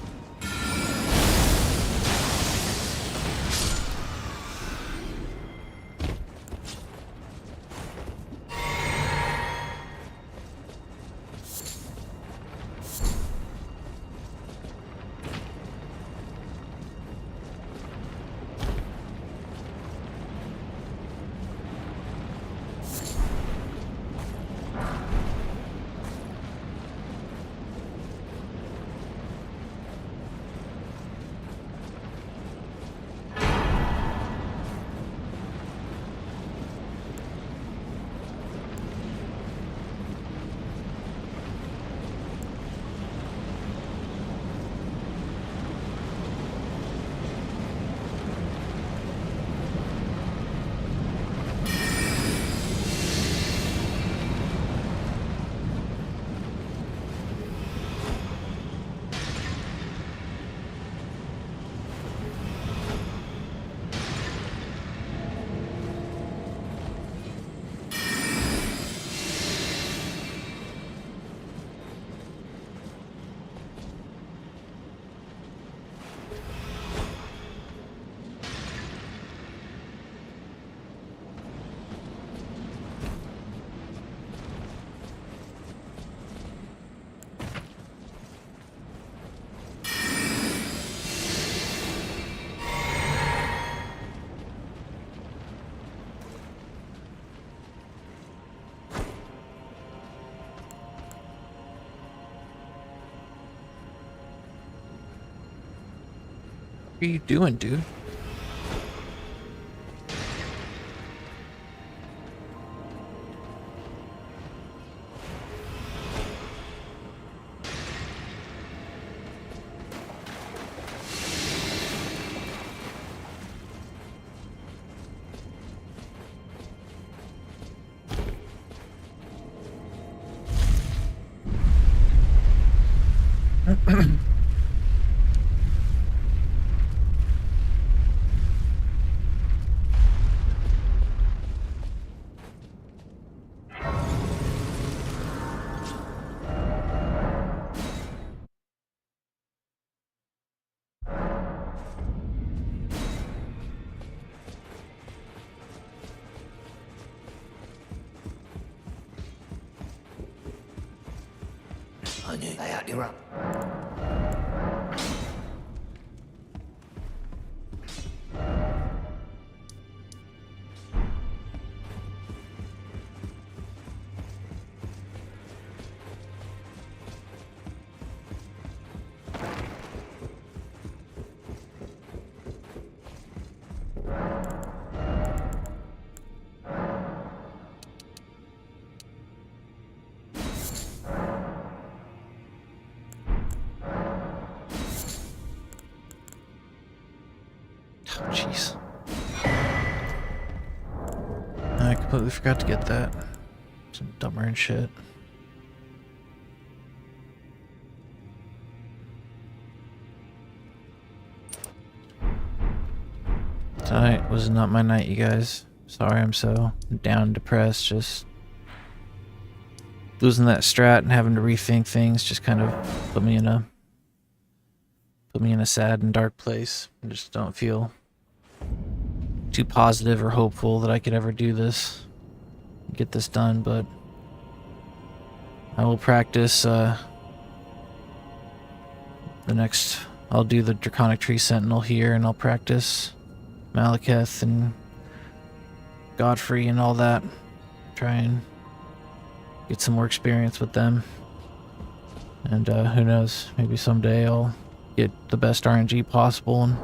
What are you doing, dude? I knew they had you up. Oh, jeez. I completely forgot to get that. Some dumber and shit. Tonight was not my night, you guys. Sorry I'm so down and depressed. Just losing that strat and having to rethink things just kind of put me in a sad and dark place. I just don't feel too positive or hopeful that I could ever do this, get this done, but I will practice the next I'll do the Draconic Tree Sentinel here, and I'll practice Maliketh and Godfrey and all that. Try and get some more experience with them. And who knows, maybe someday I'll get the best RNG possible and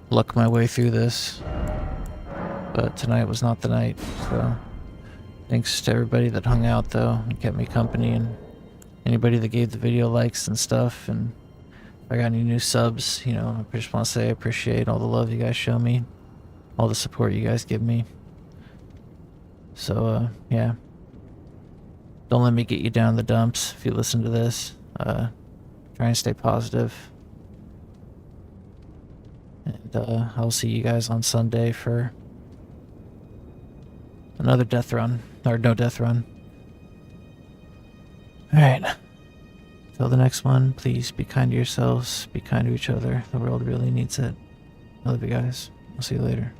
luck my way through this. But tonight was not the night, so thanks to everybody that hung out though and kept me company, and anybody that gave the video likes and stuff. And if I got any new subs, you know, I just want to say I appreciate all the love you guys show me, all the support you guys give me. So yeah, don't let me get you down in the dumps if you listen to this. Try and stay positive. And I'll see you guys on Sunday for another death run. Or no death run. Alright. Till the next one, please be kind to yourselves, be kind to each other. The world really needs it. I love you guys. I'll see you later.